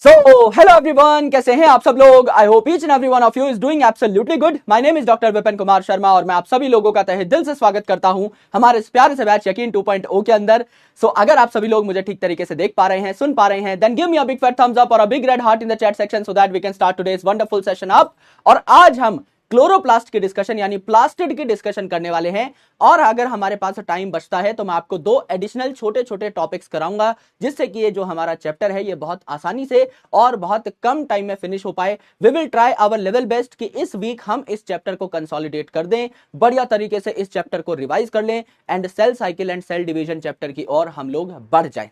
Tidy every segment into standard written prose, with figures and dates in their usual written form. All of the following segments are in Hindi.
सो हेलो एवरीवन, कैसे हैं आप सब लोग। I hope each and every one of you is doing absolutely good. My name is doctor Vipin Kumar Sharma और मैं आप सभी लोगों का तहे दिल से स्वागत करता हूं हमारे इस प्यारे से बैच यकीन 2.0 के अंदर। सो अगर आप सभी लोग मुझे ठीक तरीके से देख पा रहे हैं, सुन पा रहे हैं, then give me a big fat thumbs up और a big red heart in the chat section so that we can start today's wonderful session up. और आज हम क्लोरोप्लास्ट की डिस्कशन यानी प्लास्टिड की डिस्कशन करने वाले हैं। और अगर हमारे पास टाइम बचता है तो मैं आपको दो एडिशनल छोटे छोटे टॉपिक्स कराऊंगा जिससे कि ये जो हमारा चैप्टर है ये बहुत आसानी से और बहुत कम टाइम में फिनिश हो पाए। We will try our level best कि इस वीक हम इस चैप्टर को कंसोलिडेट कर दें, बढ़िया तरीके से इस चैप्टर को रिवाइज कर लें and cell cycle and cell division chapter की ओर हम लोग बढ़ जाएं।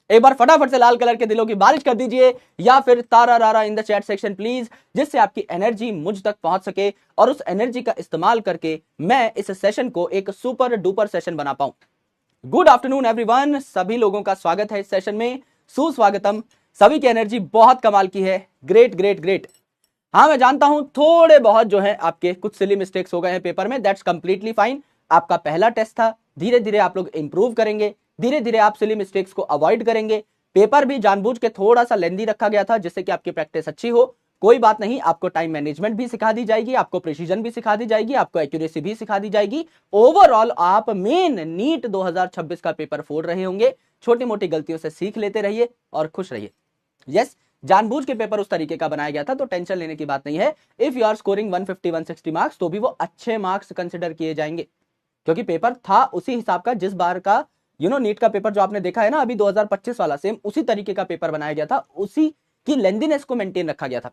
एक बार फटाफट से लाल कलर के दिलों की बारिश कर दीजिए या फिर तारा रारा इन द चैट सेक्शन प्लीज, जिससे आपकी एनर्जी मुझ तक पहुंच सके और उस एनर्जी का इस्तेमाल करके मैं इस सेशन को एक सुपर डुपर सेशन बना पाऊं। गुड आफ्टरनून एवरीवन, सभी लोगों का स्वागत है इस सेशन में, सुस्वागतम। सभी की एनर्जी बहुत कमाल की है। Great great great. हाँ मैं जानता हूं थोड़े बहुत जो है आपके कुछ सिली मिस्टेक्स हो गए हैं पेपर में, दैट्स कंप्लीटली फाइन। आपका पहला टेस्ट था, धीरे धीरे आप लोग इंप्रूव करेंगे, धीरे धीरे आप सिली मिस्टेक्स को अवॉइड करेंगे। पेपर भी जानबूझ के थोड़ा सा लेंदी रखा गया था जिससे कि आपकी प्रैक्टिस अच्छी हो। कोई बात नहीं, आपको टाइम मैनेजमेंट भी सिखा दी जाएगी, आपको प्रिसीजन भी सिखा दी जाएगी, आपको एक्यूरेसी भी सिखा दी जाएगी। ओवरऑल आप मेन नीट 2026 का पेपर फोड़ रहे होंगे। छोटी मोटी गलतियों से सीख लेते रहिए और खुश रहिए। यस, जानबूझ के पेपर उस तरीके का बनाया गया था तो टेंशन लेने की बात नहीं है। If you are scoring 150 160 marks तो भी वो अच्छे मार्क्स कंसिडर किए जाएंगे, क्योंकि पेपर था उसी हिसाब का जिस बार का नीट का पेपर जो आपने देखा है ना अभी 2025 वाला, सेम उसी तरीके का पेपर बनाया गया था, उसी की लेंथीनेस को मेंटेन रखा गया था।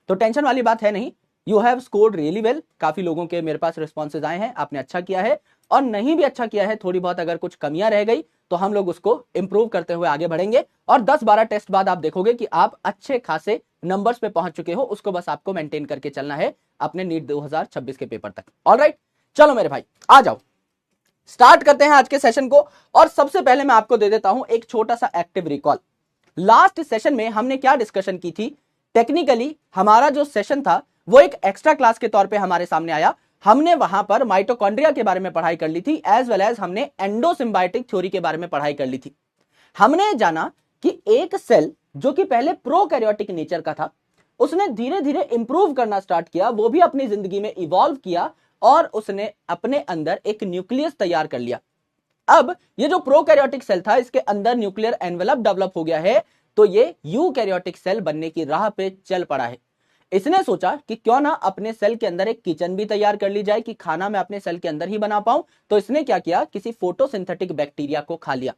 तो टेंशन वाली बात है नहीं। You have scored really well. काफी लोगों के मेरे पास रिस्पॉन्सेज आए हैं, आपने अच्छा किया है और नहीं भी अच्छा किया है, थोड़ी बहुत अगर कुछ कमियां रह गई तो हम लोग उसको इंप्रूव करते हुए आगे बढ़ेंगे। और 10-12 टेस्ट बाद आप देखोगे कि आप अच्छे खासे नंबर्स पे पहुंच चुके हो, उसको बस आपको मेंटेन करके चलना है अपने नीट 2026 के पेपर तक। ऑलराइट, चलो मेरे भाई आ जाओ, स्टार्ट करते हैं आज के सेशन को। और सबसे पहले मैं आपको दे देता हूं एक छोटा सा एक्टिव रिकॉल। लास्ट सेशन में हमने क्या डिस्कशन की थी। टेक्निकली हमारा जो सेशन था वो एक एक्स्ट्रा क्लास के तौर पे हमारे सामने आया। हमने वहां पर माइटोकॉन्ड्रिया के बारे में पढ़ाई कर ली थी, एज वेल एज हमने एंडोसिम्बायोटिक थ्योरी के बारे में पढ़ाई कर ली थी। हमने जाना कि एक सेल जो कि पहले प्रोकैरियोटिक नेचर का था, उसने धीरे धीरे इंप्रूव करना स्टार्ट किया, वो भी अपनी जिंदगी में इवॉल्व किया और उसने अपने अंदर एक न्यूक्लियस तैयार कर लिया। अब ये जो प्रोकैरियोटिक सेल था इसके अंदर न्यूक्लियर एनवेलप डेवलप हो गया है, तो ये यूकैरियोटिक सेल बनने की राह पे चल पड़ा है। इसने सोचा कि क्यों ना अपने सेल के अंदर एक किचन भी तैयार कर ली जाए कि खाना मैं अपने सेल के अंदर ही बना पाऊं। तो इसने क्या किया, किसी फोटोसिंथेटिक बैक्टीरिया को खा लिया।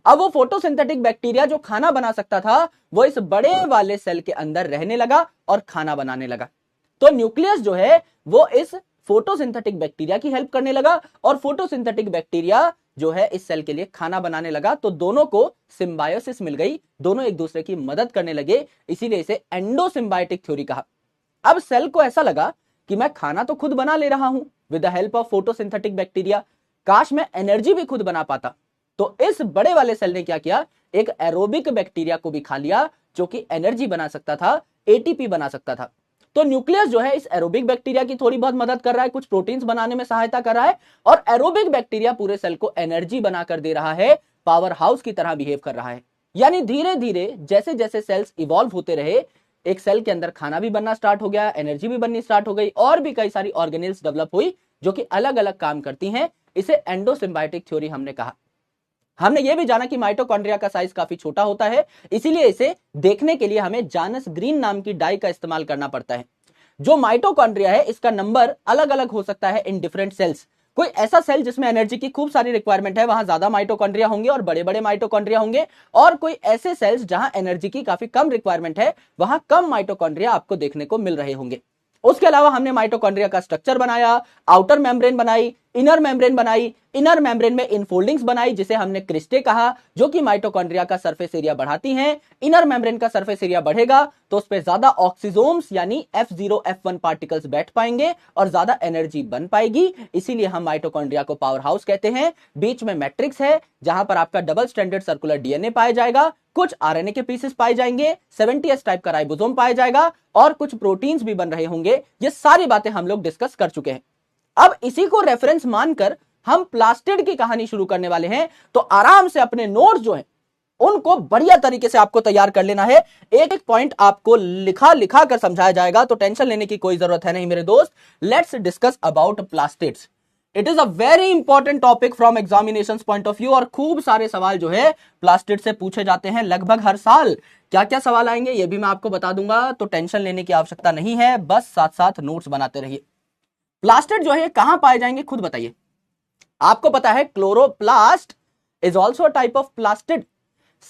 अब वो फोटोसिंथेटिक बैक्टीरिया जो खाना बना सकता था वो इस बड़े वाले सेल के अंदर रहने लगा और खाना बनाने लगा। तो न्यूक्लियस जो है वो इस फोटोसिंथेटिक बैक्टीरिया की हेल्प करने लगा और फोटोसिंथेटिक बैक्टीरिया जो है इस सेल के लिए खाना बनाने लगा। तो दोनों को सिम्बायोसिस मिल गई, दोनों एक दूसरे की मदद करने लगे, इसीलिए इसे एंडोसिम्बायोटिक थ्योरी कहा। अब सेल को ऐसा लगा कि मैं खाना तो खुद बना ले रहा हूं with the help of photosynthetic bacteria, काश मैं एनर्जी भी खुद बना पाता। तो इस बड़े वाले सेल ने क्या किया, एक एरोबिक बैक्टीरिया को भी खा लिया जो कि एनर्जी बना सकता था, एटीपी बना सकता था। तो न्यूक्लियस जो है इस एरोबिक बैक्टीरिया की थोड़ी बहुत मदद कर रहा है, कुछ प्रोटीन्स बनाने में सहायता कर रहा है और एरोबिक बैक्टीरिया पूरे सेल को एनर्जी बनाकर दे रहा है, पावर हाउस की तरह बिहेव कर रहा है। यानी धीरे धीरे जैसे जैसे सेल्स इवॉल्व होते रहे, एक सेल के अंदर खाना भी बनना स्टार्ट हो गया, एनर्जी भी बननी स्टार्ट हो गई और भी कई सारी ऑर्गेनेल्स डेवलप हुई जो कि अलग अलग काम करती हैं। इसे एंडोसिम्बायोटिक थ्योरी हमने कहा। हमने यह भी जाना कि माइटोकॉन्ड्रिया का साइज काफी छोटा होता है, इसीलिए इसे देखने के लिए हमें जानस ग्रीन नाम की डाई का इस्तेमाल करना पड़ता है। जो माइटोकॉन्ड्रिया है इसका नंबर अलग अलग हो सकता है इन डिफरेंट सेल्स। कोई ऐसा सेल जिसमें एनर्जी की खूब सारी रिक्वायरमेंट है वहां ज्यादा माइटोकॉन्ड्रिया होंगे और बड़े बड़े माइटोकॉन्ड्रिया होंगे, और कोई ऐसे सेल्स जहां एनर्जी की काफी कम रिक्वायरमेंट है वहां कम माइटोकॉन्ड्रिया आपको देखने को मिल रहे होंगे। उसके अलावा हमने माइटोकॉन्ड्रिया का स्ट्रक्चर बनाया, आउटर मेम्ब्रेन बनाई, इनर मेम्ब्रेन बनाई, इनर मेम्ब्रेन में इनफोल्डिंग्स बनाई जिसे हमने क्रिस्टे कहा, जो कि माइटोकॉन्ड्रिया का सरफेस एरिया बढ़ाती हैं। इनर मेम्ब्रेन का सरफेस एरिया बढ़ेगा तो उस पे ज्यादा ऑक्सीजोम्स यानी F0 F1 पार्टिकल्स बैठ पाएंगे और ज्यादा एनर्जी बन पाएगी, इसीलिए हम माइटोकॉन्ड्रिया को पावर हाउस कहते हैं। बीच में मैट्रिक्स है जहां पर आपका डबल स्ट्रैंडेड सर्कुलर डीएनए पाया जाएगा, कुछ आरएनए के पीसेस पाए जाएंगे, 70S टाइप का राइबोसोम पाया जाएगा और कुछ प्रोटीन्स भी बन रहे होंगे। ये सारी बातें हम लोग डिस्कस कर चुके हैं। अब इसी को रेफरेंस मानकर हम प्लास्टिड की कहानी शुरू करने वाले हैं। तो आराम से अपने नोट्स जो है उनको बढ़िया तरीके से आपको तैयार कर लेना है। एक एक पॉइंट आपको लिखा लिखा कर समझाया जाएगा, तो टेंशन लेने की कोई जरूरत है नहीं मेरे दोस्त। Let's discuss about plastids. It is a very important topic from examination point of view, और खूब सारे सवाल जो है प्लास्टिड से पूछे जाते हैं लगभग हर साल। क्या क्या सवाल आएंगे ये भी मैं आपको बता दूंगा, तो टेंशन लेने की आवश्यकता नहीं है, बस साथ साथ नोट्स बनाते रहिए। प्लास्टिड जो है कहां पाए जाएंगे खुद बताइए। आपको पता है chloroplast is also a type of plastid.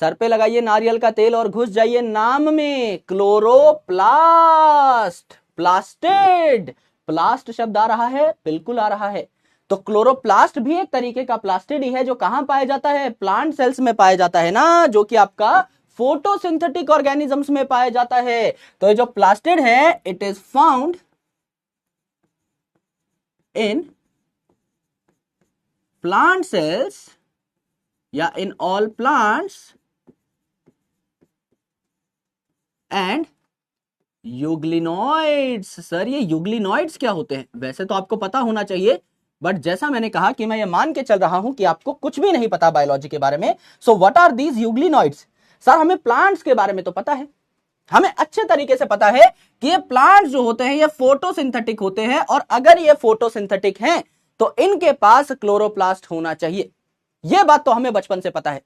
Sir पे लगाइए नारियल का तेल और घुस जाइए नाम में, क्लोरोप्लास्ट, प्लास्टिड। प्लास्ट शब्द आ रहा है, बिल्कुल आ रहा है। तो क्लोरोप्लास्ट भी एक तरीके का प्लास्टिड ही है, जो कहां पाया जाता है, प्लांट सेल्स में पाया जाता है ना, जो कि आपका फोटोसिंथेटिक ऑर्गेनिजम्स में पाया जाता है। तो ये जो प्लास्टिड है it is found in plant cells या in all plants and euglenoids. Sir ये यूग्लिनॉइड्स क्या होते हैं? वैसे तो आपको पता होना चाहिए, बट जैसा मैंने कहा कि मैं ये मान के चल रहा हूं कि आपको कुछ भी नहीं पता बायोलॉजी के बारे में। So what are these euglenoids? Sir हमें प्लांट्स के बारे में तो पता है, हमें अच्छे तरीके से पता है कि ये प्लांट्स जो होते हैं ये फोटोसिंथेटिक होते हैं, और अगर ये फोटोसिंथेटिक हैं तो इनके पास क्लोरोप्लास्ट होना चाहिए। यह बात तो हमें बचपन से पता है।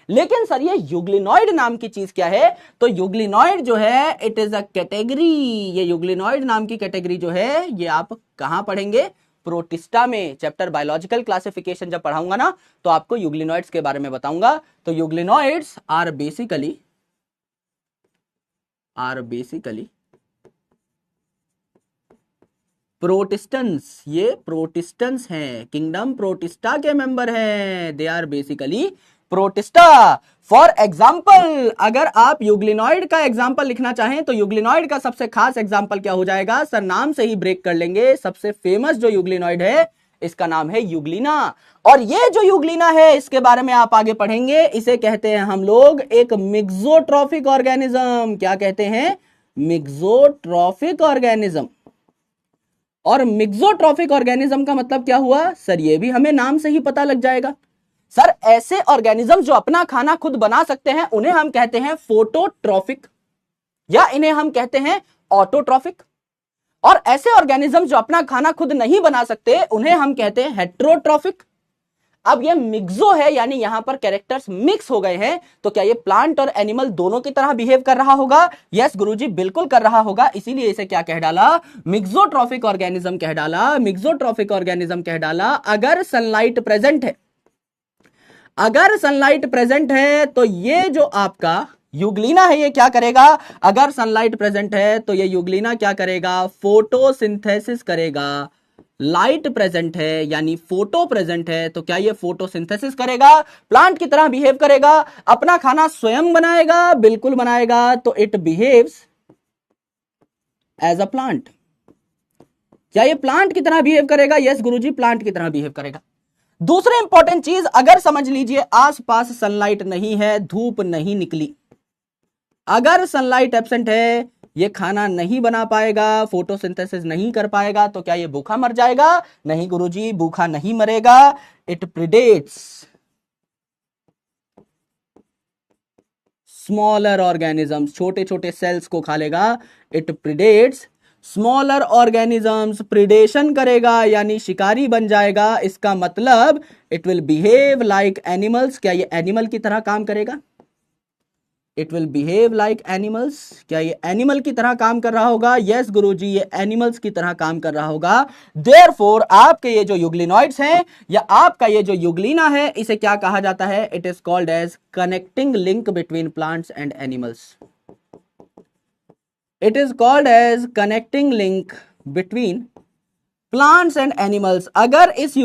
लेकिन सर ये यूग्लिनॉइड नाम की चीज क्या है? तो यूग्लिनॉइड जो है इट इज अ कैटेगरी। ये यूग्लिनॉइड नाम की कैटेगरी जो है ये आप कहां पढ़ेंगे? प्रोटिस्टा में। चैप्टर बायोलॉजिकल क्लासिफिकेशन जब पढ़ाऊंगा ना तो आपको यूग्लिनॉइड्स के बारे में बताऊंगा। तो यूग्लिनॉइड्स आर बेसिकली प्रोटिस्टन्स। ये प्रोटिस्टन्स हैं, किंगडम प्रोटिस्टा के मेंबर हैं। They are basically Protista. For example अगर आप यूग्लिनॉइड का एग्जाम्पल लिखना चाहें तो यूग्लिनॉइड का सबसे खास एग्जाम्पल क्या हो जाएगा? सर नाम से ही ब्रेक कर लेंगे। सबसे फेमस जो यूग्लिनॉइड है इसका नाम है यूग्लिना। और ये जो यूग्लिना है इसके बारे में आप आगे पढ़ेंगे। इसे कहते हैं हम लोग एक मिक्सोट्रॉफिक ऑर्गेनिज्म। क्या कहते हैं? Mixotrophic organism. और मिक्सोट्रॉफिक ऑर्गेनिज्म का मतलब क्या हुआ? सर ये भी हमें नाम से ही पता लग जाएगा। सर ऐसे ऑर्गेनिज्म जो अपना खाना खुद बना सकते हैं उन्हें हम कहते हैं फोटोट्रॉफिक, या इन्हें हम कहते हैं ऑटोट्रॉफिक। और ऐसे ऑर्गेनिज्म जो अपना खाना खुद नहीं बना सकते उन्हें हम कहते हैं हेट्रोट्रॉफिक। अब ये मिक्सो है, यानी यहां पर कैरेक्टर्स मिक्स हो गए हैं। तो क्या ये प्लांट और एनिमल दोनों की तरह बिहेव कर रहा होगा? यस गुरुजी बिल्कुल कर रहा होगा। इसीलिए इसे क्या कह डाला? मिक्सोट्रॉफिक ऑर्गेनिज्म कह डाला। मिक्सोट्रॉफिक ऑर्गेनिज्म कह डाला। अगर सनलाइट प्रेजेंट है, अगर सनलाइट प्रेजेंट है तो ये जो आपका यूग्लिना है ये क्या करेगा? अगर सनलाइट प्रेजेंट है तो ये यूग्लिना क्या करेगा? फोटोसिंथेसिस करेगा। लाइट प्रेजेंट है यानी फोटो प्रेजेंट है तो क्या ये फोटोसिंथेसिस करेगा? प्लांट की तरह बिहेव करेगा? अपना खाना स्वयं बनाएगा? बिल्कुल बनाएगा। तो it behaves as a plant. क्या ये प्लांट की तरह बिहेव करेगा? यस गुरुजी प्लांट की तरह बिहेव करेगा। दूसरी इंपॉर्टेंट चीज, अगर समझ लीजिए आसपास सनलाइट नहीं है, धूप नहीं निकली, अगर सनलाइट एब्सेंट है, ये खाना नहीं बना पाएगा, फोटोसिंथेसिस नहीं कर पाएगा, तो क्या ये भूखा मर जाएगा? नहीं गुरुजी भूखा नहीं मरेगा। इट प्रिडेट्स स्मॉलर ऑर्गेनिजम्स, छोटे छोटे सेल्स को खा लेगा। इट प्रिडेट्स स्मॉलर ऑर्गेनिजम्स, प्रिडेशन करेगा यानी शिकारी बन जाएगा। इसका मतलब it will behave like animals. क्या ये एनिमल की तरह काम करेगा? It will behave like animals. क्या ये एनिमल की तरह काम कर रहा होगा? यस गुरुजी ये एनिमल्स की तरह काम कर रहा होगा। देयरफॉर आपके ये जो यूग्लिनॉइड्स हैं या आपका ये जो यूग्लिना है इसे क्या कहा जाता है? It is called as connecting link between plants and animals. It is called as connecting link between plants and animals। अगर इस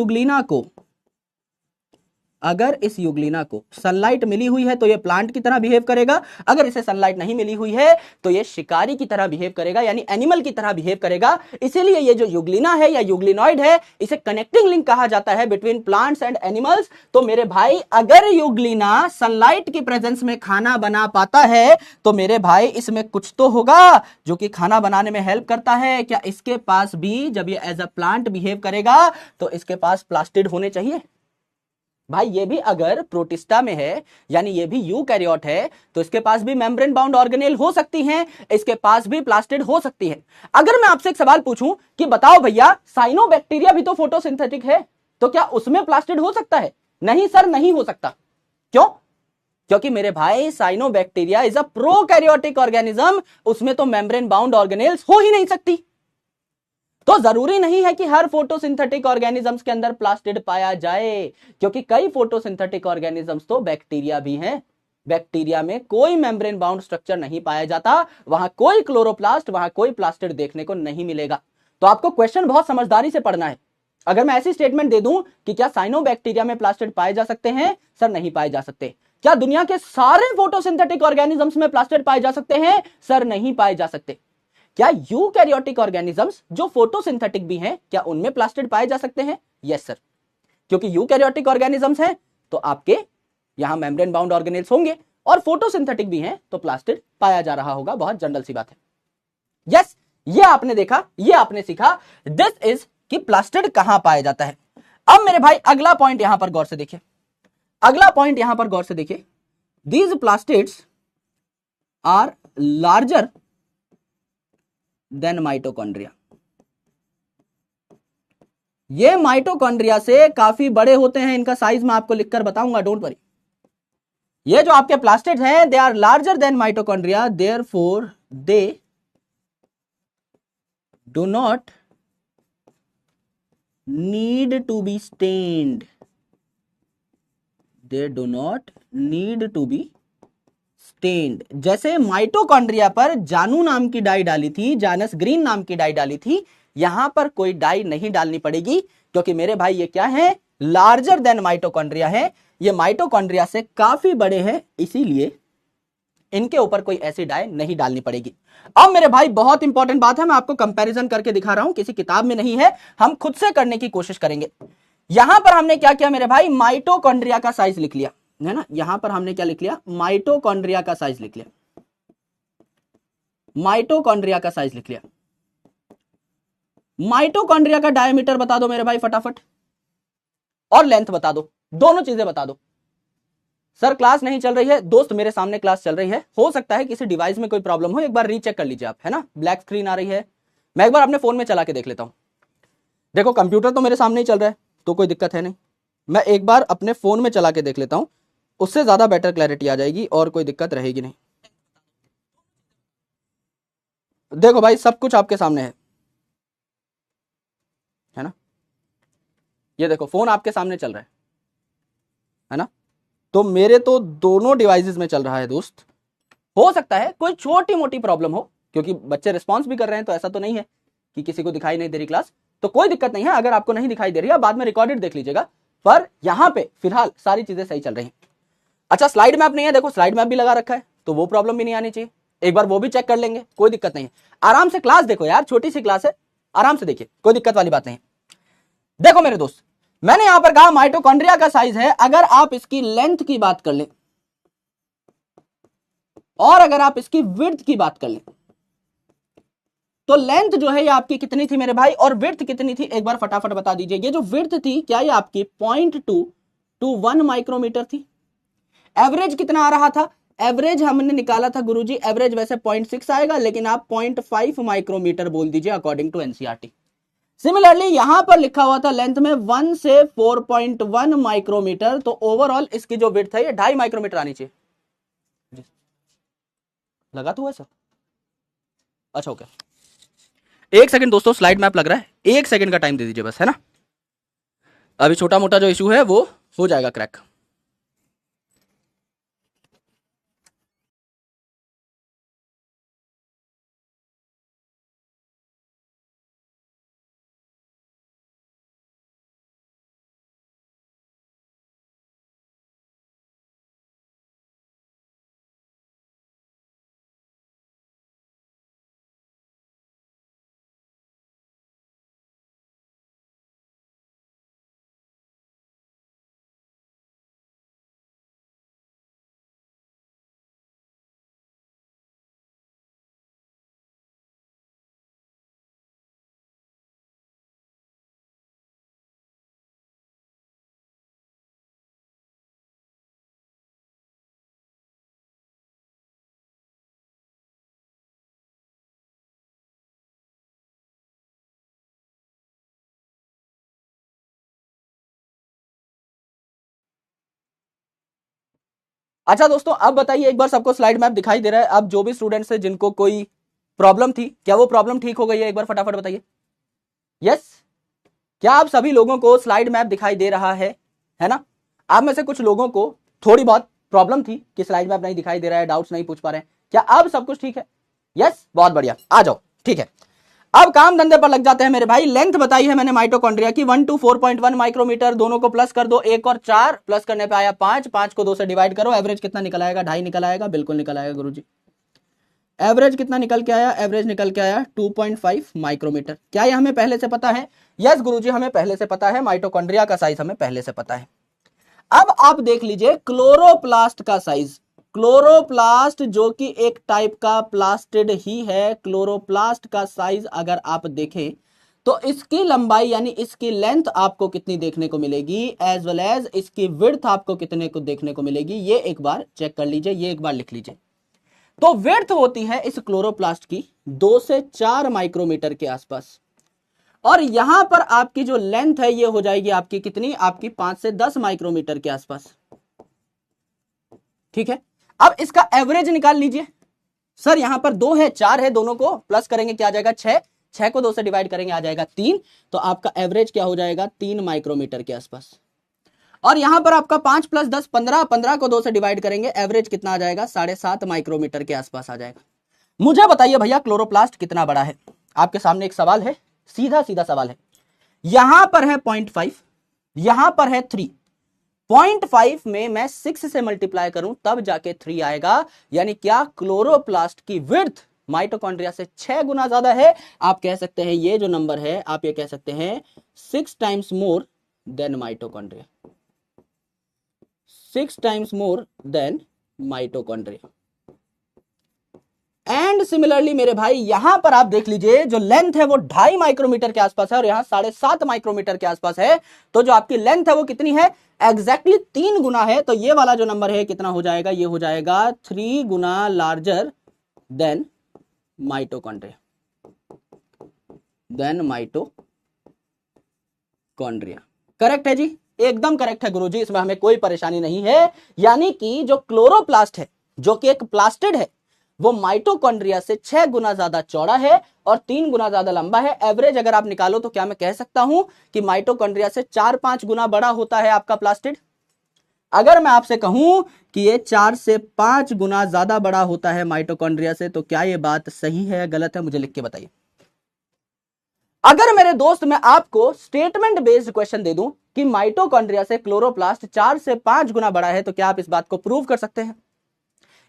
यूग्लिना को सनलाइट मिली हुई है तो ये प्लांट की तरह बिहेव करेगा। अगर इसे सनलाइट नहीं मिली हुई है तो ये शिकारी की तरह बिहेव करेगा यानी एनिमल की तरह बिहेव करेगा। इसीलिए ये जो यूग्लिना है या यूग्लिनॉइड है इसे कनेक्टिंग लिंक कहा जाता है बिटवीन प्लांट्स एंड एनिमल्स। तो मेरे भाई अगर यूग्लिना सनलाइट की प्रेजेंस में खाना बना पाता है तो मेरे भाई इसमें कुछ तो होगा जो कि खाना बनाने में हेल्प करता है। क्या इसके पास भी जब ये एज अ प्लांट बिहेव करेगा तो इसके पास प्लास्टिड होने चाहिए? भाई ये भी अगर प्रोटिस्टा में है, यानी ये भी यूकैरियोट है, तो इसके पास भी मेम्ब्रेन बाउंड ऑर्गेनेल हो सकती हैं, इसके पास भी प्लास्टिड हो सकती है। अगर मैं आपसे एक सवाल पूछूं कि बताओ भैया, साइनोबैक्टीरिया भी तो फोटोसिंथेटिक है, तो क्या उसमें प्लास्टिड हो सकता है? नहीं सर, नहीं हो सकता। क्यों? क्योंकि मेरे भाई cyanobacteria is a prokaryotic organism, उसमें तो मेम्ब्रेन बाउंड ऑर्गेनेल्स हो ही नहीं सकती। तो जरूरी नहीं है कि हर फोटोसिंथेटिक ऑर्गेनिजम्स के अंदर प्लास्टिड पाया जाए, क्योंकि कई फोटोसिंथेटिक ऑर्गेनिजम्स तो बैक्टीरिया भी हैं। बैक्टीरिया में कोई मेम्ब्रेन बाउंड स्ट्रक्चर नहीं पाया जाता, वहां कोई क्लोरोप्लास्ट, वहां कोई प्लास्टिड देखने को नहीं मिलेगा। तो आपको क्वेश्चन बहुत समझदारी से पढ़ना है। अगर मैं ऐसी स्टेटमेंट दे दूं कि क्या साइनोबैक्टीरिया में प्लास्टिड पाए जा सकते हैं, सर नहीं पाए जा सकते। क्या दुनिया के सारे फोटोसिंथेटिक ऑर्गेनिजम्स में प्लास्टिड पाए जा सकते हैं? सर नहीं पाए जा सकते। क्या यूकैरियोटिक ऑर्गेनिजम्स जो फोटोसिंथेटिक भी हैं, क्या उनमें प्लास्टिड पाए जा सकते हैं? यस सर, क्योंकि यूकैरियोटिक ऑर्गेनिजम्स हैं तो आपके यहां मेम्ब्रेन बाउंड ऑर्गेनेल्स होंगे, और फोटोसिंथेटिक भी हैं तो प्लास्टिड पाया जा रहा होगा। बहुत जनरल सी बात है। यस, ये आपने देखा, ये आपने सीखा, दिस इज कि प्लास्टिड कहां पाया जाता है। अब मेरे भाई अगला पॉइंट यहां पर गौर से देखिए, अगला पॉइंट यहां पर गौर से देखिए, these plastids are larger than mitochondria. ये माइटोकॉन्ड्रिया से काफी बड़े होते हैं, इनका साइज मैं आपको लिखकर बताऊंगा, डोंट वरी। ये जो आपके प्लास्टिड हैं, they are larger than mitochondria, therefore they do not need to be stained, they do not need to be stained. जैसे माइटोकॉन्ड्रिया पर जानू नाम की डाई डाली थी, जानस ग्रीन नाम की डाई डाली थी, यहां पर कोई डाई नहीं डालनी पड़ेगी, क्योंकि मेरे भाई ये क्या है, लार्जर देन माइटोकॉन्ड्रिया है, ये माइटोकॉन्ड्रिया से काफी बड़े हैं, इसीलिए इनके ऊपर कोई ऐसी डाई नहीं डालनी पड़ेगी। अब मेरे भाई बहुत इंपॉर्टेंट बात है, मैं आपको कंपैरिजन करके दिखा रहा हूं, किसी किताब में नहीं है, हम खुद से करने की कोशिश करेंगे। यहां पर हमने क्या किया मेरे भाई, माइटोकॉन्ड्रिया का साइज लिख लिया है ना, यहां पर हमने क्या लिख लिया, माइटोकॉन्ड्रिया का साइज लिख लिया, माइटोकॉन्ड्रिया का साइज लिख लिया। माइटोकॉन्ड्रिया का डायमीटर बता दो मेरे भाई फटाफट, और लेंथ बता दो, दोनों चीजें बता दो। सर क्लास नहीं चल रही है दोस्त, मेरे सामने क्लास चल रही है, हो सकता है किसी डिवाइस में कोई प्रॉब्लम हो, एक बार रीचेक कर लीजिए आप, है ना, ब्लैक स्क्रीन आ रही है, मैं एक बार अपने फोन में चला के देख लेता हूं। देखो कंप्यूटर तो मेरे सामने ही चल रहा है, तो कोई दिक्कत है नहीं, मैं एक बार अपने फोन में चला के देख लेता हूं, उससे ज्यादा बेटर क्लैरिटी आ जाएगी और कोई दिक्कत रहेगी नहीं। देखो भाई सब कुछ आपके सामने है ना, ये देखो फोन आपके सामने चल रहा है ना, तो मेरे तो दोनों डिवाइसेस में चल रहा है दोस्त। हो सकता है कोई छोटी मोटी प्रॉब्लम हो, क्योंकि बच्चे रिस्पॉन्स भी कर रहे हैं, तो ऐसा तो नहीं है कि किसी को दिखाई नहीं दे रही क्लास, तो कोई दिक्कत नहीं है। अगर आपको नहीं दिखाई दे रही है बाद में रिकॉर्डेड देख लीजिएगा, पर यहां पे फिलहाल सारी चीजें सही चल रही हैं। अच्छा स्लाइड मैप नहीं है, देखो स्लाइड मैप भी लगा रखा है, तो वो प्रॉब्लम भी नहीं आनी चाहिए, एक बार वो भी चेक कर लेंगे, कोई दिक्कत नहीं है। आराम से क्लास देखो यार, छोटी सी क्लास है, आराम से देखिए, कोई दिक्कत वाली बात नहीं। देखो मेरे दोस्त, मैंने यहां पर कहा माइटोकॉन्ड्रिया का साइज है, अगर आप इसकी लेंथ की बात कर लें और अगर आप इसकी विड्थ की बात कर लें, तो लेंथ जो है ये आपकी कितनी थी मेरे भाई, और विड्थ कितनी थी, एक बार फटाफट बता दीजिए। ये जो विड्थ थी, क्या ये आपकी 0.2 to 1 माइक्रोमीटर थी। एवरेज कितना आ रहा था, एवरेज हमने निकाला था गुरुजी, एवरेज वैसे 0.6 आएगा, लेकिन आप 0.5 माइक्रोमीटर बोल दीजिए अकॉर्डिंग टू एनसीईआरटी। सिमिलरली यहां पर लिखा हुआ था लेंथ में 1 से 4.1 माइक्रोमीटर, तो ओवरऑल इसकी जो विड्थ है ये 2.5 माइक्रोमीटर आनी चाहिए। लगा तो ऐसा, अच्छा ओके, एक सेकंड दोस्तों, स्लाइड मैप लग रहा है, एक सेकंड का टाइम दे दीजिए बस, है ना, अभी छोटा मोटा जो इशू है वो हो जाएगा क्रैक। अच्छा दोस्तों, अब बताइए एक बार सबको स्लाइड मैप दिखाई दे रहा है? अब जो भी स्टूडेंट्स है जिनको कोई प्रॉब्लम थी, क्या वो प्रॉब्लम ठीक हो गई है? एक बार फटाफट बताइए। यस, क्या आप सभी लोगों को स्लाइड मैप दिखाई दे रहा है ना? आप में से कुछ लोगों को थोड़ी बहुत प्रॉब्लम थी कि स्लाइड मैप नहीं दिखाई दे रहा है, डाउट्स नहीं पूछ पा रहे हैं, क्या अब सब कुछ ठीक है? यस, बहुत बढ़िया, आ जाओ। ठीक है, अब काम धंधे पर लग जाते हैं मेरे भाई। लेंथ बताई है मैंने माइटोकॉन्ड्रिया की 1 to 4.1 माइक्रोमीटर, दोनों को प्लस कर दो, 1 और 4 प्लस करने पे आया 5, 5 को 2 से डिवाइड करो, एवरेज कितना निकल आएगा? 2.5 निकल आएगा, बिल्कुल निकल आएगा गुरुजी। एवरेज कितना निकल के आया? एवरेज निकल के आया 2.5 माइक्रोमीटर। क्या ये हमें पहले से पता है? यस गुरुजी, हमें पहले से पता है, माइटोकॉन्ड्रिया का साइज हमें पहले से पता है। अब आप देख लीजिए क्लोरोप्लास्ट का साइज। क्लोरोप्लास्ट जो कि एक टाइप का प्लास्टिड ही है, क्लोरोप्लास्ट का साइज अगर आप देखें तो इसकी लंबाई यानी इसकी लेंथ आपको कितनी देखने को मिलेगी, एज वेल एज इसकी विड्थ आपको कितने को देखने को मिलेगी, ये एक बार चेक कर लीजिए, ये एक बार लिख लीजिए। तो विड्थ होती है इस क्लोरोप्लास्ट की 2 से 4 माइक्रोमीटर के आसपास, और यहां पर आपकी जो लेंथ है ये हो जाएगी आपकी कितनी? आपकी 5 से 10 माइक्रोमीटर के आसपास। ठीक है, अब इसका एवरेज निकाल लीजिए। सर यहां पर 2 है 4 है, दोनों को प्लस करेंगे क्या आ जाएगा? 6, 6 को 2 से डिवाइड करेंगे आ जाएगा 3, तो आपका एवरेज क्या हो जाएगा? 3 माइक्रोमीटर के आसपास। और यहां पर आपका 5 प्लस 10 15, 15 को 2 से डिवाइड करेंगे, एवरेज कितना आ जाएगा? 7.5 माइक्रोमीटर के आसपास आ जाएगा। मुझे बताइए भैया क्लोरोप्लास्ट कितना बड़ा है? आपके सामने एक सवाल है, सीधा सीधा सवाल है। यहां पर है 0.5, यहां पर है 3, 0.5 में मैं 6 से मल्टीप्लाई करूं तब जाके 3 आएगा, यानी क्या क्लोरोप्लास्ट की विड्थ माइटोकॉन्ड्रिया से 6 गुना ज्यादा है। आप कह सकते हैं ये जो नंबर है, आप ये कह सकते हैं 6 times more than mitochondria, 6 times more than mitochondria. And similarly मेरे भाई यहां पर आप देख लीजिए जो लेंथ है वो 2.5 माइक्रोमीटर के आसपास है और यहां 7.5 माइक्रोमीटर के आसपास है, तो जो आपकी लेंथ है वो कितनी है? एग्जैक्टली 3 गुना है। तो ये वाला जो नंबर है कितना हो जाएगा? ये हो जाएगा 3 गुना larger than mitochondria, than mitochondria. Correct है जी, एकदम करेक्ट है गुरुजी, इसमें हमें कोई परेशानी नहीं है। यानी कि जो क्लोरोप्लास्ट है जो कि एक प्लास्टिड है, वो माइटोकॉन्ड्रिया से 6 गुना ज्यादा चौड़ा है और 3 गुना ज्यादा लंबा है। एवरेज अगर आप निकालो तो क्या मैं कह सकता हूं कि माइटोकॉन्ड्रिया से 4-5 गुना बड़ा होता है आपका प्लास्टिड? अगर मैं आपसे कहूं कि ये 4 से 5 गुना ज्यादा बड़ा होता है माइटोकॉन्ड्रिया से, तो क्या ये बात सही है गलत है? मुझे लिख के बताइए। अगर मेरे दोस्त मैं आपको स्टेटमेंट बेस्ड क्वेश्चन दे दूं कि माइटोकॉन्ड्रिया से क्लोरोप्लास्ट 4 से 5 गुना बड़ा है, तो क्या आप इस बात को प्रूव कर सकते हैं?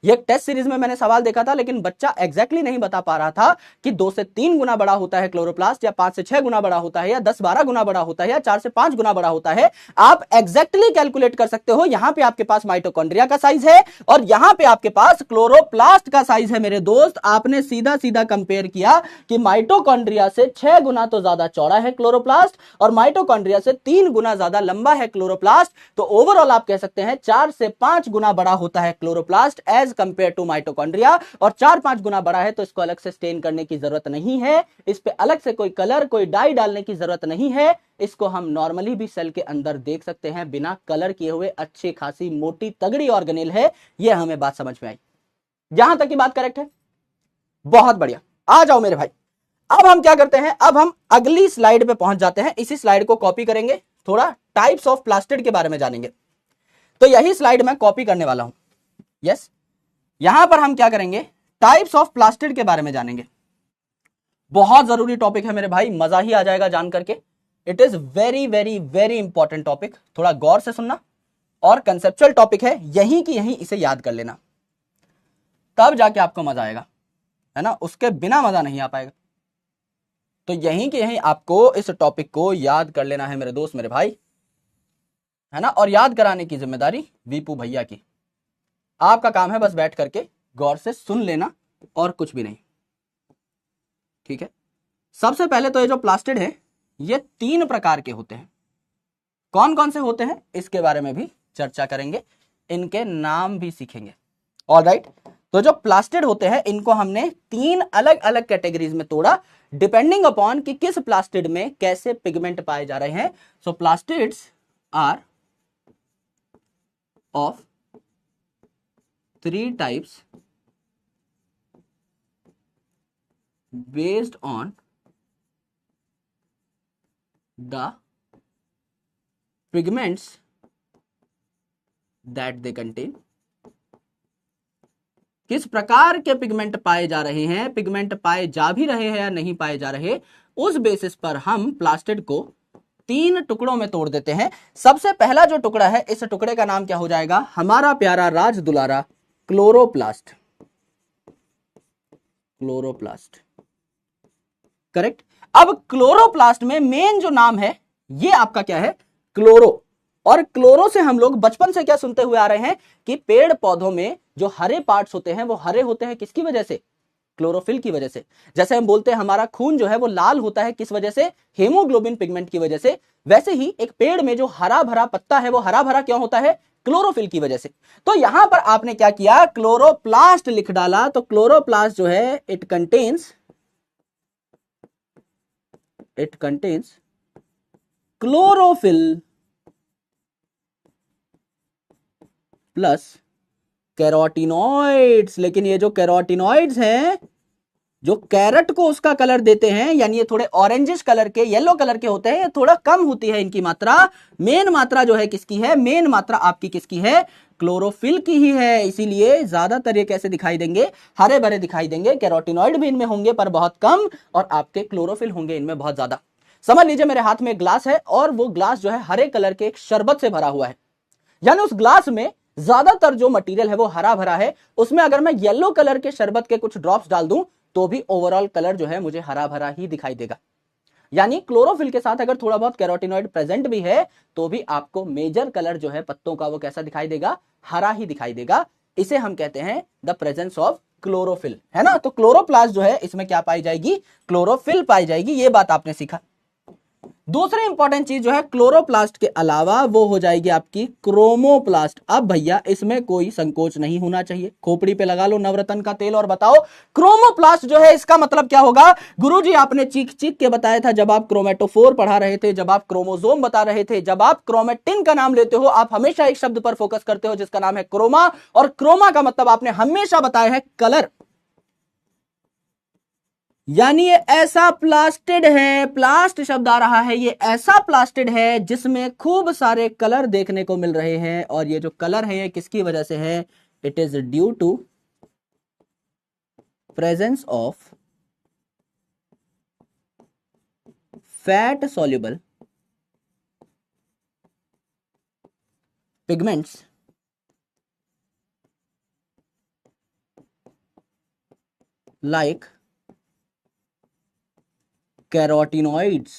ये टेस्ट सीरीज में मैंने सवाल देखा था, लेकिन बच्चा एग्जैक्टली नहीं बता पा रहा था कि 2 से 3 गुना बड़ा होता है क्लोरोप्लास्ट, या 5 से 6 गुना बड़ा होता है, या 10-12 गुना बड़ा होता है, या 4 से 5 गुना बड़ा होता है। आप एग्जैक्टली कैलकुलेट कर सकते हो। यहां पे आपके पास माइटोकॉन्ड्रिया का साइज है और यहां पे आपके पास क्लोरोप्लास्ट का साइज है। मेरे दोस्त, आपने सीधा सीधा कंपेयर किया कि माइटोकॉन्ड्रिया से 6 गुना तो ज्यादा चौड़ा है क्लोरोप्लास्ट और माइटोकॉन्ड्रिया से 3 गुना ज्यादा लंबा है क्लोरोप्लास्ट। तो ओवरऑल आप कह सकते हैं 4 से 5 गुना बड़ा होता है chloroplast as compare to mitochondria, और 4-5 गुना बड़ा है तो इसको अलग से स्टेन करने की जरूरत नहीं है, इस पे अलग से कोई कलर कोई डाई डालने की जरूरत नहीं है। इसको हम नॉर्मली भी सेल के अंदर देख सकते हैं बिना कलर किए हुए। अच्छी खासी मोटी तगड़ी ऑर्गेनेल है, यह हमें बात समझ में आई। यहां तक की बात करेक्ट है? बहुत बढ़िया, आ जाओ मेरे भाई। अब हम क्या करते हैं, अब हम अगली स्लाइड पे पहुंच जाते हैं। इसी स्लाइड को कॉपी करेंगे, थोड़ा टाइप्स ऑफ प्लास्टिड के बारे में जानेंगे। तो यही स्लाइड मैं कॉपी करने वाला हूं। यस, यहां पर हम क्या करेंगे, टाइप्स ऑफ प्लास्टिड के बारे में जानेंगे। बहुत जरूरी टॉपिक है मेरे भाई, मजा ही आ जाएगा जान करके। It is very very very important topic, थोड़ा गौर से सुनना, और कंसेप्चुअल टॉपिक है, यहीं की यहीं इसे याद कर लेना, तब जाके आपको मजा आएगा, है ना? उसके बिना मजा नहीं आ पाएगा। तो यहीं के यहीं आपको इस टॉपिक को याद कर लेना है मेरे दोस्त मेरे भाई, है ना? और याद कराने की जिम्मेदारी वीपू भैया की। आपका काम है बस बैठ करके गौर से सुन लेना और कुछ भी नहीं, ठीक है? सबसे पहले तो ये जो प्लास्टिड है ये 3 प्रकार के होते हैं। कौन कौन से होते हैं इसके बारे में भी चर्चा करेंगे, इनके नाम भी सीखेंगे। ऑलराइट, तो जो प्लास्टिड होते हैं इनको हमने 3 अलग अलग कैटेगरीज में तोड़ा, डिपेंडिंग अपॉन कि किस प्लास्टिड में कैसे पिगमेंट पाए जा रहे हैं। So plastids are of 3 types based on the pigments that they contain। किस प्रकार के पिगमेंट पाए जा रहे हैं, पिगमेंट पाए जा भी रहे हैं या नहीं पाए जा रहे, उस बेसिस पर हम प्लास्टिड को 3 टुकड़ों में तोड़ देते हैं। सबसे पहला जो टुकड़ा है, इस टुकड़े का नाम क्या हो जाएगा, हमारा प्यारा राज दुलारा क्लोरोप्लास्ट। Chloroplast, correct. अब क्लोरोप्लास्ट में मेन जो नाम है ये आपका क्या है, क्लोरो। और क्लोरो से हम लोग बचपन से क्या सुनते हुए आ रहे हैं कि पेड़ पौधों में जो हरे पार्ट्स होते हैं वो हरे होते हैं किसकी वजह से, क्लोरोफिल की वजह से। जैसे हम बोलते हैं हमारा खून जो है वो लाल होता है किस वजह से, हेमोग्लोबिन पिगमेंट की वजह से। वैसे ही एक पेड़ में जो हरा भरा पत्ता है वो हरा भरा क्यों होता है, क्लोरोफिल की वजह से। तो यहां पर आपने क्या किया, क्लोरोप्लास्ट लिख डाला। तो क्लोरोप्लास्ट जो है it contains chlorophyll plus carotenoids. लेकिन ये जो कैरोटिनॉइड्स हैं जो कैरेट को उसका कलर देते हैं, यानी ये थोड़े ऑरेंजिश कलर के, येलो कलर के होते हैं, ये थोड़ा कम होती है इनकी मात्रा। मेन मात्रा जो है किसकी है, मेन मात्रा आपकी किसकी है, क्लोरोफिल की ही है। इसीलिए ज्यादातर ये कैसे दिखाई देंगे, हरे भरे दिखाई देंगे। कैरोटिनॉइड भी इनमें होंगे पर बहुत कम, और आपके क्लोरोफिल होंगे इनमें बहुत ज्यादा। समझ लीजिए मेरे हाथ में एक ग्लास है और वो ग्लास जो है हरे कलर के एक शरबत से भरा हुआ है, यानी उस ग्लास में ज्यादातर जो मटेरियल है वो हरा भरा है। उसमें अगर मैं येलो कलर के शरबत के कुछ ड्रॉप्स डाल दूं तो भी ओवरऑल कलर जो है मुझे हरा भरा ही दिखाई देगा। यानी क्लोरोफिल के साथ अगर थोड़ा बहुत कैरोटिनॉइड प्रेजेंट भी है तो भी आपको मेजर कलर जो है पत्तों का वो कैसा दिखाई देगा, हरा ही दिखाई देगा। इसे हम कहते हैं द प्रेजेंस ऑफ क्लोरोफिल, है ना। तो क्लोरोप्लास्ट जो है इसमें क्या पाई जाएगी, क्लोरोफिल पाई जाएगी। ये बात आपने सीखा। दूसरी इंपॉर्टेंट चीज जो है क्लोरोप्लास्ट के अलावा वो हो जाएगी आपकी क्रोमोप्लास्ट। अब भैया इसमें कोई संकोच नहीं होना चाहिए, खोपड़ी पे लगा लो नवरत्न का तेल और बताओ क्रोमोप्लास्ट जो है इसका मतलब क्या होगा। गुरुजी आपने चीख चीख के बताया था जब आप क्रोमेटोफोर पढ़ा रहे थे, जब आप क्रोमोसोम बता रहे थे, जब आप क्रोमेटिन का नाम लेते हो आप हमेशा एक शब्द पर फोकस करते हो जिसका नाम है क्रोमा। और क्रोमा का मतलब आपने हमेशा बताया है कलर, यानी ये ऐसा प्लास्टिड है, प्लास्ट शब्द आ रहा है, ये ऐसा प्लास्टिड है जिसमें खूब सारे कलर देखने को मिल रहे हैं। और ये जो कलर है ये किसकी वजह से है, it is due to presence of fat soluble pigments like carotenoids.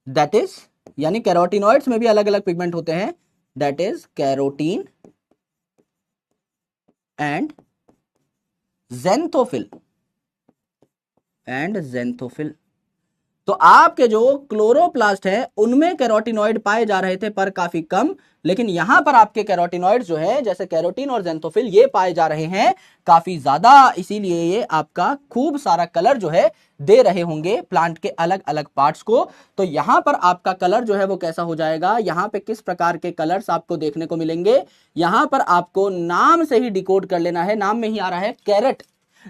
That is, यानी कैरोटिनॉइड्स में भी अलग अलग पिगमेंट होते हैं, that is carotene and xanthophyll तो आपके जो क्लोरोप्लास्ट है उनमें कैरोटिनॉइड पाए जा रहे थे पर काफी कम, लेकिन यहां पर आपके कैरोटिनॉइड जो है जैसे कैरोटीन और ज़ेंथोफिल ये पाए जा रहे हैं काफी ज्यादा। इसीलिए ये आपका खूब सारा कलर जो है दे रहे होंगे प्लांट के अलग अलग पार्ट्स को। तो यहां पर आपका कलर जो है वो कैसा हो जाएगा, यहां पे किस प्रकार के कलर्स आपको देखने को मिलेंगे, यहां पर आपको नाम से ही डिकोड कर लेना है। नाम में ही आ रहा है कैरेट,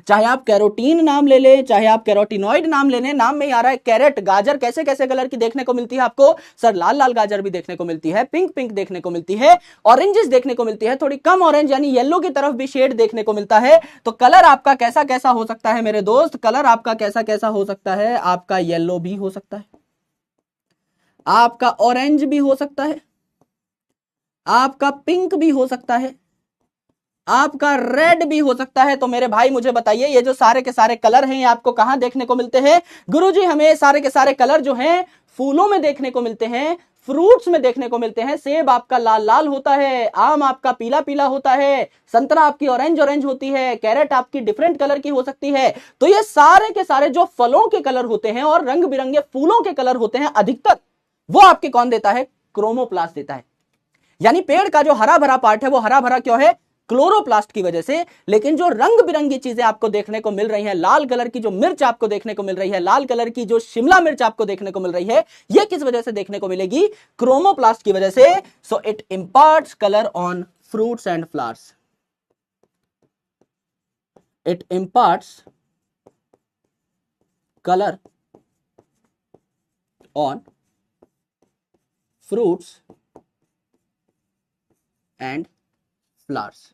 चाहे आप कैरोटीन नाम ले ले, चाहे आप कैरोटिनॉइड नाम ले लें, नाम में ही आ रहा है कैरेट। गाजर कैसे कैसे कलर की देखने को मिलती है आपको, सर लाल लाल गाजर भी देखने को मिलती है, पिंक पिंक देखने को मिलती है, ऑरेंजेस देखने को मिलती है, थोड़ी कम ऑरेंज यानी येलो की तरफ भी शेड देखने को मिलता है। तो कलर आपका कैसा कैसा हो सकता है मेरे दोस्त, कलर आपका कैसा कैसा हो सकता है, आपका येलो भी हो सकता है, आपका ऑरेंज भी हो सकता है, आपका पिंक भी हो सकता है, आपका रेड भी हो सकता है। तो मेरे भाई मुझे बताइए ये जो सारे के सारे कलर हैं ये आपको कहां देखने को मिलते हैं। गुरुजी हमें सारे के सारे कलर जो हैं फूलों में देखने को मिलते हैं, फ्रूट्स में देखने को मिलते हैं। सेब आपका लाल लाल होता है, आम आपका पीला पीला होता है, संतरा आपकी ऑरेंज ऑरेंज होती है, कैरेट आपकी डिफरेंट कलर की हो सकती है। तो ये सारे के सारे जो फलों के कलर होते हैं और रंग बिरंगे फूलों के कलर होते हैं अधिकतर वो आपके कौन देता है, क्रोमोप्लास्ट देता है। यानी पेड़ का जो हरा भरा पार्ट है वो हरा भरा क्यों है, क्लोरोप्लास्ट की वजह से। लेकिन जो रंग बिरंगी चीजें आपको देखने को मिल रही हैं, लाल कलर की जो मिर्च आपको देखने को मिल रही है, लाल कलर की जो शिमला मिर्च आपको देखने को मिल रही है, यह किस वजह से देखने को मिलेगी? क्रोमोप्लास्ट की वजह से। So it imparts colour on fruits and flowers. It imparts colour on fruits and flowers.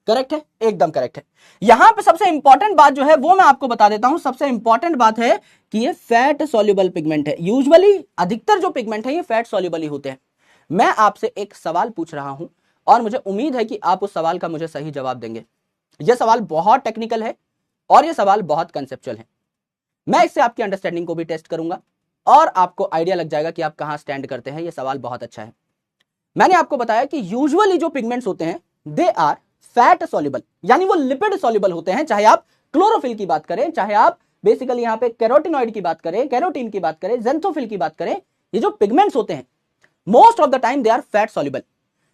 Correct है, एकदम करेक्ट है। यहां पे सबसे इंपॉर्टेंट बात जो है वो मैं आपको बता देता हूं। सबसे इंपॉर्टेंट बात है कि ये फैट सॉल्युबल पिगमेंट है। यूजुअली अधिकतर जो पिगमेंट है ये फैट सॉल्युबल ही होते हैं। मैं आपसे एक सवाल पूछ रहा हूं और मुझे उम्मीद है कि आप उस सवाल का मुझे सही जवाब देंगे। यह सवाल बहुत टेक्निकल है और यह सवाल बहुत कंसेप्चुअल है। मैं इससे आपकी अंडरस्टैंडिंग को भी टेस्ट करूंगा और आपको आइडिया लग जाएगा कि आप कहां स्टैंड करते हैं। यह सवाल बहुत अच्छा है। मैंने आपको बताया कि यूजुअली जो पिगमेंट्स होते हैं दे आर फैट सॉल्युबल, यानी वो लिपिड सॉल्युबल होते हैं। चाहे आप क्लोरोफिल की बात करें, चाहे आप बेसिकली यहां पे कैरोटिनॉइड की बात करें, कैरोटीन की बात करें, ज़ेंथोफिल की बात करें, ये जो पिगमेंट्स होते हैं most of the time they are fat soluble.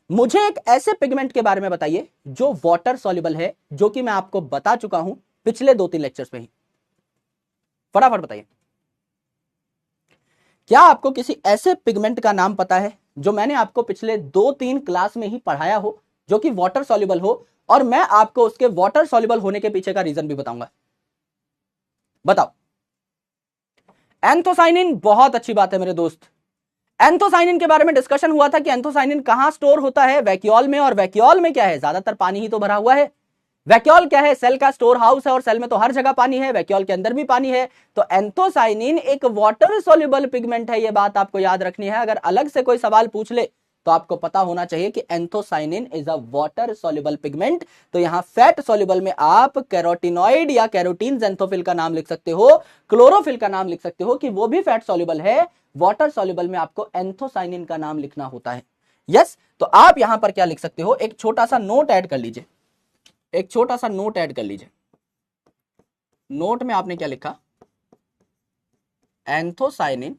मुझे एक ऐसे पिगमेंट के बारे में बताइए जो वाटर सॉल्युबल है, जो कि मैं आपको बता चुका हूं पिछले 2-3 लेक्चर्स में ही। फटाफट बताइए, क्या आपको किसी ऐसे पिगमेंट का नाम पता है जो मैंने आपको पिछले 2-3 क्लास में ही पढ़ाया हो, जो कि वाटर सॉल्युबल हो, और मैं आपको उसके वाटर सॉल्युबल होने के पीछे का रीजन भी बताऊंगा? बताओ। एंथोसाइनिन, बहुत अच्छी बात है मेरे दोस्त। एंथोसाइनिन के बारे में डिस्कशन हुआ था कि एंथोसाइनिन कहां स्टोर होता है? वैक्यूल में। और वैक्यूल में क्या है? ज्यादातर पानी ही तो भरा हुआ है। वैक्यूल क्या है? सेल का स्टोर हाउस है और सेल में तो हर जगह पानी है, वैक्यूल के अंदर भी पानी है। तो एंथोसाइनिन एक वाटर सॉल्युबल पिगमेंट है, यह बात आपको याद रखनी है। अगर अलग से कोई सवाल पूछ ले तो आपको पता होना चाहिए कि anthocyanin is a water soluble pigment. तो यहां फैट सॉल्युबल में आप कैरोटिनॉइड या कैरोटीन ज़ेंथोफिल का नाम लिख सकते हो, क्लोरोफिल का नाम लिख सकते हो कि वो भी फैट सॉल्युबल है। वाटर सॉल्युबल में आपको एंथोसाइनिन का नाम लिखना होता है। यस, तो आप यहां पर क्या लिख सकते हो? एक छोटा सा नोट ऐड कर लीजिए। एक छोटा सा नोट ऐड कर लीजिए। नोट में आपने क्या लिखा? Anthocyanin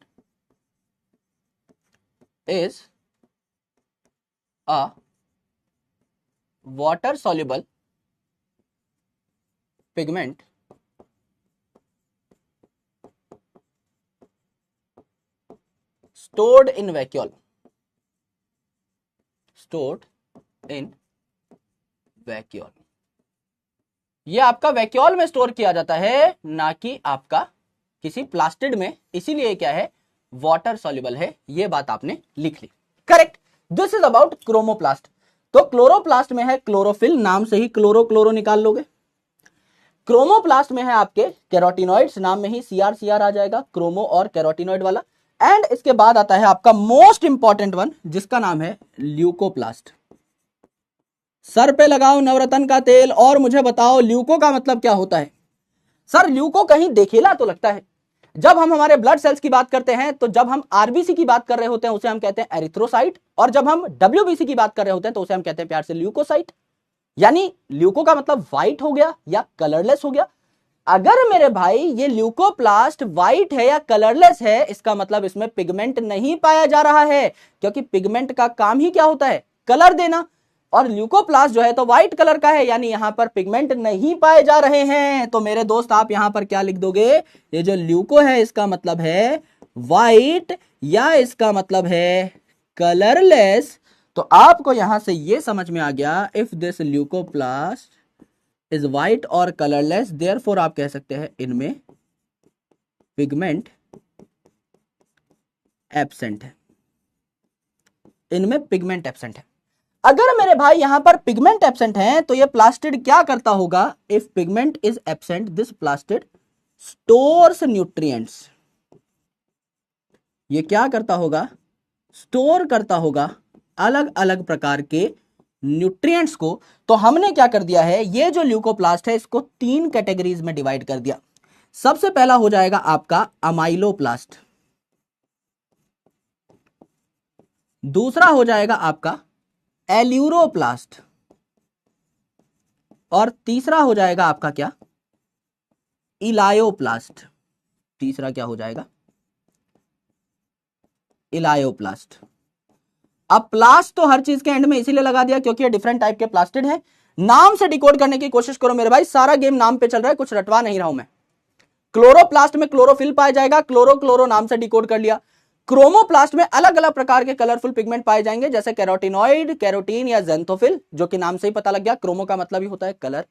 is a water soluble pigment stored in vacuole, stored in vacuole। ये आपका वैक्यूल में स्टोर किया जाता है, ना कि आपका किसी प्लास्टिड में। इसीलिए क्या है? वाटर सॉल्युबल है। ये बात आपने लिख ली। Correct. This is about chromoplast. तो क्लोरोप्लास्ट में है क्लोरोफिल, नाम से ही क्लोरो क्लोरो निकाल लोगे। क्रोमोप्लास्ट में है आपके कैरोटिनॉइड्स, नाम में ही सीआर सीआर आ जाएगा, क्रोमो और कैरोटिनॉइड वाला। एंड इसके बाद आता है आपका मोस्ट इंपॉर्टेंट वन, जिसका नाम है ल्यूकोप्लास्ट। सर पे लगाओ नवरत्न का तेल और मुझे बताओ ल्यूको का मतलब क्या होता है? सर ल्यूको कहीं देखेला तो लगता है। जब हम हमारे ब्लड सेल्स की बात करते हैं, तो जब हम आरबीसी की बात कर रहे होते हैं उसे हम कहते हैं एरिथ्रोसाइट, और जब हम डब्ल्यूबीसी की बात कर रहे होते हैं तो उसे हम कहते हैं प्यार से ल्यूकोसाइट। यानी ल्यूको का मतलब व्हाइट हो गया या कलरलेस हो गया। अगर मेरे भाई ये ल्यूकोप्लास्ट व्हाइट है या कलरलेस है, इसका मतलब इसमें पिगमेंट नहीं पाया जा रहा है, क्योंकि पिगमेंट का काम ही क्या होता है? कलर देना। और ल्यूकोप्लास्ट जो है तो व्हाइट कलर का है, यानी यहां पर पिगमेंट नहीं पाए जा रहे हैं। तो मेरे दोस्त आप यहां पर क्या लिख दोगे? ये जो ल्यूको है इसका मतलब है व्हाइट, या इसका मतलब है कलरलेस। तो आपको यहां से ये समझ में आ गया, if this leucoplast is white और कलरलेस, देयरफॉर आप कह सकते हैं इनमें पिगमेंट एब्सेंट है। इनमें पिगमेंट एब्सेंट है। अगर मेरे भाई यहां पर पिगमेंट एब्सेंट है तो ये प्लास्टिड क्या करता होगा? If pigment is absent, this plastid stores nutrients. ये क्या करता होगा? स्टोर करता होगा अलग अलग प्रकार के न्यूट्रिएंट्स को। तो हमने क्या कर दिया है, ये जो ल्यूकोप्लास्ट है इसको 3 कैटेगरीज में डिवाइड कर दिया। सबसे पहला हो जाएगा आपका अमाइलोप्लास्ट, दूसरा हो जाएगा आपका एल्यूरोप्लास्ट, और तीसरा हो जाएगा आपका क्या? इलायोप्लास्ट। तीसरा क्या हो जाएगा? इलायोप्लास्ट। अब प्लास्ट तो हर चीज के एंड में इसीलिए लगा दिया क्योंकि ये डिफरेंट टाइप के प्लास्टिड है। नाम से डिकोड करने की कोशिश करो मेरे भाई, सारा गेम नाम पे चल रहा है, कुछ रटवा नहीं रहा हूं मैं। क्लोरोप्लास्ट में क्लोरोफिल पाया जाएगा, क्लोरो नाम से डिकोड कर लिया। क्रोमोप्लास्ट में अलग अलग प्रकार के कलरफुल पिगमेंट पाए जाएंगे, जैसे कैरोटिनॉइड, कैरोटीन या जेंथोफिल, जो कि नाम से ही पता लग गया, क्रोमो का मतलब ही होता है कलर।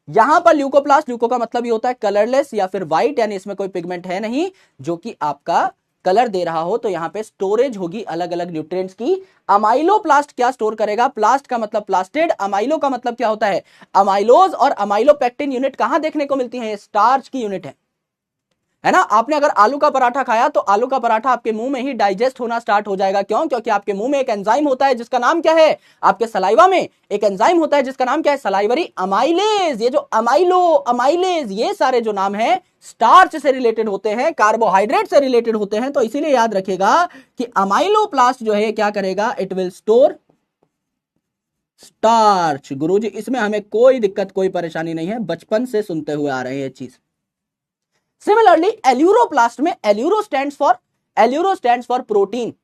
यहां पर ल्यूकोप्लास्ट, ल्यूको का मतलब ही होता है कलरलेस या फिर व्हाइट, यानी इसमें कोई पिगमेंट है नहीं जो कि आपका कलर दे रहा हो, तो यहां पे स्टोरेज होगी अलग अलग न्यूट्रिएंट्स की। अमाइलोप्लास्ट क्या स्टोर करेगा? प्लास्ट का मतलब प्लास्टिड, अमाइलो का मतलब क्या होता है? अमाइलोज, और अमाइलोपेक्टिन यूनिट कहां देखने को मिलती है? स्टार्च की यूनिट है ना। आपने अगर आलू का पराठा खाया तो आलू का पराठा आपके मुंह में ही डाइजेस्ट होना स्टार्ट हो जाएगा। क्यों? क्योंकि आपके मुंह में एक एंजाइम होता है जिसका नाम क्या है? आपके सलाइवा में एक एंजाइम होता है जिसका नाम क्या है? Salivary amylase. ये जो अमाइलो, अमाइलेज, ये सारे जो नाम है स्टार्च से रिलेटेड होते हैं, कार्बोहाइड्रेट से रिलेटेड होते हैं। तो इसीलिए याद रखेगा कि अमाइलोप्लास्ट जो है क्या करेगा? It will store starch. गुरुजी इसमें हमें कोई दिक्कत, कोई परेशानी नहीं है, बचपन से सुनते हुए आ रहे हैं ये चीज। सिमिलरली एल्यूरोप्लास्ट में एल्यूरो स्टैंड्स फॉर प्रोटीन।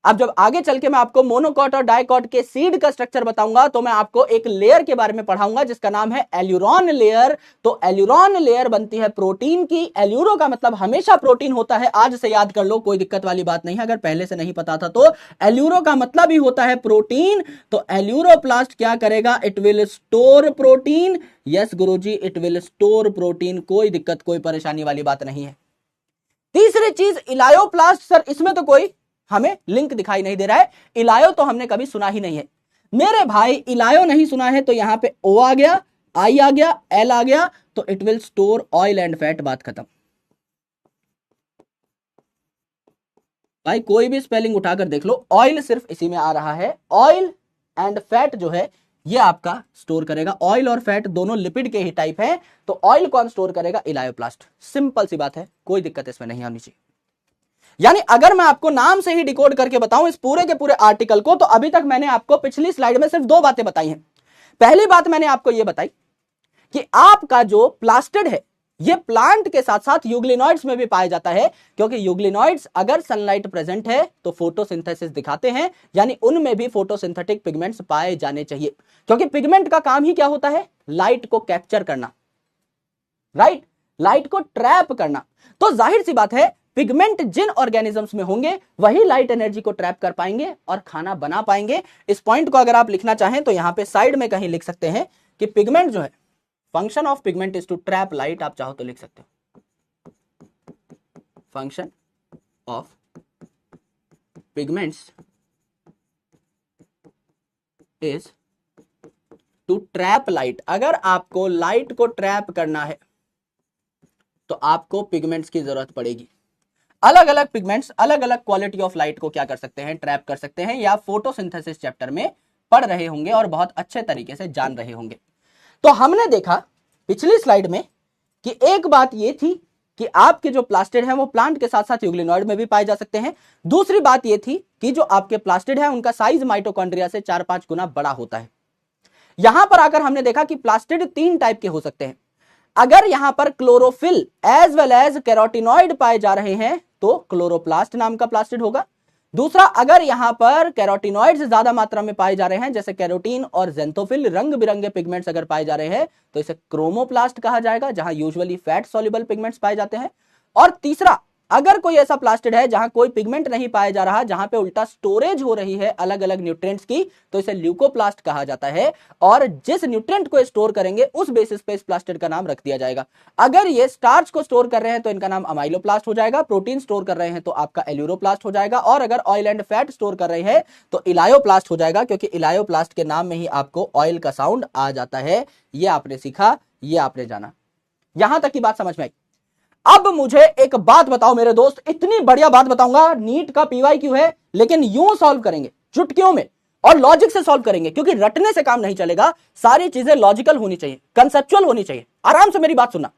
अब जब आगे चल के मैं आपको मोनोकॉट और डाइकॉट के सीड का स्ट्रक्चर बताऊंगा तो मैं आपको एक लेयर के बारे में पढ़ाऊंगा जिसका नाम है एल्यूरॉन लेयर। तो एल्यूरॉन लेयर बनती है प्रोटीन की। एल्यूरो का मतलब हमेशा प्रोटीन होता है, आज से याद कर लो, कोई दिक्कत वाली बात नहीं है अगर पहले से नहीं पता था तो। एल्यूरो का मतलब ही होता है प्रोटीन। तो एल्यूरोप्लास्ट क्या करेगा? It will store protein. Yes Guruji, it will store protein, कोई दिक्कत, कोई परेशानी वाली बात नहीं है। तीसरी चीज इलायोप्लास्ट। सर इसमें तो कोई हमें लिंक दिखाई नहीं दे रहा है, इलायो तो हमने कभी सुना ही नहीं है। मेरे भाई इलायो नहीं सुना है तो यहां पे ओ आ गया, आई आ गया, एल आ गया, तो it will store oil and fat, बात खत्म। भाई कोई भी स्पेलिंग उठाकर देख लो, ऑयल सिर्फ इसी में आ रहा है। ऑयल एंड फैट जो है ये आपका स्टोर करेगा। ऑयल और फैट दोनों लिपिड के ही टाइप है, तो ऑयल कौन स्टोर करेगा? इलायोप्लास्ट। सिंपल सी बात है, कोई दिक्कत इसमें नहीं आनी चाहिए। यानी अगर मैं आपको नाम से ही डिकोड करके बताऊं इस पूरे के पूरे आर्टिकल को, तो अभी तक मैंने आपको पिछली स्लाइड में सिर्फ 2 बातें बताई हैं। पहली बात मैंने आपको यह बताई कि आपका जो प्लास्टिड है ये प्लांट के साथ साथ यूग्लिनॉइड्स में भी पाया जाता है, क्योंकि यूग्लिनॉइड्स अगर सनलाइट प्रेजेंट है तो फोटोसिंथेसिस दिखाते हैं, यानी उनमें भी फोटोसिंथेटिक पिगमेंट्स पाए जाने चाहिए। क्योंकि पिगमेंट का काम ही क्या होता है? लाइट को कैप्चर करना, राइट, लाइट को ट्रैप करना। तो जाहिर सी बात है पिगमेंट जिन ऑर्गेनिजम्स में होंगे वही लाइट एनर्जी को ट्रैप कर पाएंगे और खाना बना पाएंगे। इस पॉइंट को अगर आप लिखना चाहें तो यहां पे साइड में कहीं लिख सकते हैं कि पिगमेंट जो है, function of pigment is to trap light. आप चाहो तो लिख सकते हो function of pigments is to trap light. अगर आपको लाइट को ट्रैप करना है तो आपको पिगमेंट्स की जरूरत पड़ेगी। अलग अलग पिगमेंट्स अलग अलग क्वालिटी ऑफ लाइट को क्या कर सकते हैं? ट्रैप कर सकते हैं, या फोटोसिंथेसिस चैप्टर में पढ़ रहे होंगे और बहुत अच्छे तरीके से जान रहे होंगे। तो हमने देखा पिछली स्लाइड में कि एक बात यह थी कि आपके जो प्लास्टिड है वो प्लांट के साथ साथ यूग्लिनॉइड में भी पाए जा सकते हैं। दूसरी बात यह थी कि जो आपके प्लास्टिड है उनका साइज माइटोकॉन्ड्रिया से 4-5 गुना बड़ा होता है। यहां पर आकर हमने देखा कि प्लास्टिड 3 टाइप के हो सकते हैं। अगर यहां पर chlorophyll as well as carotenoid पाए जा रहे हैं तो क्लोरोप्लास्ट नाम का प्लास्टिड होगा। दूसरा, अगर यहां पर कैरोटिनॉइड्स ज्यादा मात्रा में पाए जा रहे हैं जैसे कैरोटीन और जेंथोफिल, रंग बिरंगे पिगमेंट्स अगर पाए जा रहे हैं तो इसे क्रोमोप्लास्ट कहा जाएगा, जहां यूजुअली फैट सॉल्युबल पिगमेंट्स पाए जाते हैं। और तीसरा, अगर कोई ऐसा प्लास्टिड है जहां कोई पिगमेंट नहीं पाया जा रहा, जहां पे उल्टा स्टोरेज हो रही है अलग अलग न्यूट्रिएंट्स की, तो इसे ल्यूकोप्लास्ट कहा जाता है। और जिस न्यूट्रिएंट को स्टोर करेंगे उस बेसिस पे इस प्लास्टिड का नाम रख दिया जाएगा। अगर ये स्टार्च को स्टोर कर रहे हैं तो इनका नाम अमाइलोप्लास्ट हो जाएगा, प्रोटीन स्टोर कर रहे हैं तो आपका एल्यूरोप्लास्ट हो जाएगा, और अगर ऑयल एंड फैट स्टोर कर रहे हैं तो इलायोप्लास्ट हो जाएगा, क्योंकि इलायोप्लास्ट के नाम में ही आपको ऑयल का साउंड आ जाता है। ये आपने सीखा, ये आपने जाना। यहां तक की बात समझ में आई। अब मुझे एक बात बताओ मेरे दोस्त, इतनी बढ़िया बात बताऊंगा, नीट का पीवाईक्यू है, लेकिन यूं सॉल्व करेंगे, चुटकियों में और लॉजिक से सॉल्व करेंगे, क्योंकि रटने से काम नहीं चलेगा। सारी चीजें लॉजिकल होनी चाहिए, कंसेप्चुअल होनी चाहिए। आराम से मेरी बात सुनना।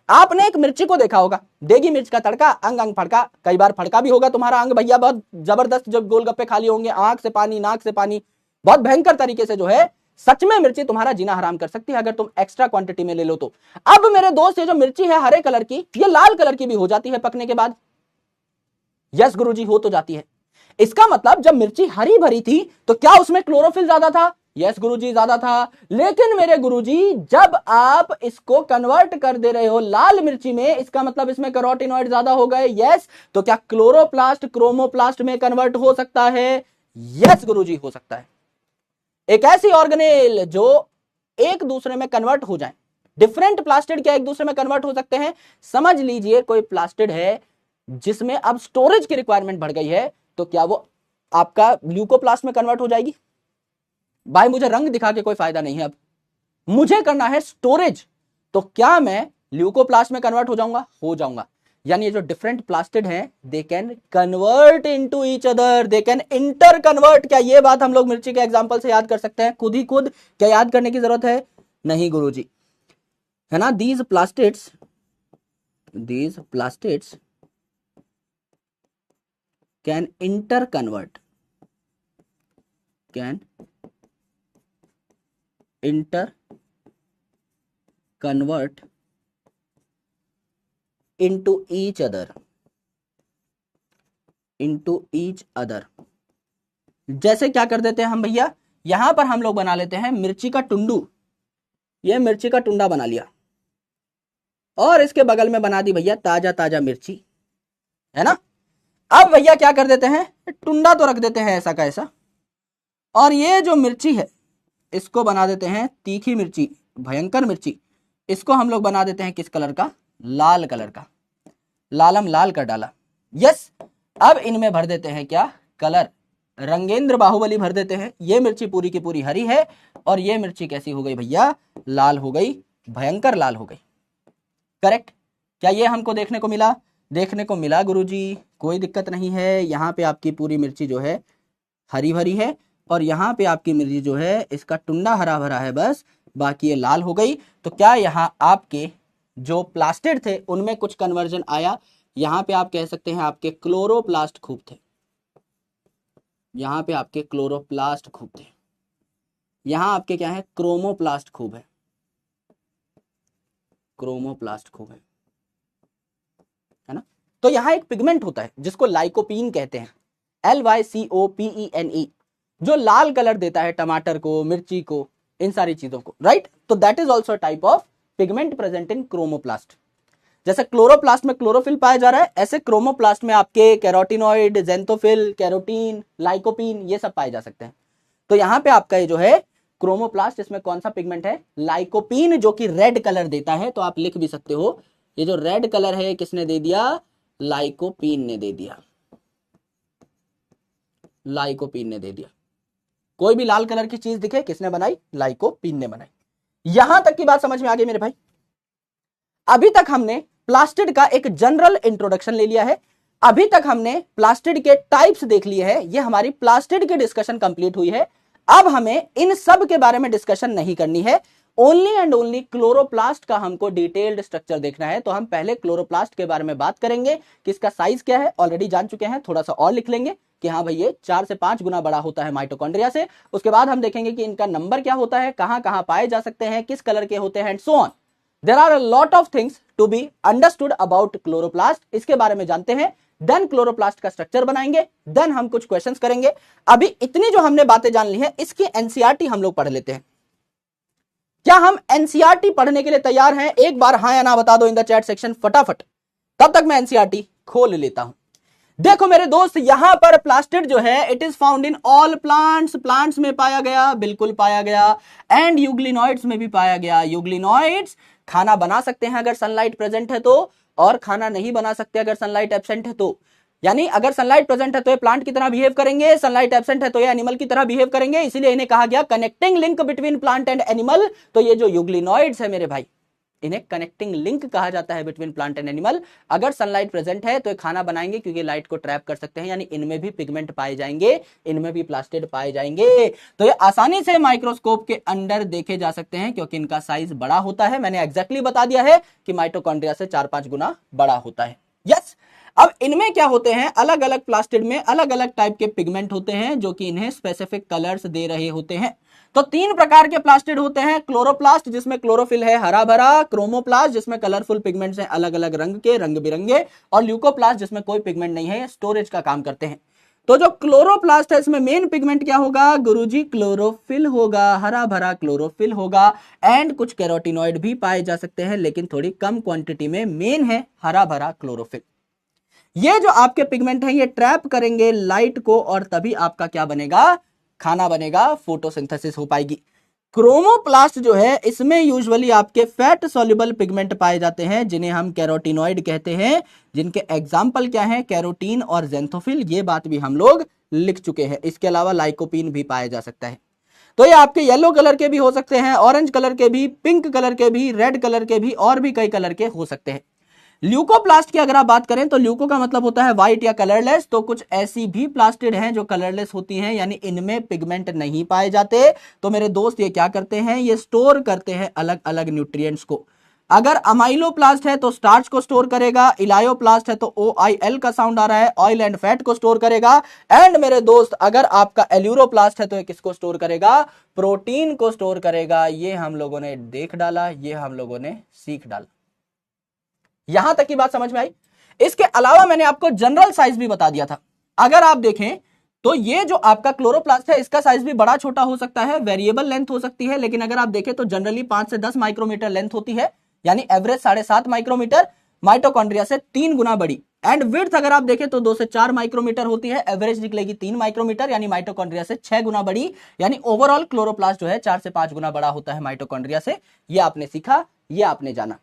आपने एक मिर्ची को देखा होगा, देगी मिर्च का तड़का, अंग अंग फड़का। कई बार फड़का भी होगा तुम्हारा अंग भैया, बहुत जबरदस्त, जब गोलगप्पे खा लिए होंगे, आंख से पानी, नाक से पानी, बहुत भयंकर तरीके से जो है सच में मिर्ची तुम्हारा जीना हराम कर सकती है अगर तुम एक्स्ट्रा क्वांटिटी में ले लो तो। अब मेरे दोस्त, ये जो मिर्ची है हरे कलर की, ये लाल कलर की भी हो जाती है पकने के बाद। यस गुरुजी, हो तो जाती है। इसका मतलब जब मिर्ची हरी भरी थी तो क्या उसमें क्लोरोफिल ज्यादा था? यस गुरुजी ज्यादा था। लेकिन मेरे गुरुजी जब आप इसको कन्वर्ट कर दे रहे हो लाल मिर्ची में, इसका मतलब इसमें कैरोटीनॉइड ज्यादा हो गए। यस, तो क्या क्लोरोप्लास्ट क्रोमोप्लास्ट में कन्वर्ट हो सकता है? यस गुरुजी हो सकता है। एक ऐसी ऑर्गेनेल जो एक दूसरे में कन्वर्ट हो जाए, डिफरेंट प्लास्टिड क्या एक दूसरे में कन्वर्ट हो सकते हैं? समझ लीजिए कोई प्लास्टिड है जिसमें अब स्टोरेज की रिक्वायरमेंट बढ़ गई है, तो क्या वो आपका ल्यूकोप्लास्ट में कन्वर्ट हो जाएगी? भाई मुझे रंग दिखा के कोई फायदा नहीं है, अब मुझे करना है स्टोरेज, तो क्या मैं ल्यूकोप्लास्ट में कन्वर्ट हो जाऊंगा? हो जाऊंगा। यानी ये जो डिफरेंट प्लास्टिड हैं they can convert into each other, they can inter convert. क्या ये बात हम लोग मिर्ची के एग्जांपल से याद कर सकते हैं खुद ही खुद? क्या याद करने की जरूरत है? नहीं गुरुजी, है ना। These plastids can inter convert, can inter convert into each other। जैसे क्या कर देते हैं हम भैया, यहां पर हम लोग बना लेते हैं मिर्ची का टुंडू। ये मिर्ची का टुंडा बना लिया और इसके बगल में बना दी भैया ताजा ताजा मिर्ची, है ना। अब भैया क्या कर देते हैं, टुंडा तो रख देते हैं ऐसा का ऐसा, और ये जो मिर्ची है इसको बना देते हैं तीखी मिर्ची, भयंकर मिर्ची। इसको हम लोग बना देते हैं किस कलर का? लाल कलर का। लालम लाल कर डाला। यस, अब इनमें भर देते हैं क्या? कलर, रंगेंद्र बाहुबली भर देते हैं। ये मिर्ची पूरी की पूरी हरी है और ये मिर्ची कैसी हो गई भैया? लाल हो गई, भयंकर लाल हो गई। करेक्ट। क्या ये हमको देखने को मिला? देखने को मिला गुरुजी, कोई दिक्कत नहीं है। यहाँ पे आपकी पूरी मिर्ची जो है हरी भरी है और यहाँ पे आपकी मिर्ची जो है इसका टुंडा हरा भरा है, बस बाकी ये लाल हो गई। तो क्या यहाँ आपके जो प्लास्टिड थे उनमें कुछ कन्वर्जन आया? यहां पे आप कह सकते हैं आपके क्लोरोप्लास्ट खूब थे, यहां पे आपके क्लोरोप्लास्ट खूब थे। यहां आपके क्या है? क्रोमोप्लास्ट खूब है, क्रोमोप्लास्ट खूब है ना। तो यहां एक पिगमेंट होता है जिसको लाइकोपीन कहते हैं, LYCOPENE, जो लाल कलर देता है टमाटर को, मिर्ची को, इन सारी चीजों को, राइट। तो that is also type of pigment present in chromoplast. जैसे क्लोरोप्लास्ट में क्लोरोफिल पाया जा रहा है, ऐसे क्रोमोप्लास्ट में आपके कैरोटीनॉइड, जेंथोफिल, कैरोटीन, लाइकोपीन, ये सब पाए जा सकते हैं। तो यहां पे आपका ये जो है क्रोमोप्लास्ट, इसमें कौन सा पिगमेंट है? लाइकोपीन, जो कि रेड कलर देता है। तो आप लिख भी सकते हो ये जो रेड कलर है किसने दे दिया? लाइकोपीन ने दे दिया, लाइकोपीन ने दे दिया। कोई भी लाल कलर की चीज दिखे किसने बनाई? लाइकोपीन ने बनाई। यहां तक की बात समझ में आ गई मेरे भाई? अभी तक हमने प्लास्टिड का एक जनरल इंट्रोडक्शन ले लिया है, अभी तक हमने प्लास्टिड के टाइप्स देख लिए हैं। ये हमारी प्लास्टिड की डिस्कशन कंप्लीट हुई है। अब हमें इन सब के बारे में डिस्कशन नहीं करनी है, ओनली एंड ओनली क्लोरोप्लास्ट का हमको डिटेल्ड स्ट्रक्चर देखना है। तो हम पहले क्लोरोप्लास्ट के बारे में बात करेंगे कि इसका साइज क्या है, ऑलरेडी जान चुके हैं, थोड़ा सा और लिख लेंगे कि हाँ भाई ये 4 से 5 गुना बड़ा होता है माइटोकॉन्ड्रिया से। उसके बाद हम देखेंगे कि इनका नंबर क्या होता है, कहां कहां पाए जा सकते हैं, किस कलर के होते हैं, and so on. There are a lot of things to be understood about chloroplast. इसके बारे में जानते हैं, देन क्लोरोप्लास्ट का स्ट्रक्चर बनाएंगे, देन हम कुछ क्वेश्चंस करेंगे। अभी इतनी जो हमने बातें जान ली हैं, इसकी एनसीईआरटी हम लोग पढ़ लेते हैं। क्या हम एनसीईआरटी पढ़ने के लिए तैयार हैं? एक बार हाँ या ना बता दो इन द चैट सेक्शन फटाफट, तब तक मैं एनसीईआरटी खोल लेता हूं। देखो मेरे दोस्त, यहां पर प्लास्टिड जो है it is found in all plants. Plants में पाया गया, बिल्कुल पाया गया, एंड यूग्लिनॉइड्स में भी पाया गया। यूग्लिनॉइड्स खाना बना सकते हैं अगर सनलाइट प्रेजेंट है तो, और खाना नहीं बना सकते अगर सनलाइट एब्सेंट है तो। यानी अगर सनलाइट प्रेजेंट है तो ये प्लांट की तरह बिहेव करेंगे, सनलाइट एब्सेंट है तो ये एनिमल की तरह बिहेव करेंगे। इसीलिए इन्हें कहा गया connecting link between plant and animal. तो ये जो यूग्लिनॉइड्स है मेरे भाई, इन्हें कनेक्टिंग लिंक कहा जाता है बिटवीन प्लांट एंड एनिमल। अगर सनलाइट प्रेजेंट है तो ये खाना बनाएंगे क्योंकि लाइट को ट्रैप कर सकते हैं, यानी इनमें भी पिगमेंट पाए जाएंगे, इनमें भी प्लास्टिड पाए जाएंगे। तो ये आसानी से माइक्रोस्कोप के अंडर देखे जा सकते हैं क्योंकि इनका साइज बड़ा होता है। मैंने एग्जैक्टली बता दिया है कि माइटोकॉन्ड्रिया से 4-5 गुना बड़ा होता है। यस, अब इनमें क्या होते हैं, अलग अलग प्लास्टिड में अलग अलग टाइप के पिगमेंट होते हैं जो कि इन्हें स्पेसिफिक कलर्स दे रहे होते हैं। तो 3 प्रकार के प्लास्टिड होते हैं, क्लोरोप्लास्ट जिसमें क्लोरोफिल है हरा भरा, क्रोमोप्लास्ट जिसमें कलरफुल पिगमेंट्स हैं अलग अलग रंग के, रंग बिरंगे, और ल्यूकोप्लास्ट जिसमें कोई पिगमेंट नहीं है, स्टोरेज का काम करते हैं। तो जो क्लोरोप्लास्ट है इसमें मेन पिगमेंट क्या होगा गुरुजी? क्लोरोफिल होगा, हरा भरा क्लोरोफिल होगा। एंड कुछ कैरोटिनॉइड भी पाए जा सकते हैं लेकिन थोड़ी कम क्वांटिटी में। मेन है हरा भरा क्लोरोफिल। ये जो आपके पिगमेंट है ये ट्रैप करेंगे लाइट को और तभी आपका क्या बनेगा? खाना बनेगा, फोटोसिंथेसिस हो पाएगी। क्रोमोप्लास्ट जो है इसमें यूजुअली आपके फैट सॉल्युबल पिगमेंट पाए जाते हैं जिन्हें हम कैरोटिनॉइड कहते हैं, जिनके एग्जाम्पल क्या है? कैरोटीन और ज़ैंथोफिल। ये बात भी हम लोग लिख चुके हैं। इसके अलावा लाइकोपीन भी पाया जा सकता है। तो ये आपके येलो कलर के भी हो सकते हैं, ऑरेंज कलर के भी, पिंक कलर के भी, रेड कलर के भी और भी कई कलर के हो सकते हैं। ल्यूकोप्लास्ट की अगर आप बात करें तो ल्यूको का मतलब होता है व्हाइट या कलरलेस। तो कुछ ऐसी भी प्लास्टिड हैं जो कलरलेस होती हैं, यानी इनमें पिगमेंट नहीं पाए जाते। तो मेरे दोस्त ये क्या करते हैं? ये स्टोर करते हैं अलग अलग न्यूट्रिएंट्स को। अगर अमाइलोप्लास्ट है तो स्टार्च को स्टोर करेगा, इलायोप्लास्ट है तो OIL का साउंड आ रहा है, ऑयल एंड फैट को स्टोर करेगा। एंड मेरे दोस्त अगर आपका एल्यूरोप्लास्ट है तो ये किसको स्टोर करेगा? प्रोटीन को स्टोर करेगा। ये हम लोगों ने देख डाला, ये हम लोगों ने सीख डाला। यहां तक की बात समझ में आई? इसके अलावा मैंने आपको जनरल साइज भी बता दिया था। अगर आप देखें तो ये जो आपका क्लोरोप्लास्ट है इसका साइज भी बड़ा छोटा हो सकता है, वेरिएबल लेंथ हो सकती है, लेकिन अगर आप देखें तो जनरली 5 से 10 माइक्रोमीटर लेंथ होती है, यानी एवरेज 7.5 माइक्रोमीटर। माइटोकॉन्ड्रिया से 3 गुना बड़ी। एंड विड्थ अगर आप देखें तो 2 से 4 माइक्रोमीटर होती है, एवरेज निकलेगी 3 माइक्रोमीटर, यानी माइटोकॉन्ड्रिया से 6 गुना बड़ी। यानी ओवरऑल क्लोरोप्लास्ट जो है 4 से 5 गुना बड़ा होता है माइटोकॉन्ड्रिया से। ये आपने सीखा, ये आपने जाना।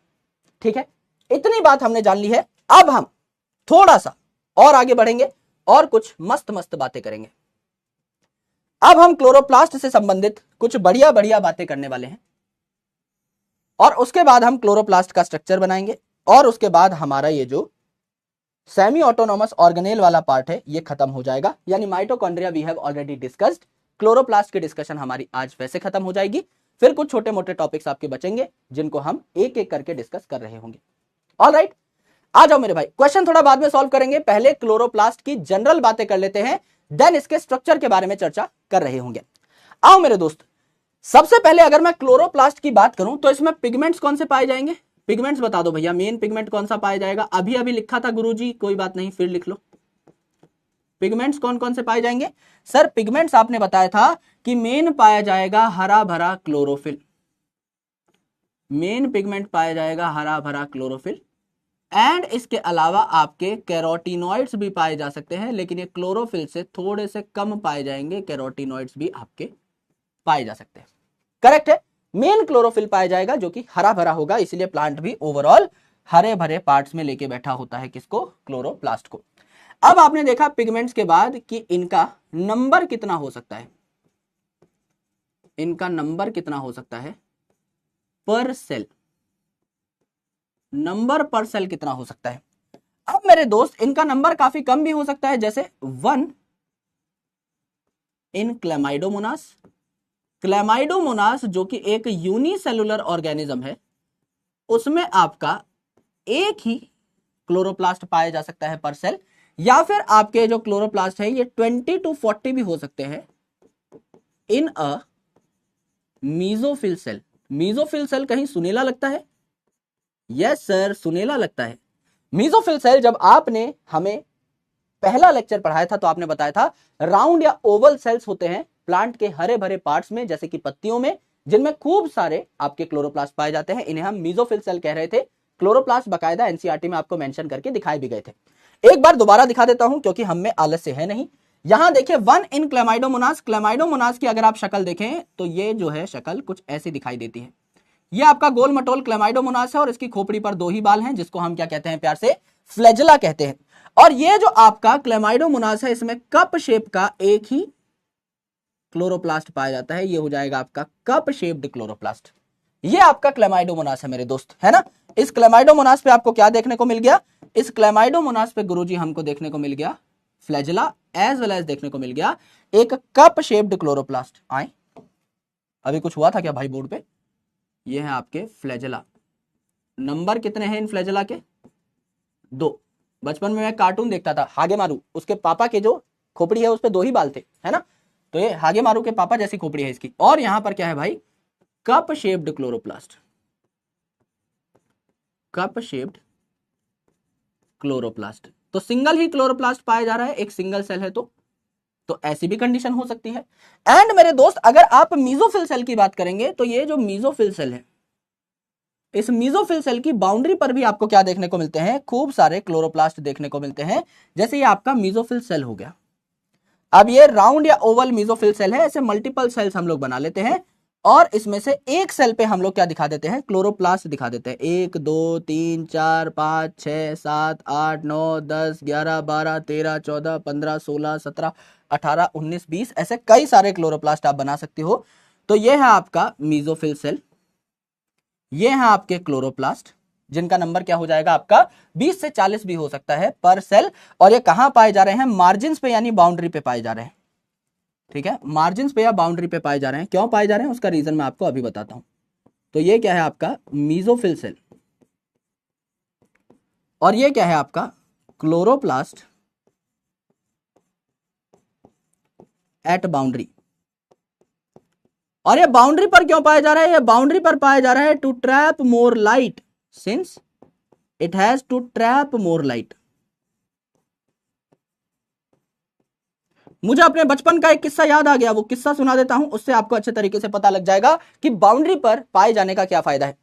ठीक है, इतनी बात हमने जान ली है। अब हम थोड़ा सा और आगे बढ़ेंगे और कुछ मस्त मस्त बातें करेंगे। अब हम क्लोरोप्लास्ट से संबंधित कुछ बढ़िया बढ़िया बातें करने वाले हैं और उसके बाद हम क्लोरोप्लास्ट का स्ट्रक्चर बनाएंगे और उसके बाद हमारा ये जो सेमी ऑटोनॉमस ऑर्गेनेल वाला पार्ट है ये खत्म हो जाएगा। यानी mitochondria we have already discussed, chloroplast की डिस्कशन हमारी आज वैसे खत्म हो जाएगी। फिर कुछ छोटे मोटे टॉपिक्स आपके बचेंगे जिनको हम एक एक करके डिस्कस कर रहे होंगे। ऑलराइट, आ जाओ मेरे भाई, क्वेश्चन थोड़ा बाद में सॉल्व करेंगे, पहले क्लोरोप्लास्ट की जनरल बातें कर लेते हैं, देन इसके स्ट्रक्चर के बारे में चर्चा कर रहे होंगे। आओ मेरे दोस्त, सबसे पहले अगर मैं क्लोरोप्लास्ट की बात करूं तो इसमें पिगमेंट्स कौन से पाए जाएंगे? पिगमेंट्स बता दो भैया, मेन पिगमेंट कौन सा पाया जाएगा? अभी अभी लिखा था गुरुजी, कोई बात नहीं फिर लिख लो। पिगमेंट्स कौन कौन से पाए जाएंगे? सर पिगमेंट्स आपने बताया था कि मेन पाया जाएगा हरा भरा क्लोरोफिल। मेन पिगमेंट पाया जाएगा हरा भरा क्लोरोफिल। एंड इसके अलावा आपके कैरोटिनॉइड्स भी पाए जा सकते हैं, लेकिन ये क्लोरोफिल से थोड़े से कम पाए जाएंगे, कैरोटिनॉइड्स भी आपके पाए जा सकते हैं। करेक्ट है, मेन क्लोरोफिल पाया जाएगा जो कि हरा भरा होगा, इसलिए प्लांट भी ओवरऑल हरे भरे पार्ट्स में लेके बैठा होता है किसको? क्लोरोप्लास्ट को। अब आपने देखा पिगमेंट्स के बाद कि इनका नंबर कितना हो सकता है, इनका नंबर कितना हो सकता है पर सेल, नंबर पर सेल कितना हो सकता है। अब मेरे दोस्त इनका नंबर काफी कम भी हो सकता है, जैसे 1 इन क्लेमाइडोमोनास। क्लेमाइडोमोनास जो कि एक यूनिसेलुलर ऑर्गेनिज्म है, उसमें आपका एक ही क्लोरोप्लास्ट पाया जा सकता है पर सेल। या फिर आपके जो क्लोरोप्लास्ट है ये 20 to 40 भी हो सकते हैं इन अ मीजोफिल सेल। मीजोफिल सेल कहीं सुनेला लगता है? यस सर, सुनेला लगता है। मीजोफिल सेल जब आपने हमें पहला लेक्चर पढ़ाया था तो आपने बताया था राउंड या ओवल सेल्स होते हैं प्लांट के हरे भरे पार्ट्स में, जैसे कि पत्तियों में, जिनमें खूब सारे आपके क्लोरोप्लास्ट पाए जाते हैं। इन्हें हम मीजोफिल सेल कह रहे थे। क्लोरोप्लास्ट बकायदा एनसीईआरटी में आपको मेंशन करके दिखाए भी गए थे। एक बार दोबारा दिखा देता हूं क्योंकि हम में आलस्य है नहीं। यहां देखिए 1 इन क्लेमाइडोमोनास। क्लेमाइडोमोनास की अगर आप शक्ल देखें तो ये जो है शक्ल कुछ ऐसी दिखाई देती है। ये आपका गोल मटोल क्लेमाइडोमोनास है और इसकी खोपड़ी पर 2 ही बाल हैं, जिसको हम क्या कहते हैं प्यार से? फ्लैजेला कहते हैं। और ये जो आपका क्लेमाइडोमोनास है इसमें कप शेप का एक ही क्लोरोप्लास्ट पाया जाता है, ये हो जाएगा आपका कप शेप्ड क्लोरोप्लास्ट। ये आपका क्लेमाइडोमोनास है मेरे दोस्त, है ना। इस क्लेमाइडोमोनास पे आपको क्या देखने को मिल गया? इस क्लेमाइडोमोनास पे गुरुजी हमको देखने को मिल गया फ्लैजेला, एज वेल एज देखने को मिल गया एक कप शेप्ड क्लोरोप्लास्ट। आए, अभी कुछ हुआ था क्या भाई बोर्ड पे? ये है आपके फ्लैजेला। नंबर कितने हैं इन फ्लैजेला के? 2। बचपन में मैं कार्टून देखता था हागे मारू, उसके पापा के जो खोपड़ी है उस पे 2 ही बाल थे, है ना। तो ये हागे मारू के पापा जैसी खोपड़ी है इसकी। और यहां पर क्या है भाई? Cup shaped chloroplast. Cup shaped chloroplast. तो सिंगल ही क्लोरोप्लास्ट पाया जा रहा है, एक सिंगल सेल है तो तो ऐसी भी कंडीशन हो सकती है। एंड मेरे दोस्त, अगर आप मीजोफिल सेल की बात करेंगे तो ये जो मीजोफिल सेल है, इस मीजोफिल सेल की बाउंड्री पर भी आपको क्या देखने को मिलते हैं, खूब सारे क्लोरोप्लास्ट देखने को मिलते हैं। जैसे ये आपका मीजोफिल सेल हो गया। अब ये राउंड या ओवल मीजोफिल सेल है, ऐसे मल्टीपल सेल्स हम लोग बना लेते हैं और इसमें से एक सेल पे हम लोग क्या दिखा देते हैं, क्लोरोप्लास्ट दिखा देते हैं। 1 2 3 4 5 6 7 8 9 10 11 12 13 14 15 16 17 18 19 20 ऐसे कई सारे क्लोरोप्लास्ट आप बना सकते हो। तो ये है आपका मीजोफिल सेल, ये है आपके क्लोरोप्लास्ट, जिनका नंबर क्या हो जाएगा आपका 20 से 40 भी हो सकता है पर सेल। और ये कहां पाए जा रहे हैं, मार्जिन्स पे यानी बाउंड्री पे पाए जा रहे हैं। ठीक है, मार्जिन्स पे या बाउंड्री पे पाए जा रहे हैं। क्यों पाए जा रहे हैं उसका रीजन मैं आपको अभी बताता हूं। तो ये क्या है आपका मीजोफिल सेल और ये क्या है आपका क्लोरोप्लास्ट एट बाउंड्री। और ये बाउंड्री पर क्यों पाया जा रहा है, ये बाउंड्री पर पाया जा रहा है to trap more light, since it has to trap more light. मुझे अपने बचपन का एक किस्सा याद आ गया, वो किस्सा सुना देता हूं, उससे आपको अच्छे तरीके से पता लग जाएगा कि बाउंड्री पर पाए जाने का क्या फायदा है।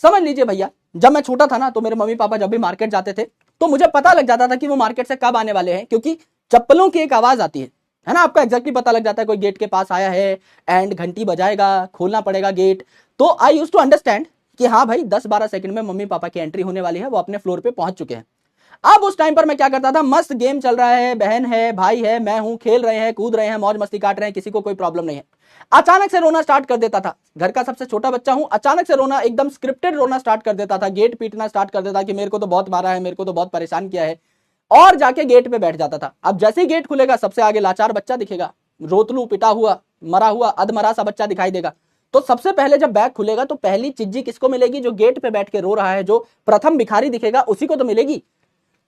समझ लीजिए भैया, जब मैं छोटा था ना तो मेरे मम्मी पापा जब भी मार्केट जाते थे तो मुझे पता लग जाता था कि वो मार्केट से कब आने वाले हैं, क्योंकि चप्पलों की एक आवाज आती है ना, आपको एग्जैक्टली पता लग जाता है कोई गेट के पास आया है एंड घंटी बजाएगा, खोलना पड़ेगा गेट। तो आई यूज टू अंडरस्टैंड कि हाँ भाई 10-12 सेकंड में मम्मी पापा की एंट्री होने वाली है, वो अपने फ्लोर पे पहुंच चुके हैं। अब उस टाइम पर मैं क्या करता था, मस्त गेम चल रहा है, बहन है, भाई है, मैं हूं, खेल रहे हैं, कूद रहे हैं, मौज मस्ती काट रहे हैं, किसी को कोई प्रॉब्लम नहीं है। अचानक से रोना स्टार्ट कर देता था, घर का सबसे छोटा बच्चा हूं, अचानक से रोना, एकदम स्क्रिप्टेड रोना स्टार्ट कर देता था, गेट पीटना स्टार्ट कर देता कि मेरे को तो बहुत मारा है, मेरे को तो बहुत परेशान किया है, और जाके गेट पे बैठ जाता था। अब जैसे ही गेट खुलेगा सबसे आगे लाचार बच्चा दिखेगा, रोतलू पिटा हुआ मरा हुआ अधमरा सा बच्चा दिखाई देगा। तो सबसे पहले जब बैग खुलेगा तो पहली चिज्जी किसको मिलेगी, जो गेट पे बैठ के रो रहा है, जो प्रथम भिखारी दिखेगा उसी को तो मिलेगी।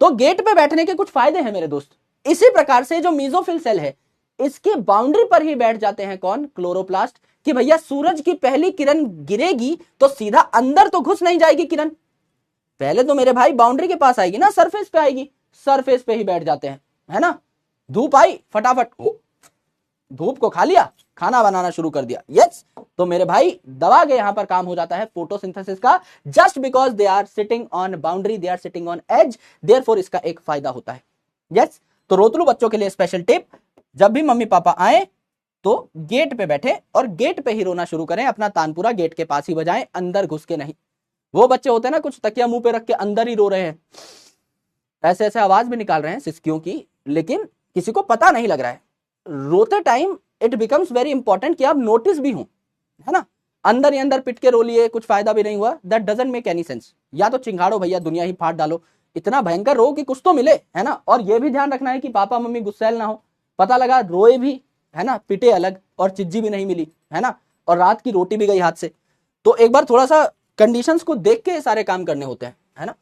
तो गेट पे बैठने के कुछ फायदे हैं मेरे दोस्त। इसी प्रकार से जो मीजोफिल सेल है, इसके बाउंड्री पर ही बैठ जाते हैं कौन, क्लोरोप्लास्ट, कि भैया सूरज की पहली किरण गिरेगी तो सीधा अंदर तो घुस नहीं जाएगी किरण, पहले तो मेरे भाई बाउंड्री के पास आएगी ना, सरफेस पे आएगी, सरफेस पे ही बैठ जाते हैं, है ना। धूप आई फटाफट धूप को खा लिया, खाना बनाना शुरू कर दिया, यस। तो मेरे भाई दबा के यहां पर काम हो जाता है फोटोसिंथेसिस का, just because they are sitting on boundary, they are sitting on edge, therefore इसका एक फायदा होता है, यस। तो रोतलू बच्चों के लिए स्पेशल टिप, जब भी मम्मी पापा आए तो गेट पे बैठे और गेट पे ही रोना शुरू करें, अपना तानपुरा गेट के पास ही बजाएं, अंदर घुस के नहीं। वो बच्चे होते हैं ना, कुछ तकिया मुंह पे रख के अंदर ही रो रहे हैं, ऐसे ऐसे आवाज भी निकाल रहे हैं सिसकियों की, लेकिन किसी को पता नहीं लग रहा है। रोते time it becomes very important कि आप नोटिस भी हो, है ना। अंदर ही अंदर पिट के रो लिए, कुछ फायदा भी नहीं हुआ, that doesn't make any sense. या तो चिंगाड़ो भैया, दुनिया ही फाड़ डालो, इतना भयंकर रो कि कुछ तो मिले, है ना। और ये भी ध्यान रखना है कि पापा मम्मी गुस्सैल ना हो, पता लगा रोए भी, है ना, पिटे अलग और चिज्जी भी नहीं मिली, है ना, और रात की रोटी भी गई हाथ से। तो एक बार थोड़ा सा कंडीशंस को देख के सारे काम करने होते हैं, है ना।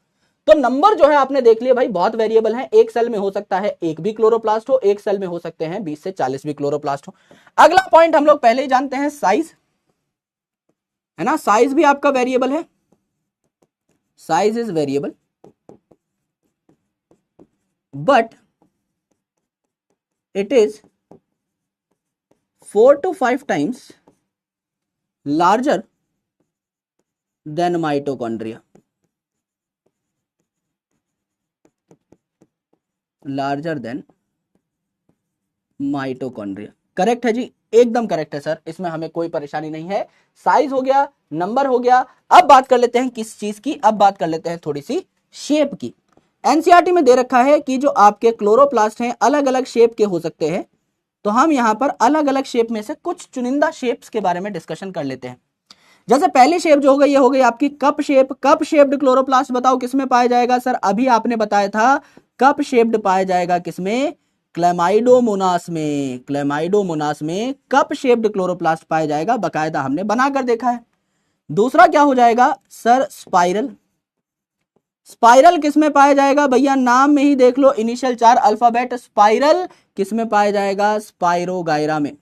तो नंबर जो है आपने देख लिया भाई, बहुत वेरिएबल है, एक सेल में हो सकता है एक भी क्लोरोप्लास्ट हो, एक सेल में हो सकते हैं 20 से 40 भी क्लोरोप्लास्ट हो। अगला पॉइंट हम लोग पहले ही जानते हैं, साइज, है ना, साइज भी आपका वेरिएबल है, size is variable, but it is 4 to 5 times larger than mitochondria, larger than mitochondria. Correct है जी, एकदम करेक्ट है सर, इसमें हमें कोई परेशानी नहीं है। साइज हो गया, नंबर हो गया, अब बात कर लेते हैं किस चीज की, अब बात कर लेते हैं थोड़ी सी शेप की। एनसीईआरटी में दे रखा है कि जो आपके क्लोरोप्लास्ट हैं अलग अलग शेप के हो सकते हैं, तो हम यहां पर अलग अलग शेप में से कुछ चुनिंदा शेप्स के बारे में डिस्कशन कर लेते हैं। जैसे पहली शेप जो हो गई, ये हो गई आपकी cup shape. Cup shaped chloroplast बताओ किसमें पाया जाएगा सर, अभी आपने बताया था कप शेप्ड पाया जाएगा किसमें, क्लेमाइडोमोनास में, क्लेमाइडोमोनास में कप शेप्ड क्लोरोप्लास्ट पाया जाएगा, बकायदा हमने बनाकर देखा है। दूसरा क्या हो जाएगा सर, स्पाइरल। स्पाइरल किसमें पाया जाएगा भैया, नाम में ही देख लो, इनिशियल 4 अल्फाबेट, स्पाइरल किसमें पाया जाएगा, स्पाइरोगायरा में।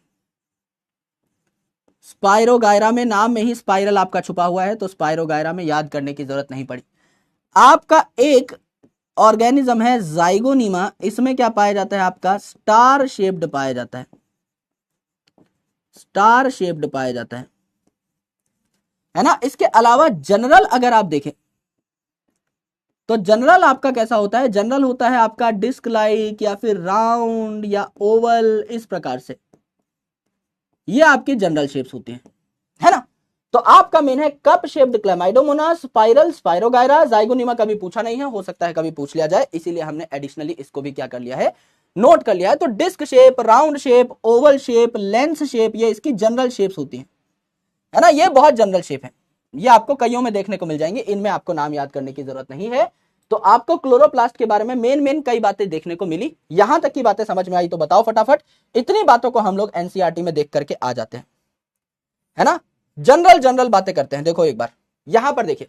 स्पाइरोगायरा में, नाम में ही स्पाइरल आपका छुपा हुआ है, तो स्पाइरोगायरा में, याद करने की जरूरत नहीं पड़ी। आपका एक ऑर्गेनिज्म है जाइगोनीमा, इसमें क्या पाया जाता है आपका स्टार शेप्ड पाया जाता है, स्टार शेप्ड पाया जाता है ना। इसके अलावा जनरल अगर आप देखें तो जनरल आपका कैसा होता है, जनरल होता है आपका डिस्क लाइक या फिर राउंड या ओवल, इस प्रकार से ये आपकी जनरल शेप्स होती हैं, है ना। तो आपका मेन है cup shaped Chlamydomonas, spiral, Spirogyra, Zygnema कभी पूछा नहीं है, हो सकता है कभी पूछ लिया जाए, इसीलिए हमने एडिशनली इसको भी क्या कर लिया है, नोट कर लिया है। तो disc shape, round shape, oval shape, lens shape, ये इसकी जनरल शेप्स होती हैं, है ना। ये बहुत जनरल शेप है, ये आपको कईयों में देखने को मिल जाएंगे, इनमें आपको नाम याद करने की जरूरत नहीं है। तो आपको क्लोरोप्लास्ट के बारे में मेन कई बातें देखने को मिली, यहां तक की बातें समझ में आई तो बताओ फटाफट। इतनी बातों को हम लोग एनसीईआरटी में देख करके आ जाते हैं, है ना। जनरल बातें करते हैं। देखो एक बार यहां पर देखिए,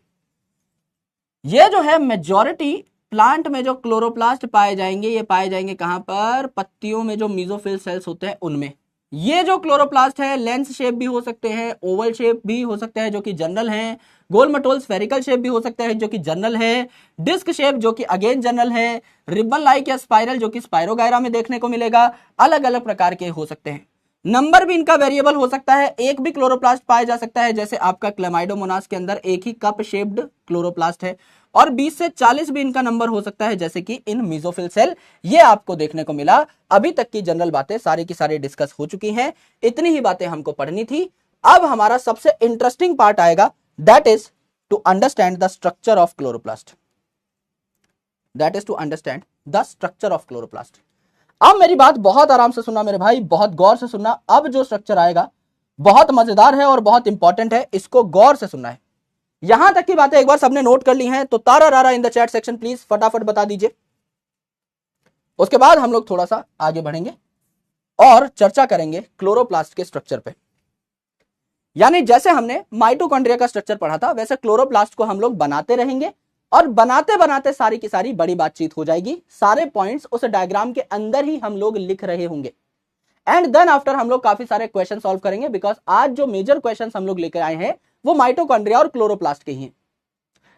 ये जो है मेजॉरिटी प्लांट में जो क्लोरोप्लास्ट पाए जाएंगे, ये पाए जाएंगे कहां पर, पत्तियों में जो मेसोफिल सेल्स होते हैं उनमें। ये जो क्लोरोप्लास्ट है लेंस शेप भी हो सकते हैं, ओवल शेप भी हो सकता है जो कि जनरल है, गोल मटोल स्फेरिकल शेप भी हो सकता है जो कि जनरल है, डिस्क शेप जो कि अगेन जनरल है, रिबन लाइक या स्पाइरल जो कि स्पाइरोगायरा में देखने को मिलेगा, अलग अलग प्रकार के हो सकते हैं। नंबर भी इनका वेरिएबल हो सकता है, एक भी क्लोरोप्लास्ट पाया जा सकता है, जैसे आपका क्लेमाइडोमोनास के अंदर एक ही कप शेप्ड क्लोरोप्लास्ट है, और 20 से 40 भी इनका नंबर हो सकता है, जैसे कि इन मेसोफिल सेल। ये आपको देखने को मिला। अभी तक की जनरल बातें सारी की सारी डिस्कस हो चुकी हैं, इतनी ही बातें हमको पढ़नी थी। अब हमारा सबसे इंटरेस्टिंग पार्ट आएगा, that is to understand the structure of chloroplast, that is to understand the structure of chloroplast. अब मेरी बात बहुत आराम से सुनना मेरे भाई, बहुत गौर से सुनना। अब जो स्ट्रक्चर आएगा बहुत मजेदार है और बहुत इंपॉर्टेंट है, इसको गौर से सुनना है। यहां तक की बातें एक बार सबने नोट कर ली हैं तो तारा रारा इन द चैट सेक्शन प्लीज फटाफट बता दीजिए। उसके बाद हम लोग थोड़ा सा आगे बढ़ेंगे और चर्चा करेंगे क्लोरोप्लास्ट के स्ट्रक्चर पे। यानी जैसे हमने माइटोकॉन्ड्रिया का स्ट्रक्चर पढ़ा था, वैसे क्लोरोप्लास्ट को हम लोग बनाते रहेंगे, और बनाते बनाते सारी की सारी बड़ी बातचीत हो जाएगी, सारे पॉइंट्स उस डायग्राम के अंदर ही हम लोग लिख रहे होंगे। एंड देन आफ्टर हम लोग काफी सारे क्वेश्चन सॉल्व करेंगे, बिकॉज आज जो मेजर क्वेश्चन हम लोग लेकर आए हैं वो माइटोकॉन्ड्रिया और क्लोरोप्लास्ट के ही हैं।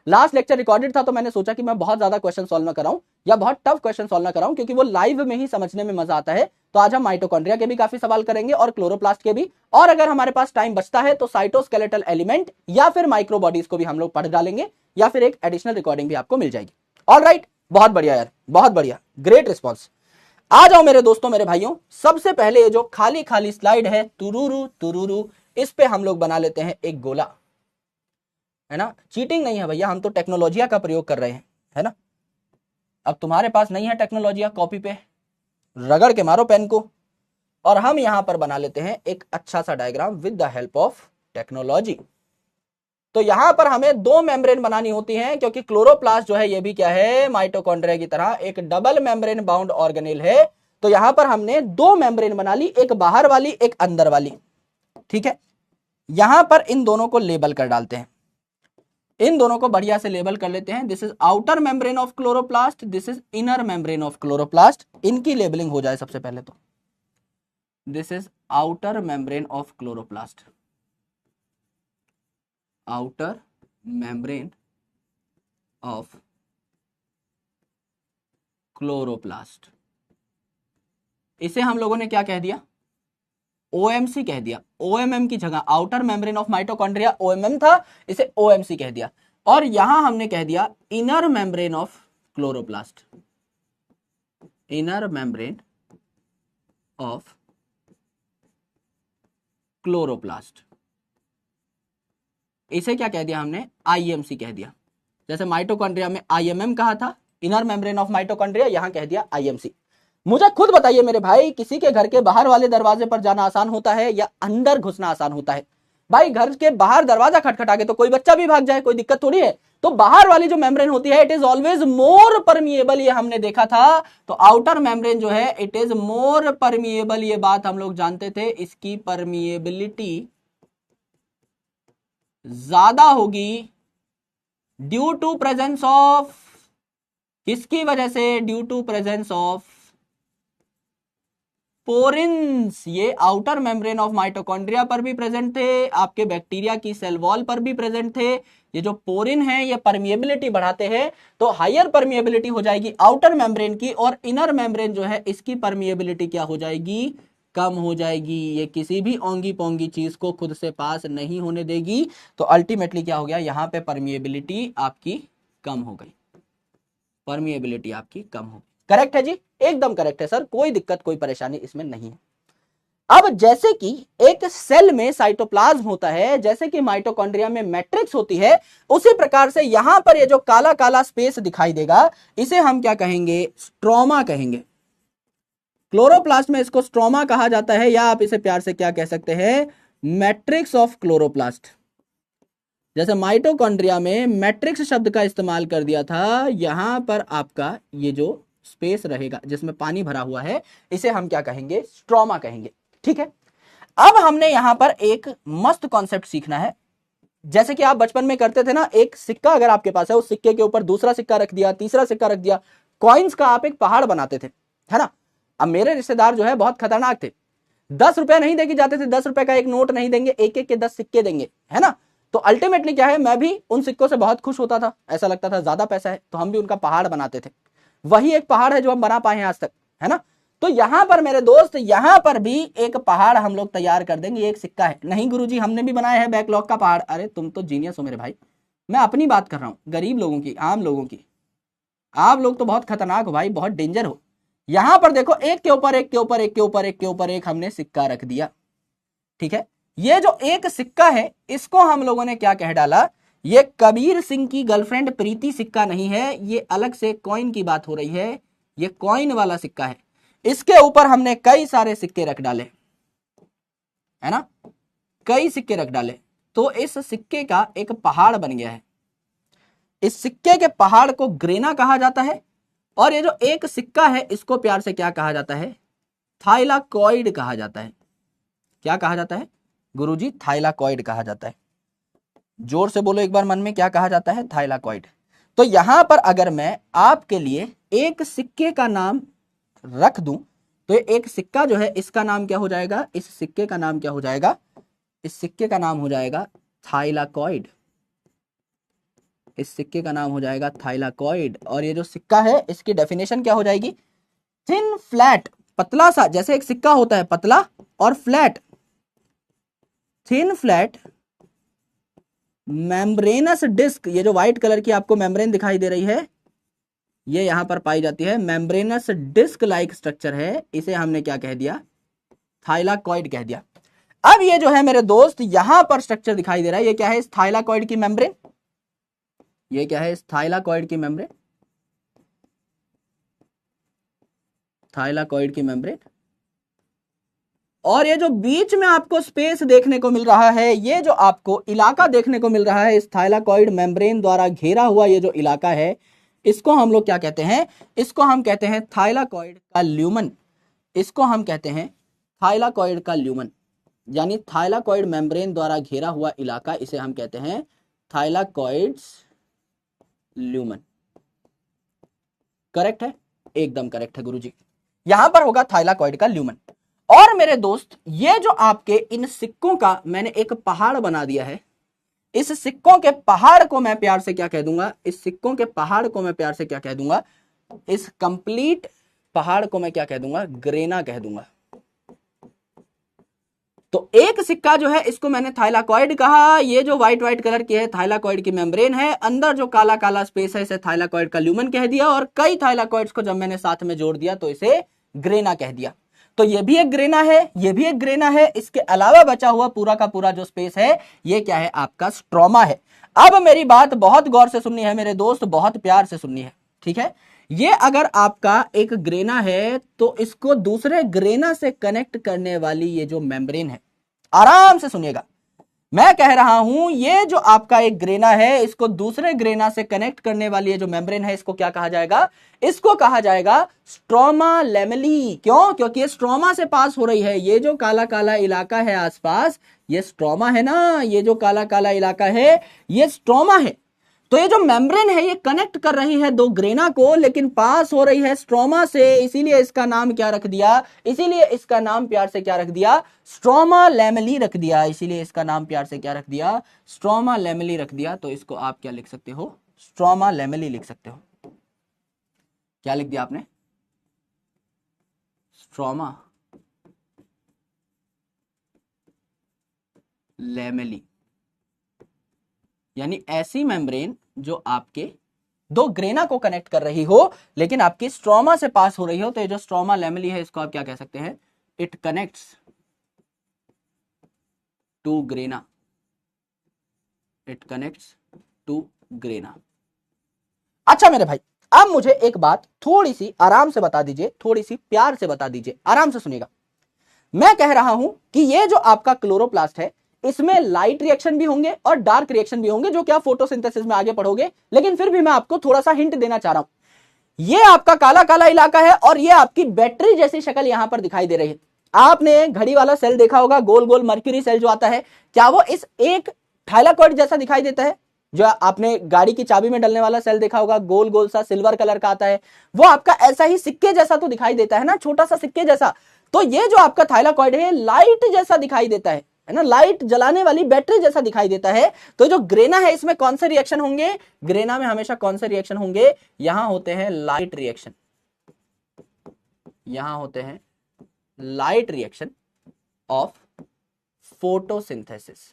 लास्ट लेक्चर रिकॉर्डेड था तो मैंने सोचा कि मैं बहुत ज्यादा क्वेश्चन सॉल्व ना कराऊं या बहुत टफ क्वेश्चन सॉल्व ना कराऊं, क्योंकि वो लाइव में ही समझने में मजा आता है। तो आज हम माइटोकॉन्ड्रिया के भी काफी सवाल करेंगे और क्लोरोप्लास्ट के भी, और अगर हमारे पास टाइम बचता है तो साइटोस्केलेटल एलिमेंट या फिर माइक्रोबॉडीज को भी हम लोग पढ़ डालेंगे, या फिर एक एडिशनल रिकॉर्डिंग भी आपको मिल जाएगी। ऑलराइट, बहुत बढ़िया यार, बहुत बढ़िया, ग्रेट रिस्पॉन्स। आ जाओ मेरे दोस्तों, मेरे भाइयों, सबसे पहले ये जो खाली खाली स्लाइड है तुरुरु तुरुरु, इस पे हम लोग बना लेते हैं एक गोला, है ना। चीटिंग नहीं है भैया, हम तो टेक्नोलॉजिया का प्रयोग कर रहे हैं, है ना। अब तुम्हारे पास नहीं है टेक्नोलॉजिया, कॉपी पे रगड़ के मारो पेन को, और हम यहां पर बना लेते हैं एक अच्छा सा diagram with the help of technology. तो यहां पर हमें दो मेम्ब्रेन बनानी होती हैं, क्योंकि क्लोरोप्लास्ट जो है ये भी क्या है, माइटोकॉन्ड्रिया की तरह एक डबल मेम्ब्रेन बाउंड ऑर्गेनेल है। तो यहां पर हमने दो मेम्ब्रेन बना ली, एक बाहर वाली एक अंदर वाली, ठीक है। यहां पर इन दोनों को लेबल कर डालते हैं, इन दोनों को बढ़िया से लेबल कर लेते हैं। This is outer membrane of chloroplast, this is inner membrane of chloroplast. इनकी लेबलिंग हो जाए सबसे पहले तो, this is outer membrane of chloroplast, outer membrane of chloroplast. इसे हम लोगों ने क्या कह दिया, ओएमसी कह दिया। ओएमएम की जगह आउटर मेम्ब्रेन ऑफ माइटोकॉन्ड्रिया ओएमएम था, इसे ओएमसी कह दिया। और यहां हमने कह दिया inner membrane of chloroplast, inner membrane of chloroplast. इसे क्या कह दिया हमने, आईएमसी कह दिया। जैसे माइटोकॉन्ड्रिया में आईएमएम कहा था, इनर मेम्ब्रेन ऑफ माइटोकॉन्ड्रिया, यहां कह दिया आईएमसी। मुझे खुद बताइए मेरे भाई, किसी के घर के बाहर वाले दरवाजे पर जाना आसान होता है या अंदर घुसना आसान होता है? भाई घर के बाहर दरवाजा खटखटा के तो कोई बच्चा भी भाग जाए, कोई दिक्कत थोड़ी है। तो बाहर वाली जो मेम्ब्रेन होती है it is always more permeable, ये हमने देखा था। तो आउटर मेम्ब्रेन जो है इट इज मोर परमिएबल, ये बात हम लोग जानते थे। इसकी परमिएबिलिटी ज्यादा होगी ड्यू टू प्रेजेंस ऑफ, किसकी वजह से, due to presence of porins, ये आउटर मेम्ब्रेन ऑफ माइटोकॉन्ड्रिया पर भी प्रेजेंट थे, आपके बैक्टीरिया की सेल वॉल पर भी प्रेजेंट थे। ये जो पोरिन है ये परमिएबिलिटी बढ़ाते हैं, तो हायर परमिएबिलिटी हो जाएगी आउटर मेम्ब्रेन की, और इनर मेम्ब्रेन जो है इसकी परमिएबिलिटी क्या हो जाएगी, कम हो जाएगी। ये किसी भी ओंगी पोंगी चीज को खुद से पास नहीं होने देगी, तो अल्टीमेटली क्या हो गया, यहां पे परमिएबिलिटी आपकी कम हो गई, परमिएबिलिटी आपकी कम हो गई। करेक्ट है जी, एकदम करेक्ट है सर, कोई दिक्कत कोई परेशानी इसमें नहीं है। अब जैसे कि एक सेल में साइटोप्लाज्म होता है, जैसे कि माइटोकॉन्ड्रिया में मैट्रिक्स होती है, उसी प्रकार से यहां पर ये जो काला काला स्पेस दिखाई देगा, इसे हम क्या कहेंगे, स्ट्रोमा कहेंगे। क्लोरोप्लास्ट में इसको स्ट्रोमा कहा जाता है, या आप इसे प्यार से क्या कह सकते हैं, मैट्रिक्स ऑफ क्लोरोप्लास्ट। जैसे माइटोकॉन्ड्रिया में मैट्रिक्स शब्द का इस्तेमाल कर दिया था, यहां पर आपका ये जो स्पेस रहेगा जिसमें पानी भरा हुआ है, इसे हम क्या कहेंगे, स्ट्रोमा कहेंगे। ठीक है, अब हमने यहां पर एक मस्त कॉन्सेप्ट सीखना है। जैसे कि आप बचपन में करते थे ना, एक सिक्का अगर आपके पास है, उस सिक्के के ऊपर दूसरा सिक्का रख दिया, तीसरा सिक्का रख दिया, कॉइन्स का आप एक पहाड़ बनाते थे, है ना। अब मेरे रिश्तेदार जो है बहुत खतरनाक थे, 10 रुपया नहीं देके जाते थे, 10 रुपए का एक नोट नहीं देंगे, एक एक के 10 सिक्के देंगे, है ना। तो अल्टीमेटली क्या है, मैं भी उन सिक्कों से बहुत खुश होता था, ऐसा लगता था ज्यादा पैसा है, तो हम भी उनका पहाड़ बनाते थे। वही एक पहाड़ है जो हम बना पाए हैं आज तक, है ना। तो यहां पर मेरे दोस्त, यहां पर भी एक पहाड़ हम लोग तैयार कर देंगे। एक सिक्का है, नहीं गुरुजी हमने भी बनाया है बैकलॉग का पहाड़। अरे तुम तो जीनियस हो मेरे भाई, मैं अपनी बात कर रहा हूं, गरीब लोगों की, आम लोगों की। आप लोग तो बहुत खतरनाक हो भाई, बहुत डेंजर हो। यहां पर देखो, एक के ऊपर एक के ऊपर एक के ऊपर एक के ऊपर एक हमने सिक्का रख दिया। ठीक है, ये जो एक सिक्का है, इसको हम लोगों ने क्या कह डाला, ये कबीर सिंह की गर्लफ्रेंड प्रीति सिक्का नहीं है, ये अलग से कॉइन की बात हो रही है, ये कॉइन वाला सिक्का है। इसके ऊपर हमने कई सारे सिक्के रख डाले, है ना, कई सिक्के रख डाले, तो इस सिक्के का एक पहाड़ बन गया है। इस सिक्के के पहाड़ को ग्रेना कहा जाता है, और ये जो एक सिक्का है इसको प्यार से क्या कहा जाता है, थाइलाकॉइड कहा जाता है। क्या कहा जाता है गुरुजी, थाइलाकॉइड कहा जाता है। जोर से बोलो एक बार मन में, क्या कहा जाता है, थाइलाकॉइड। तो यहां पर अगर मैं आपके लिए एक सिक्के का नाम रख दूं, तो एक सिक्का जो है इसका नाम क्या हो जाएगा, इस सिक्के का नाम क्या हो जाएगा, इस सिक्के का नाम हो जाएगा थाइलाकॉइड। इस सिक्के का नाम हो जाएगा थाइलाकॉइड। और ये जो सिक्का है इसकी डेफिनेशन क्या हो जाएगी, थिन फ्लैट, पतला सा, जैसे एक सिक्का होता है पतला और flat, thin flat membranous disc. ये जो व्हाइट कलर की आपको मेम्ब्रेन दिखाई दे रही है, ये यहां पर पाई जाती है, मेम्ब्रेनस डिस्क लाइक स्ट्रक्चर है, इसे हमने क्या कह दिया, थाइलाकॉइड कह दिया। अब ये जो है मेरे दोस्त, यहां पर स्ट्रक्चर दिखाई दे रहा है, ये क्या है, इस थाइलाकॉइड की मेम्ब्रेन। ये क्या है, इस थाइलाकॉइड की मेम्ब्रेन, थाइलाकॉइड की मेम्ब्रेन। और ये जो बीच में आपको स्पेस देखने को मिल रहा है, ये जो आपको इलाका देखने को मिल रहा है, इस थाइलाकॉइड मेम्ब्रेन द्वारा घेरा हुआ ये जो इलाका है, इसको हम लोग क्या कहते हैं, इसको हम कहते हैं थाइलाकॉइड का ल्यूमन। इसको हम कहते हैं थाइलाकॉइड का ल्यूमन, यानी थाइलाकॉइड मेम्ब्रेन द्वारा घेरा हुआ इलाका, इसे हम कहते हैं थाइलाकॉइड्स ल्यूमन। करेक्ट है, एकदम करेक्ट है गुरुजी, यहां पर होगा थाइलाकॉइड का ल्यूमन। और मेरे दोस्त, ये जो आपके इन सिक्कों का मैंने एक पहाड़ बना दिया है, इस सिक्कों के पहाड़ को मैं प्यार से क्या कह दूंगा, इस सिक्कों के पहाड़ को मैं प्यार से क्या कह दूंगा, इस कंप्लीट पहाड़ को मैं क्या कह दूंगा, ग्रेना कह दूंगा। तो एक सिक्का जो है इसको मैंने थाइलाकॉइड कहा, ये जो व्हाइट व्हाइट कलर की है थाइलाकॉइड की मेम्ब्रेन है, अंदर जो काला काला स्पेस है इसे थाइलाकॉइड का ल्यूमन कह दिया, और कई थाइलाकॉइड्स को जब मैंने साथ में जोड़ दिया तो इसे ग्रेना कह दिया। तो ये भी एक ग्रेना है, ये भी एक ग्रेना है, इसके अलावा बचा हुआ पूरा का पूरा जो स्पेस है ये क्या है, आपका स्ट्रोमा है। अब मेरी बात बहुत गौर से सुननी है मेरे दोस्त, बहुत प्यार से सुननी है, ठीक है। ये अगर आपका एक ग्रेना है तो इसको दूसरे ग्रेना से कनेक्ट करने वाली ये जो मेम्ब्रेन है, आराम से सुनिएगा, मैं कह रहा हूं, ये जो आपका एक ग्रेना है इसको दूसरे ग्रेना से कनेक्ट करने वाली ये जो मेम्ब्रेन है, इसको क्या कहा जाएगा, इसको कहा जाएगा स्ट्रोमा लेमेली। क्यों, क्योंकि ये स्ट्रोमा से पास हो रही है। ये जो काला काला इलाका है आसपास, ये स्ट्रोमा है ना, ये जो काला काला इलाका है ये स्ट्रोमा है। तो ये जो मेम्ब्रेन है ये कनेक्ट कर रही है दो ग्रेना को, लेकिन पास हो रही है स्ट्रोमा से, इसीलिए इसका नाम क्या रख दिया, इसीलिए इसका नाम प्यार से क्या रख दिया, स्ट्रोमा लैमेली रख दिया, इसीलिए इसका नाम प्यार से क्या रख दिया, स्ट्रोमा लैमेली रख दिया। तो इसको आप क्या लिख सकते हो, स्ट्रोमा लैमेली लिख सकते हो। क्या लिख दिया आपने, स्ट्रोमा लैमेली, यानी ऐसी मेम्ब्रेन जो आपके दो ग्रेना को कनेक्ट कर रही हो लेकिन आपकी स्ट्रोमा से पास हो रही हो। तो ये जो स्ट्रोमा लैमेली है इसको आप क्या कह सकते हैं, it connects to grana, it connects to grana. अच्छा मेरे भाई, अब मुझे एक बात थोड़ी सी आराम से बता दीजिए, थोड़ी सी प्यार से बता दीजिए, आराम से सुनिएगा। मैं कह रहा हूं कि ये जो आपका क्लोरोप्लास्ट है इसमें लाइट रिएक्शन भी होंगे और डार्क रिएक्शन भी होंगे, जो कि आप फोटोसिंथेसिस में आगे पढ़ोगे, लेकिन फिर भी मैं आपको थोड़ा सा हिंट देना चाह रहा हूं। ये आपका काला काला इलाका है और ये आपकी बैटरी जैसी शक्ल यहां पर दिखाई दे रही है। आपने घड़ी वाला सेल देखा होगा, गोल गोल मर्क्यूरी सेल जो आता है, क्या वो इस एक थाइलाकॉइड जैसा दिखाई देता है? जो आपने गाड़ी की चाबी में डलने वाला सेल देखा होगा, गोल गोल सा सिल्वर कलर का आता है, वो आपका ऐसा ही सिक्के जैसा तो दिखाई देता है ना, छोटा सा सिक्के जैसा। तो ये जो आपका थाइलाकॉइड है लाइट जैसा दिखाई देता है ना, लाइट जलाने वाली बैटरी जैसा दिखाई देता है। तो जो ग्रेना है इसमें कौन से रिएक्शन होंगे, ग्रेना में हमेशा कौन से रिएक्शन होंगे, यहां होते हैं लाइट रिएक्शन, यहां होते हैं लाइट रिएक्शन ऑफ फोटोसिंथेसिस,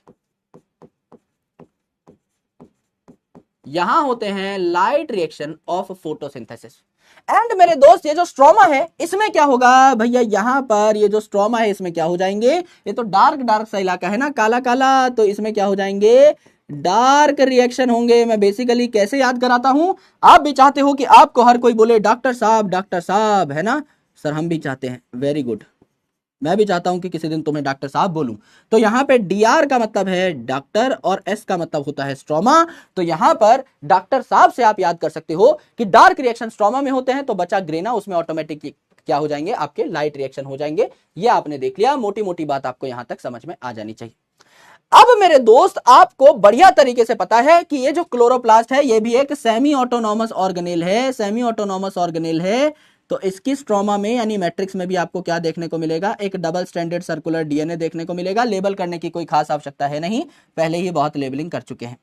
यहां होते हैं light reaction of photosynthesis. And मेरे दोस्त ये जो स्ट्रोमा है इसमें क्या होगा भैया, यहां पर ये जो स्ट्रोमा है इसमें क्या हो जाएंगे, ये तो डार्क डार्क सा इलाका है ना, काला काला, तो इसमें क्या हो जाएंगे, डार्क रिएक्शन होंगे। मैं बेसिकली कैसे याद कराता हूं, आप भी चाहते हो कि आपको हर कोई बोले डॉक्टर साहब, है ना सर, हम भी चाहते हैं, वेरी गुड, मैं भी चाहता हूं कि किसी दिन तुम्हें डॉक्टर साहब बोलूं। तो यहां पे डीआर का मतलब है डॉक्टर और एस का मतलब होता है स्ट्रोमा। तो यहां पर डॉक्टर साहब से आप याद कर सकते हो कि डार्क रिएक्शन स्ट्रोमा में होते हैं, तो बचा ग्रेना, उसमें ऑटोमेटिकली क्या हो जाएंगे, आपके लाइट रिएक्शन हो जाएंगे। ये आपने देख लिया, मोटी मोटी बात आपको यहां तक समझ में आ जानी चाहिए। अब मेरे दोस्त आपको बढ़िया तरीके से पता है कि ये जो क्लोरोप्लास्ट है ये भी एक सेमी ऑटोनॉमस ऑर्गेनेल है, सेमी ऑटोनॉमस ऑर्गेनेल है। तो इसकी स्ट्रोमा में यानी मैट्रिक्स में भी आपको क्या देखने को मिलेगा, एक डबल स्टैंडर्ड सर्कुलर डीएनए देखने को मिलेगा। लेबल करने की कोई खास आवश्यकता है नहीं, पहले ही बहुत लेबलिंग कर चुके हैं।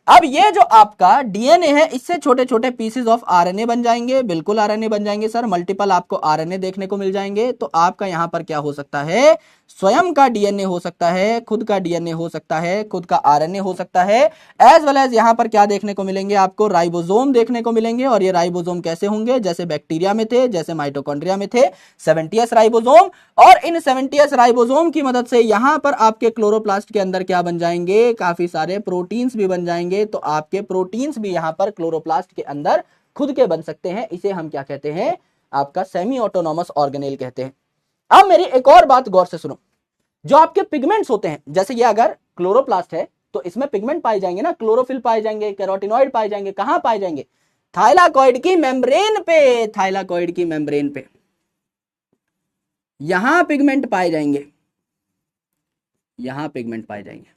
अब ये जो आपका डीएनए है इससे छोटे छोटे पीसेस ऑफ आरएनए बन जाएंगे, बिल्कुल आरएनए बन जाएंगे सर, मल्टीपल आपको आरएनए देखने को मिल जाएंगे। तो आपका यहां पर क्या हो सकता है, स्वयं का डीएनए हो सकता है, खुद का डीएनए हो सकता है, खुद का आरएनए हो सकता है, एज वेल एज यहां पर क्या देखने को मिलेंगे, आपको राइबोसोम देखने को मिलेंगे। और ये राइबोसोम कैसे होंगे, जैसे बैक्टीरिया में थे, जैसे माइटोकॉन्ड्रिया में थे, 70s राइबोसोम। और इन 70s राइबोसोम की मदद से यहां पर आपके क्लोरोप्लास्ट के अंदर क्या बन जाएंगे, काफी सारे प्रोटीन्स भी बन जाएंगे। तो आपके प्रोटीन्स भी यहां पर क्लोरोप्लास्ट के अंदर खुद के बन सकते हैं। इसे हम क्या कहते हैं, आपका सेमी ऑटोनॉमस ऑर्गेनेल कहते हैं। अब मेरी एक और बात गौर से सुनो, जो आपके पिगमेंट्स होते हैं, जैसे ये अगर क्लोरोप्लास्ट है तो इसमें पिगमेंट पाए जाएंगे ना, क्लोरोफिल पाए जाएंगे, कैरोटिनॉइड पाए जाएंगे, कहां पाए जाएंगे, थाइलाकॉइड की मेम्ब्रेन पे, थाइलाकॉइड की मेम्ब्रेन पे यहां पिगमेंट पाए जाएंगे, यहां पिगमेंट पाए जाएंगे।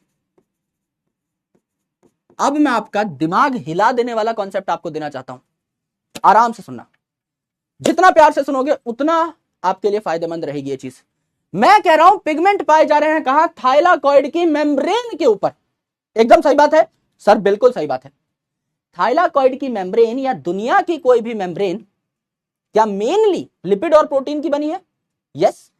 अब मैं आपका दिमाग हिला देने वाला कॉन्सेप्ट आपको देना चाहता हूं, आराम से सुनना, जितना प्यार से सुनोगे उतना आपके लिए फायदेमंद रहेगी ये चीज। मैं कह रहा हूं पिगमेंट पाए जा रहे हैं कहां, थाइलाकॉइड की मेम्ब्रेन के ऊपर। एकदम सही बात है सर, बिल्कुल सही बात है। थाइलाकॉइड की मेम्ब्रेन या दुनिया की कोई भी मेम्ब्रेन क्या मेनली लिपिड और प्रोटीन की बनी है? यस।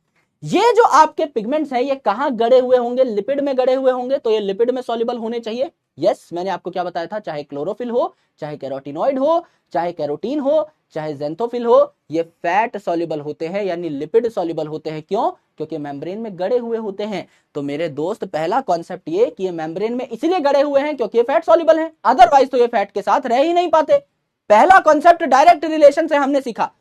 ये जो आपके पिगमेंट्स हैं ये कहां गड़े हुए होंगे, लिपिड में गड़े हुए होंगे, तो ये लिपिड में सॉल्युबल होने चाहिए। यस, मैंने आपको क्या बताया था, चाहे क्लोरोफिल हो, चाहे कैरोटिनॉइड हो, चाहे कैरोटीन हो, चाहे जेंथोफिल हो, ये फैट सॉल्युबल होते हैं, यानी लिपिड सॉल्युबल होते हैं। क्यों? क्योंकि मेम्ब्रेन में गड़े हुए होते हैं। तो मेरे दोस्त पहला कॉन्सेप्ट ये कि ये मेम्ब्रेन में इसलिए गड़े हुए हैं क्योंकि ये फैट सॉल्युबल हैं, अदरवाइज तो ये फैट के साथ रह ही नहीं पाते। पहला कॉन्सेप्ट डायरेक्ट रिलेशन से हमने सीखा,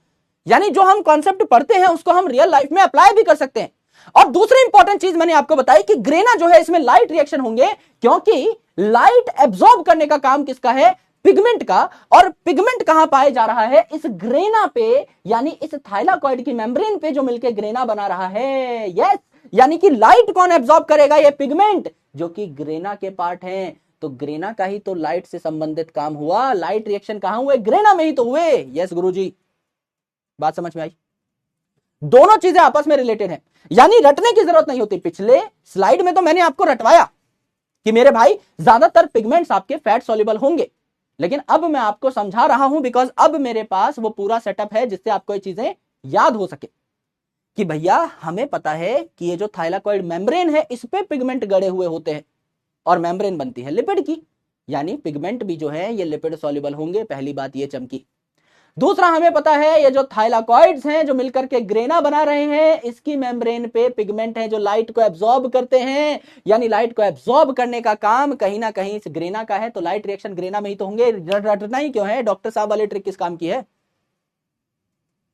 यानी जो हम कॉन्सेप्ट पढ़ते हैं उसको हम रियल लाइफ में अप्लाई भी कर सकते हैं। और दूसरी इंपॉर्टेंट चीज मैंने आपको बताई कि ग्रेना जो है इसमें लाइट रिएक्शन होंगे, क्योंकि लाइट एब्जॉर्ब करने का काम किसका है, पिगमेंट का। और पिगमेंट कहां पाए जा रहा है, इस ग्रेना पे, यानी इस थाइलाकॉइड की मेम्ब्रेन पे जो मिलकर ग्रेना बना रहा है। यस, यानी कि लाइट कौन एब्जॉर्ब करेगा, ये पिगमेंट, जो कि ग्रेना के पार्ट हैं। तो ग्रेना का ही तो लाइट से संबंधित काम हुआ, लाइट रिएक्शन कहां हुए, ग्रेना में ही तो हुए। यस गुरुजी, बात समझ में आई। दोनों चीजें आपस में रिलेटेड हैं, यानी रटने की जरूरत नहीं होती। पिछले स्लाइड में तो मैंने आपको रटवाया कि मेरे भाई ज्यादातर पिगमेंट्स आपके फैट सॉल्युबल होंगे, लेकिन अब मैं आपको समझा रहा हूं बिकॉज अब मेरे पास वो पूरा सेटअप है जिससे आपको ये चीजें याद हो सके कि भैया हमें पता है कि ये जो थाइलाकॉइड मेम्ब्रेन है इस पे पिगमेंट गड़े हुए होते हैं और मेम्ब्रेन बनती है लिपिड की, यानी पिगमेंट भी जो है ये लिपिड सॉल्युबल होंगे। पहली बात ये चमकी। दूसरा हमें पता है ये जो थाइलाकॉइड्स हैं जो मिलकर के ग्रेना बना रहे हैं, इसकी मेम्ब्रेन पे पिगमेंट है जो लाइट को एब्जॉर्ब करते हैं, यानी लाइट को एब्जॉर्ब करने का काम कहीं ना कहीं इस ग्रेना का है, तो लाइट रिएक्शन ग्रेना में ही तो होंगे। रटना ही क्यों है, डॉक्टर साहब वाली ट्रिक किस काम की है,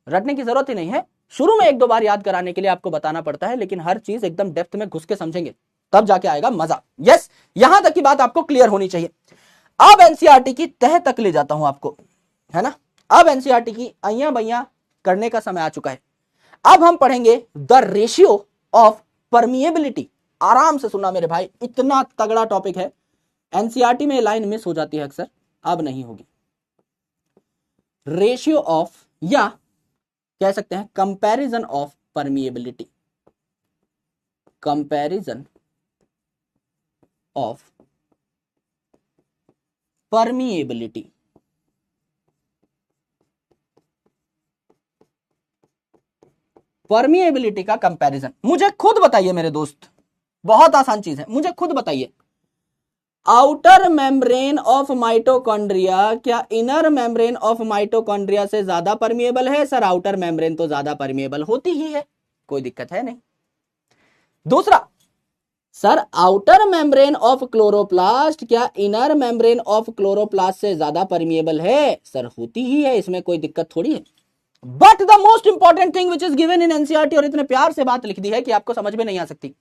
रटने की जरूरत ही नहीं है। शुरू में एक दो बार याद कराने के लिए आपको बताना पड़ता है, लेकिन हर चीज एकदम डेप्थ में घुस के समझेंगे तब जाके आएगा मजा। यस, यहां तक की बात आपको क्लियर होनी चाहिए। अब एनसीईआरटी की तह तक ले जाता हूं आपको, है ना। अब एनसीईआरटी की अइयां बैयां करने का समय आ चुका है। अब हम पढ़ेंगे द रेशियो ऑफ परमिएबिलिटी। आराम से सुनना मेरे भाई, इतना तगड़ा टॉपिक है। एनसीईआरटी में लाइन मिस हो जाती है अक्सर, अब नहीं होगी। रेशियो ऑफ, या कह सकते हैं comparison of permeability, comparison of permeability. Permeability का कंपैरिजन मुझे खुद बताइए मेरे दोस्त, बहुत आसान चीज है, मुझे खुद बताइए। आउटर मेम्ब्रेन ऑफ माइटोकॉन्ड्रिया क्या इनर मेम्ब्रेन ऑफ माइटोकॉन्ड्रिया से ज्यादा परमिएबल है? सर आउटर मेम्ब्रेन तो ज्यादा परमिएबल होती ही है, कोई दिक्कत है नहीं। दूसरा, sir outer membrane of chloroplast क्या इनर मेम्ब्रेन ऑफ क्लोरोप्लास्ट से ज्यादा परमिएबल है? सर होती ही है, इसमें कोई दिक्कत थोड़ी है। But the most important thing which is given in NCERT, और इतने प्यार से बात लिख दी है कि आपको समझ में नहीं आ सकती।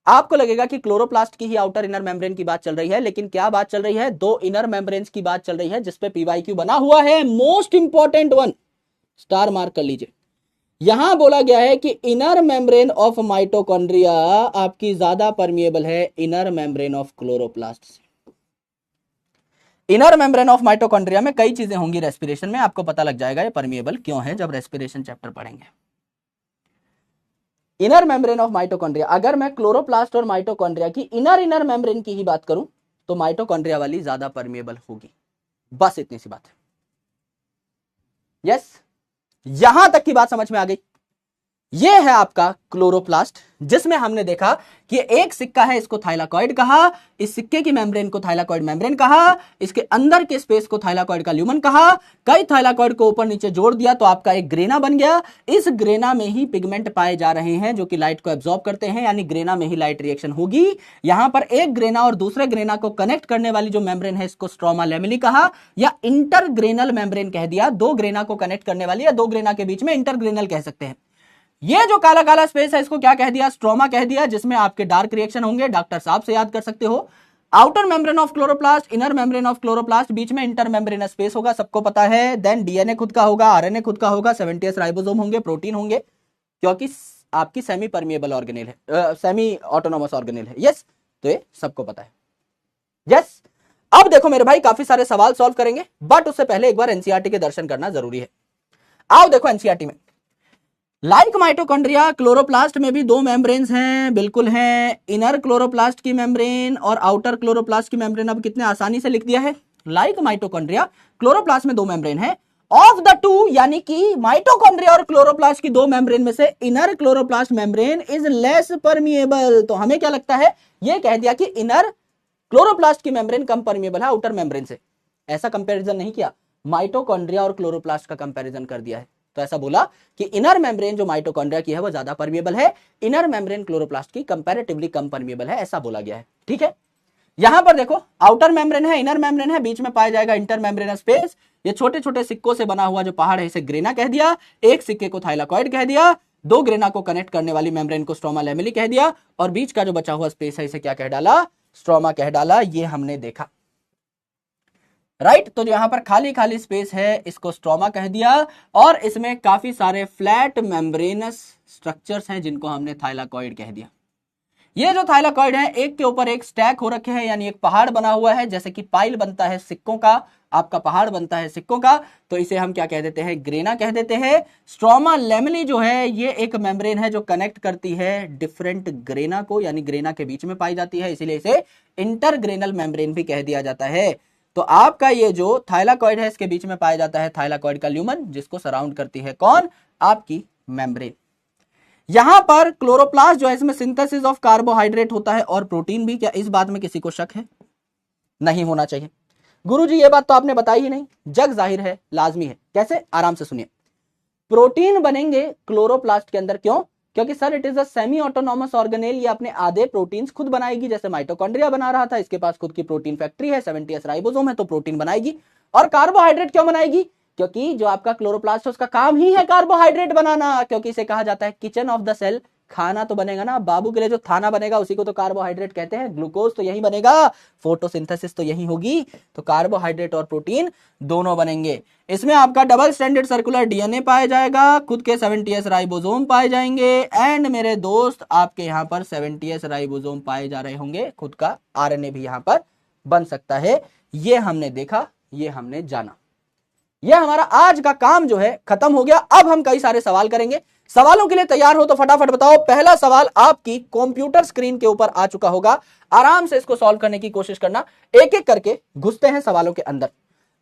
आपको लगेगा कि क्लोरोप्लास्ट की ही आउटर इनर मेम्ब्रेन की बात चल रही है, लेकिन क्या बात चल रही है? दो इनर मेम्ब्रेन्स की बात चल रही है जिसपे पीवाईक्यू बना हुआ है। Most important one, star mark कर लीजिए। यहां बोला गया है कि इनर मेम्ब्रेन ऑफ माइटोकॉन्ड्रिया आपकी ज्यादा परमिएबल है इनर मेम्ब्रेन ऑफ क्लोरोप्लास्ट से। इनर मेम्ब्रेन ऑफ माइटोकॉन्ड्रिया में कई चीजें होंगी रेस्पिरेशन में, आपको पता लग जाएगा ये परमिएबल क्यों है जब रेस्पिरेशन चैप्टर पढ़ेंगे। इनर मेम्ब्रेन ऑफ माइटोकॉन्ड्रिया, अगर मैं क्लोरोप्लास्ट और माइटोकॉन्ड्रिया की इनर मेम्ब्रेन की ही बात करूं तो माइटोकॉन्ड्रिया वाली ज्यादा परमिएबल होगी, बस इतनी सी बात है। यस, यहां तक की बात समझ में आ गई। यह है आपका क्लोरोप्लास्ट, जिसमें हमने देखा कि एक सिक्का है, इसको थाइलाकॉइड कहा, इस सिक्के की मेम्ब्रेन को थाइलाकॉइड मेम्ब्रेन कहा, इसके अंदर के स्पेस को थाइलाकॉइड का ल्यूमन कहा। कई थाइलाकॉइड को ऊपर नीचे जोड़ दिया तो आपका एक ग्रेना बन गया। इस ग्रेना में ही पिगमेंट पाए जा रहे हैं जो कि लाइट को एब्जॉर्ब करते हैं, यानी ग्रेना में ही लाइट रिएक्शन होगी। यहां पर एक ग्रेना और दूसरे ग्रेना को कनेक्ट करने वाली जो मेम्ब्रेन है इसको स्ट्रोमा लेमिनी कहा, या इंटरग्रेनल मेम्ब्रेन कह दिया। दो ग्रेना को कनेक्ट करने वाली या दो ग्रेना के बीच में इंटरग्रेनल कह सकते हैं। ये जो काला काला स्पेस है इसको क्या कह दिया? स्ट्रोमा कह दिया, जिसमें आपके डार्क रिएक्शन होंगे। डॉक्टर साहब से याद कर सकते हो। Outer membrane of chloroplast, inner membrane of chloroplast, बीच में इंटर मेम्ब्रेनस स्पेस होगा, सबको पता है। देन डीएनए खुद का होगा, आरएनए खुद का होगा, 70s राइबोसोम होंगे, प्रोटीन होंगे, क्योंकि आपकी सेमी परमिएबल ऑर्गेनेल है, सेमी ऑटोनोमस ऑर्गेनेल है। यस, तो ये सबको पता है। यस, अब देखो मेरे भाई, काफी सारे सवाल सॉल्व करेंगे, बट उससे पहले एक बार एनसीईआरटी के दर्शन करना जरूरी है। आओ देखो एनसीईआरटी में, लाइक माइटोकॉन्ड्रिया क्लोरोप्लास्ट में भी दो मेम्ब्रेन्स हैं, बिल्कुल हैं। इनर क्लोरोप्लास्ट की मेम्ब्रेन और आउटर क्लोरोप्लास्ट की मेम्ब्रेन, अब कितने आसानी से लिख दिया है। लाइक माइटोकॉन्ड्रिया क्लोरोप्लास्ट में दो मेम्ब्रेन है। ऑफ द टू, यानी कि माइटोकॉन्ड्रिया और क्लोरोप्लास्ट की दो मेम्ब्रेन में से inner chloroplast membrane is less permeable. तो हमें क्या लगता है, यह कह दिया कि इनर क्लोरोप्लास्ट की मेम्ब्रेन कम परमिएबल है आउटर मेम्ब्रेन से। ऐसा कंपैरिजन नहीं किया, माइटोकॉन्ड्रिया और क्लोरोप्लास्ट का कंपैरिजन कर दिया है। तो ऐसा बोला कि इनर मेम्ब्रेन जो माइटोकॉन्ड्रिया की है वो ज्यादा परमिएबल है, इनर मेम्ब्रेन क्लोरोप्लास्ट की कंपैरेटिवली कम परमिएबल है, ऐसा बोला गया है। ठीक है, यहां पर देखो आउटर मेम्ब्रेन है, इनर मेम्ब्रेन है, बीच में पाया जाएगा इंटर मेम्ब्रेनस स्पेस। ये छोटे छोटे सिक्कों से बना हुआ जो पहाड़ है इसे ग्रेना कह दिया, एक सिक्के को थाइलाकॉइड कह दिया, दो ग्रेना को कनेक्ट करने वाली मेम्ब्रेन को स्ट्रोमा लेमिनी कह दिया, और बीच का जो बचा हुआ स्पेस है इसे क्या कह डाला? स्ट्रोमा कह डाला। ये हमने देखा, राइट। तो यहां पर खाली खाली स्पेस है, इसको स्ट्रोमा कह दिया, और इसमें काफी सारे फ्लैट मेम्ब्रेनस स्ट्रक्चर्स हैं जिनको हमने थाइलाकॉइड कह दिया। ये जो थाइलाकॉइड है एक के ऊपर एक स्टैक हो रखे हैं, यानी एक पहाड़ बना हुआ है, जैसे कि पाइल बनता है सिक्कों का, आपका पहाड़ बनता है सिक्कों का, तो इसे हम क्या कह देते हैं, ग्रेना कह देते हैं। स्ट्रोमा लेमनी जो है ये एक मेम्ब्रेन है जो कनेक्ट करती है डिफरेंट ग्रेना को, यानी ग्रेना के बीच में पाई जाती है, इसीलिए इसे इंटरग्रेनल मेम्ब्रेन भी कह दिया जाता है। तो आपका ये जो थाइलाकॉइड है इसके बीच में पाया जाता है थाइलाकॉइड का ल्यूमन, जिसको सराउंड करती है कौन, आपकी मेम्ब्रेन। यहां पर क्लोरोप्लास्ट जो है इसमें सिंथेसिस ऑफ कार्बोहाइड्रेट होता है और प्रोटीन भी। क्या इस बात में किसी को शक है? नहीं होना चाहिए। गुरुजी ये बात तो आपने बताई ही नहीं, जग जाहिर है, लाजमी है। कैसे? आराम से सुनिए। प्रोटीन बनेंगे क्लोरोप्लास्ट के अंदर, क्यों? क्योंकि sir it is a semi autonomous organelle, ये अपने आधे प्रोटीन्स खुद बनाएगी, जैसे माइटोकॉन्ड्रिया बना रहा था, इसके पास खुद की प्रोटीन फैक्ट्री है, 70s राइबोसोम है, तो प्रोटीन बनाएगी। और कार्बोहाइड्रेट क्यों बनाएगी? क्योंकि जो आपका क्लोरोप्लास्ट है उसका काम ही है कार्बोहाइड्रेट बनाना, क्योंकि इसे कहा जाता है किचन ऑफ द सेल। खाना तो बनेगा ना, बाबू के लिए जो खाना बनेगा उसी को तो कार्बोहाइड्रेट कहते हैं। ग्लूकोज तो यही बनेगा, फोटोसिंथेसिस तो यही होगी, तो कार्बोहाइड्रेट और प्रोटीन दोनों बनेंगे। इसमें आपका डबल स्टैंडर्ड सर्कुलर डीएनए पाया जाएगा, खुद के 70s राइबोसोम पाए जाएंगे, एंड मेरे दोस्त आपके यहाँ पर 70s राइबोसोम पाए जा रहे होंगे, खुद का आरएनए भी यहाँ पर बन सकता है। ये हमने देखा, ये हमने जाना। यह हमारा आज का काम जो है खत्म हो गया। अब हम कई सारे सवाल करेंगे। सवालों के लिए तैयार हो तो फटाफट बताओ। पहला सवाल आपकी कंप्यूटर स्क्रीन के ऊपर आ चुका होगा, आराम से इसको सॉल्व करने की कोशिश करना। एक एक करके घुसते हैं सवालों के अंदर।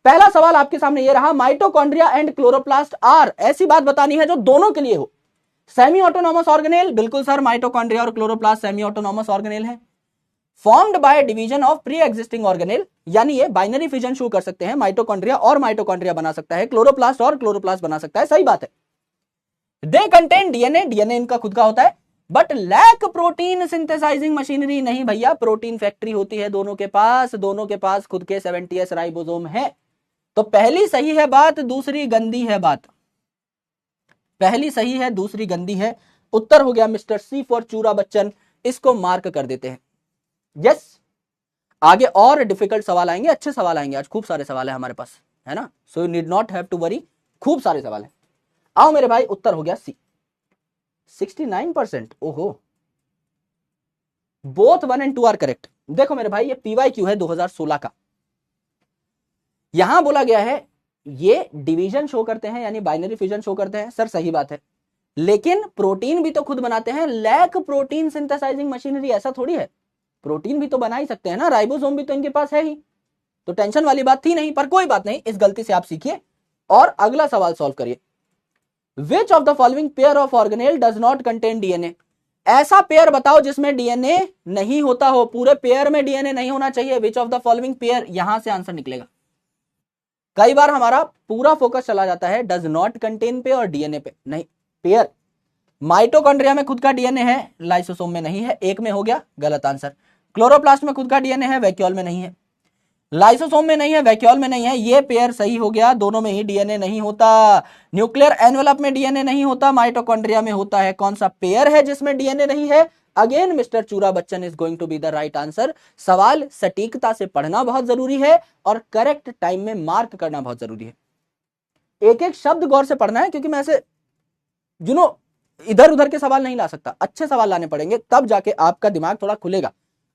पहला सवाल आपके सामने ये रहा, माइटोकॉन्ड्रिया एंड क्लोरोप्लास्ट आर, ऐसी बात बतानी है जो दोनों के लिए हो। सेमी ऑटोनॉमस ऑर्गेनेल, बिल्कुल सर, माइटोकॉन्ड्रिया और क्लोरोप्लास्ट सेमी ऑटोनॉमस ऑर्गेनेल है। Formed by division of pre existing organelle, यानी ये बाइनरी फिजन शो कर सकते हैं, माइटोकॉन्ड्रिया और माइटोकॉन्ड्रिया बना सकता है, क्लोरोप्लास्ट और क्लोरोप्लास्ट बना सकता है, सही बात है। दे कंटेन डीएनए, डीएनए इनका खुद का होता है, but lack protein synthesising machinery, नहीं भैया, प्रोटीन फैक्ट्री होती है दोनों के पास, दोनों के पास खुद के 70s राइबोसोम है। तो पहली सही है बात, दूसरी गंदी है बात। पहली सही है, दूसरी गंदी है। उत्तर हो गया मिस्टर सी फॉर चूरा बच्चन, इसको मार्क कर देते हैं। यस, आगे और डिफिकल्ट सवाल आएंगे, अच्छे सवाल आएंगे, आज खूब सारे सवाल है हमारे पास, है ना, so you need not have to worry, खूब सारे सवाल हैं। आओ मेरे भाई, उत्तर हो गया सी, 69%। ओहो, बोथ 1 and 2 आर करेक्ट। देखो मेरे भाई, ये PYQ है 2016 का। यहां बोला गया है ये डिवीजन शो करते हैं, यानी बाइनरी फिजन शो करते हैं, सर सही बात है, लेकिन प्रोटीन भी तो खुद बनाते हैं। लैक प्रोटीन सिंथेसाइजिंग मशीनरी, ऐसा थोड़ी है, प्रोटीन भी तो बना ही सकते हैं ना, राइबोसोम भी तो इनके पास है ही, तो टेंशन वाली बात थी नहीं। पर कोई बात नहीं, इस गलती से आप सीखिए और अगला सवाल सॉल्व करिए। विच of the following pair of organelle does not contain DNA, ऐसा पेयर बताओ जिसमें डीएनए नहीं होता हो, पूरे पेयर में डीएनए नहीं होना चाहिए। विच ऑफ द फॉलोइंग पेयर, यहां से आंसर निकलेगा। कई बार हमारा पूरा फोकस चला जाता है डज नॉट कंटेन पे और डीएनए पे, नहीं, पेयर। माइटोकॉन्ड्रिया में खुद का डीएनए है, लाइसोसोम में नहीं है, एक में हो गया, गलत आंसर। क्लोरोप्लास्ट में खुद का डीएनए है, वैक्यूल में नहीं है। लाइसोसोम में नहीं है, वैक्यूल में नहीं है, ये पेयर सही हो गया, दोनों में ही डीएनए नहीं होता। न्यूक्लियर एनवेलप में डीएनए नहीं होता, माइटोकॉन्ड्रिया में होता है। कौन सा पेयर है जिसमें डीएनए नहीं है? Again mister Chura Bachchan is going to be the right answer. सवाल सटीकता से पढ़ना बहुत जरूरी है और करेक्ट टाइम में मार्क करना बहुत जरूरी है। एक एक शब्द गौर से पढ़ना है, क्योंकि मैं ऐसे इधर उधर के सवाल नहीं ला सकता, अच्छे सवाल लाने पड़ेंगे, तब जाके आपका दिमाग थोड़ा खुलेगा।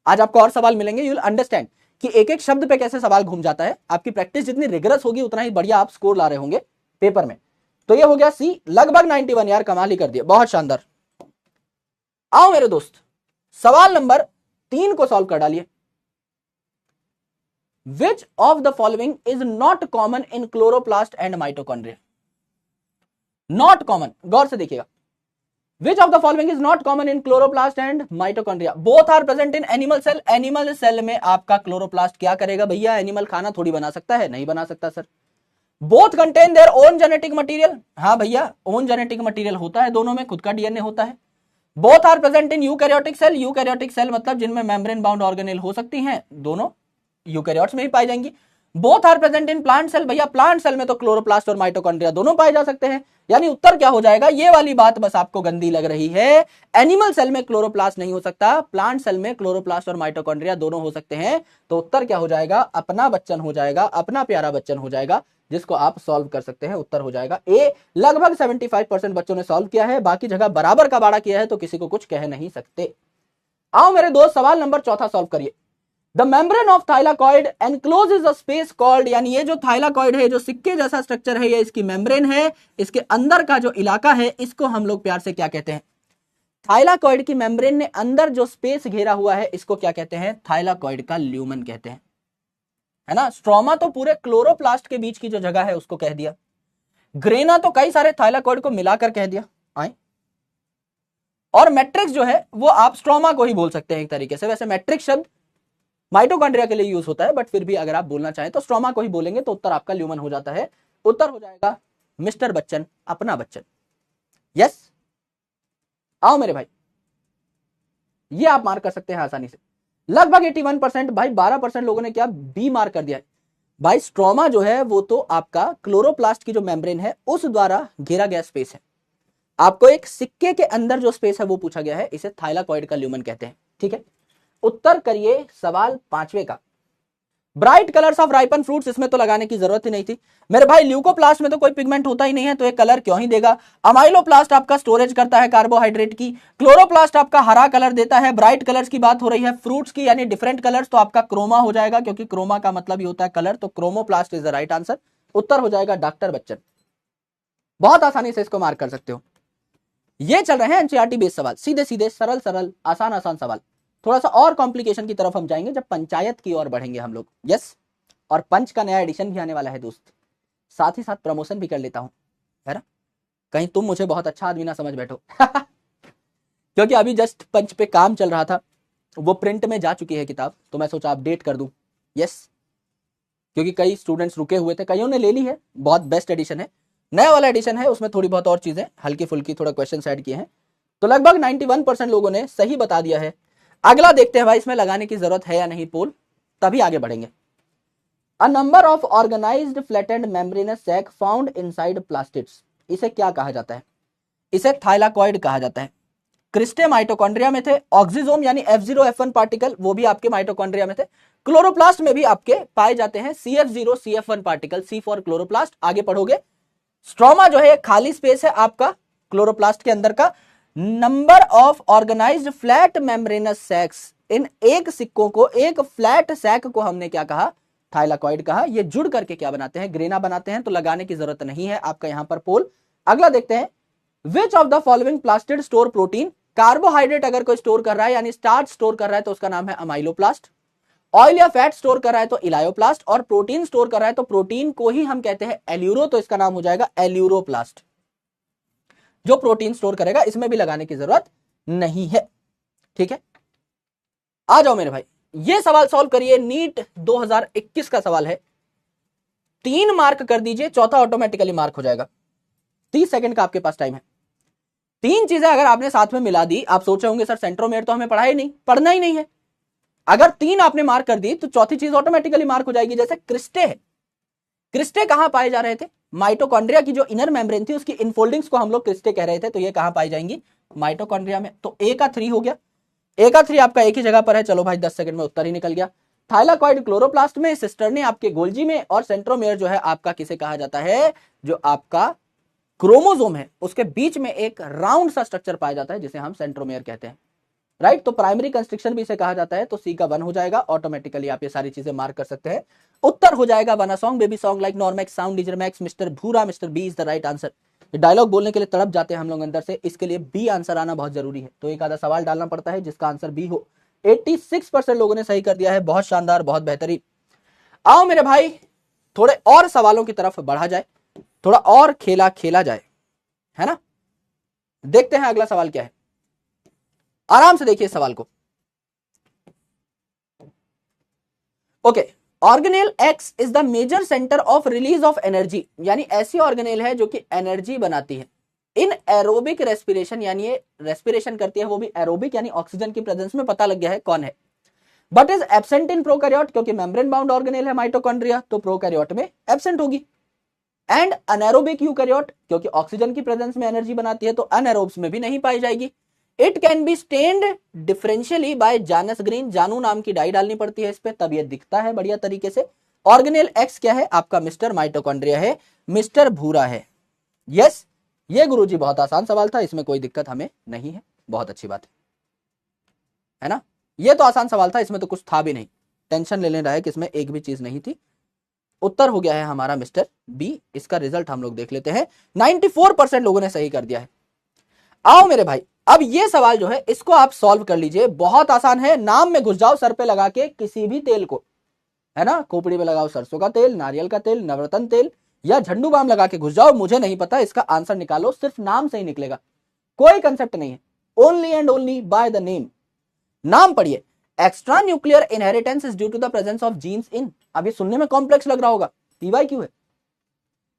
आज आपको और सवाल मिलेंगे, यू विल अंडरस्टैंड कि एक एक शब्द पे कैसे सवाल घूम जाता है। आपकी प्रैक्टिस जितनी रिगरस होगी उतना ही बढ़िया आप स्कोर ला रहे होंगे पेपर में। तो ये हो गया सी, लगभग 91, यार कमाल ही कर दिया, बहुत शानदार। आओ मेरे दोस्त, सवाल नंबर 3 को सॉल्व कर डालिए। Which of the following is not common in chloroplast and mitochondria? Not common, गौर से देखिएगा। Which of the following is not common in chloroplast and mitochondria? Both are present in animal cell. Animal cell में आपका क्लोरोप्लास्ट क्या करेगा भैया? एनिमल खाना थोड़ी बना सकता है, नहीं बना सकता sir. Both contain their own genetic material. हाँ भैया, own genetic material होता है, दोनों में खुद का डीएनए होता है। Both are present in eukaryotic cell. Eukaryotic cell मतलब जिनमें membrane bound organelle हो सकती हैं, दोनों यूकैरियोट्स में ही पाई जाएंगी। Both are present in plant cell, भैया प्लांट सेल में तो क्लोरोप्लास्ट और माइटोकॉन्ड्रिया दोनों पाए जा सकते हैं। यानी उत्तर क्या हो जाएगा? ये वाली बात बस आपको गंदी लग रही है, एनिमल सेल में क्लोरोप्लास्ट नहीं हो सकता, प्लांट सेल में क्लोरोप्लास्ट और माइटोकॉन्ड्रिया दोनों हो सकते हैं। तो उत्तर क्या हो जाएगा? अपना बच्चन हो जाएगा, अपना प्यारा बच्चन हो जाएगा, जिसको आप सॉल्व कर सकते हैं। उत्तर हो जाएगा ए। लगभग 75% बच्चों ने सॉल्व किया है, बाकी जगह बराबर का बाड़ा किया है, तो किसी को कुछ कह नहीं सकते। आओ मेरे दोस्त सवाल नंबर चौथा सॉल्व करिए। The membrane of thylakoid encloses a space called, यानी ये जो थाइलाकॉइड है, जो सिक्के जैसा स्ट्रक्चर है, ये इसकी मेम्ब्रेन है, इसके अंदर का जो इलाका है इसको हम लोग प्यार से क्या कहते हैं? थाइलाकॉइड की मेम्ब्रेन ने अंदर जो स्पेस घेरा हुआ है इसको क्या कहते हैं? थाइलाकॉइड का ल्यूमन कहते हैं, है ना। स्ट्रोमा तो पूरे क्लोरोप्लास्ट के बीच की जो जगह है उसको कह दिया, ग्रेना तो कई सारे थाइलाकॉइड को मिलाकर कह दिया, आए। और मैट्रिक्स जो है वो आप स्ट्रोमा को ही बोल सकते हैं एक तरीके से। वैसे मैट्रिक्स शब्द माइटोकॉन्ड्रिया के लिए यूज होता है, बट फिर भी अगर आप बोलना चाहें तो स्ट्रोमा को ही बोलेंगे, तो उत्तर आपका ल्यूमन हो जाता है। उत्तर हो जाएगा मिस्टर बच्चन, अपना बच्चन। यस, आओ मेरे भाई, ये आप मार्क कर सकते हैं आसानी से। लगभग 81%, भाई 12% लोगों ने क्या बी मार्क कर दिया है। भाई स्ट्रोमा जो है वो तो आपका क्लोरोप्लास्ट की जो मेम्ब्रेन है उस द्वारा घेरा गया स्पेस है। आपको एक सिक्के के अंदर जो स्पेस है वो पूछा गया है, इसे थाइलाकॉइड का ल्यूमन कहते हैं, ठीक है। उत्तर करिए सवाल 5वें का। Bright colours of ripen fruits, इसमें तो लगाने की जरूरत ही नहीं थी मेरे भाई। ल्यूकोप्लास्ट में तो कोई पिगमेंट होता ही नहीं है, तो ये कलर क्यों ही देगा। अमाइलोप्लास्ट आपका स्टोरेज करता है कार्बोहाइड्रेट की। क्लोरोप्लास्ट आपका हरा कलर देता है। ब्राइट कलर्स की बात हो रही है, फ्रूट्स की यानी डिफरेंट कलर्स, तो आपका क्रोमा हो जाएगा, क्योंकि क्रोमा का मतलब ही होता है कलर, तो chromoplast is the right answer. उत्तर हो जाएगा डॉक्टर बच्चन। बहुत आसानी से इसको मार्क कर सकते हो। ये चल रहे हैं एनसीईआरटी बेस्ड सवाल, सीधे सीधे सरल सरल आसान आसान सवाल। थोड़ा सा और कॉम्प्लिकेशन की तरफ हम जाएंगे जब पंचायत की ओर बढ़ेंगे हम लोग। यस, और पंच का नया एडिशन भी आने वाला है दोस्त, साथ ही साथ प्रमोशन भी कर लेता हूं, है ना, कहीं तुम मुझे बहुत अच्छा आदमी ना समझ बैठो क्योंकि अभी जस्ट पंच पे काम चल रहा था, वो प्रिंट में जा चुकी है किताब, तो मैं सोचा अपडेट कर दूं। यस, क्योंकि कई स्टूडेंट्स रुके हुए थे, कईयों ने ले ली है, बहुत बेस्ट एडिशन है, नया वाला एडिशन है, उसमें थोड़ी बहुत और चीजें हल्की फुल्की थोड़ा क्वेश्चन ऐड किए हैं। तो लगभग 91% लोगों ने सही बता दिया है। अगला देखते हैं भाई, इसमें लगाने की जरूरत है या नहीं पोल, तभी आगे बढ़ेंगे। A number of organised flattened membranous sac found inside plastids, इसे क्या कहा जाता है? इसे थाइलाकॉइड कहा जाता है। क्रिस्टे माइटोकॉन्ड्रिया में थे, ऑक्सीजोम यानी F0 F1 पार्टिकल वो भी आपके माइटोकॉन्ड्रिया में थे, क्लोरोप्लास्ट में भी आपके पाए जाते हैं CF0 CF1 particle, C for chloroplast. आगे पढ़ोगे, स्ट्रोमा जो है खाली स्पेस है आपका क्लोरोप्लास्ट के अंदर का। Number of organised flat membranous sacs, इन एक सिक्कों को, एक फ्लैट सैक को हमने क्या कहा? थाइलाकॉइड कहा। ये जुड़ करके क्या बनाते हैं? ग्रेना बनाते हैं, तो लगाने की जरूरत नहीं है आपका यहां पर पोल। अगला देखते हैं, विच of the following plastid store protein? Carbohydrate अगर कोई स्टोर कर रहा है यानी स्टार्च स्टोर कर रहा है तो उसका नाम है अमाइलोप्लास्ट। ऑयल या फैट स्टोर कर रहा है तो इलायोप्लास्ट, और प्रोटीन स्टोर कर रहा है तो प्रोटीन को ही हम कहते हैं एल्यूरो, तो इसका नाम हो जाएगा एल्यूरोप्लास्ट। जो प्रोटीन स्टोर करेगा, इसमें भी लगाने की जरूरत नहीं है, ठीक है। आ जाओ मेरे भाई, ये सवाल सॉल्व करिए, नीट 2021 का सवाल है। 3 मार्क कर दीजिए, चौथा ऑटोमेटिकली मार्क हो जाएगा। 30 सेकंड का आपके पास टाइम है। 3 चीजें अगर आपने साथ में मिला दी, आप सोच रहे होंगे सर सेंट्रोमेयर तो हमें पढ़ा ही नहीं, पढ़ना ही नहीं है। अगर 3 आपने मार्क कर दी तो चौथी चीज ऑटोमेटिकली मार्क हो जाएगी। जैसे क्रिस्टे है, क्रिस्टे कहां पाए जा रहे थे? माइटोकॉन्ड्रिया की जो इनर मेम्ब्रेन थी उसकी इनफोल्डिंग्स को हम लोग क्रिस्टे कह रहे थे, तो ये कहां पाई जाएंगी? माइटोकॉन्ड्रिया में। तो A का 3 हो गया, A का 3 आपका एक ही जगह पर है। चलो भाई 10 सेकंड में उत्तर ही निकल गया। थाइलाकॉइड क्लोरोप्लास्ट में, सिस्टर्नी आपके गोल्जी में, और सेंट्रोमेयर जो है आपका किसे कहा जाता है? जो आपका क्रोमोसोम है उसके बीच में एक राउंड सा स्ट्रक्चर पाया जाता है जिसे हम सेंट्रोमेयर कहते हैं, राइट। तो प्राइमरी कंस्ट्रक्शन भी इसे कहा जाता है, तो C का 1 हो जाएगा। ऑटोमेटिकली आप ये सारी चीजें मार्क कर सकते हैं। उत्तर हो जाएगा one song baby song like नॉर्मैक्स साउंड डीजरमैक्स मिस्टर भूरा mister B is the right answer. Dialogue बोलने के लिए तड़प जाते हैं हम लोग अंदर से, इसके लिए बी आंसर आना बहुत जरूरी है, तो एक आधा सवाल डालना पड़ता है जिसका आंसर बी हो। 86% लोगों ने सही कर दिया है, बहुत शानदार, बहुत बेहतरीन। आओ मेरे भाई, थोड़े और सवालों की तरफ बढ़ा जाए, थोड़ा और खेला खेला जाए, है ना। देखते हैं अगला सवाल क्या है, आराम से देखिए सवाल को। Okay, organelle X is the major centre of release of energy, यानी ऐसी ऑर्गेनेल है जो कि एनर्जी बनाती है इन एरोबिक रेस्पिरेशन, यानी ये रेस्पिरेशन करती है वो भी एरोबिक यानी ऑक्सीजन की प्रेजेंस में। पता लग गया है कौन है। But is absent in prokaryote, क्योंकि मेम्ब्रेन बाउंड ऑर्गेनेल है माइटोकॉन्ड्रिया, तो प्रोकैरियोट में एब्सेंट होगी। एंड अनएरोबिक यूकैरियोट, क्योंकि ऑक्सीजन की प्रेजेंस में एनर्जी बनाती है, तो अनएरोब्स में भी नहीं पाई जाएगी। It can be stained differentially by Janus green, जानू नाम की डाई डालनी पड़ती है इस पे, तब ये दिखता है बढ़िया तरीके से। ऑर्गेनेल एक्स क्या है आपका? मिस्टर माइटोकॉन्ड्रिया है, मिस्टर भूरा है। यस, ये गुरुजी बहुत आसान सवाल था, इसमें कोई दिक्कत हमें नहीं है, बहुत अच्छी बात है ना। ये तो आसान सवाल था, इसमें तो कुछ था भी नहीं, टेंशन ले लेना है कि इसमें एक भी चीज नहीं थी। उत्तर हो गया है हमारा मिस्टर बी। इसका रिजल्ट हम लोग देख लेते हैं। 94% लोगों ने सही कर दिया है। आओ मेरे भाई, अब ये सवाल जो है इसको आप सॉल्व कर लीजिए, बहुत आसान है। नाम में घुस जाओ सर पे लगा के किसी भी तेल को, है ना, खोपड़ी पे लगाओ सरसों का तेल, नारियल का तेल, नवरत्न तेल या झंडू बाम लगा के घुस जाओ, मुझे नहीं पता, इसका आंसर निकालो, सिर्फ नाम से ही निकलेगा, कोई कंसेप्ट नहीं है, only and only by the name. नाम पढ़िए, extra nuclear inheritance is due to the presence of genes in. अब ये सुनने में कॉम्प्लेक्स लग रहा होगा, पीवाई क्यों है।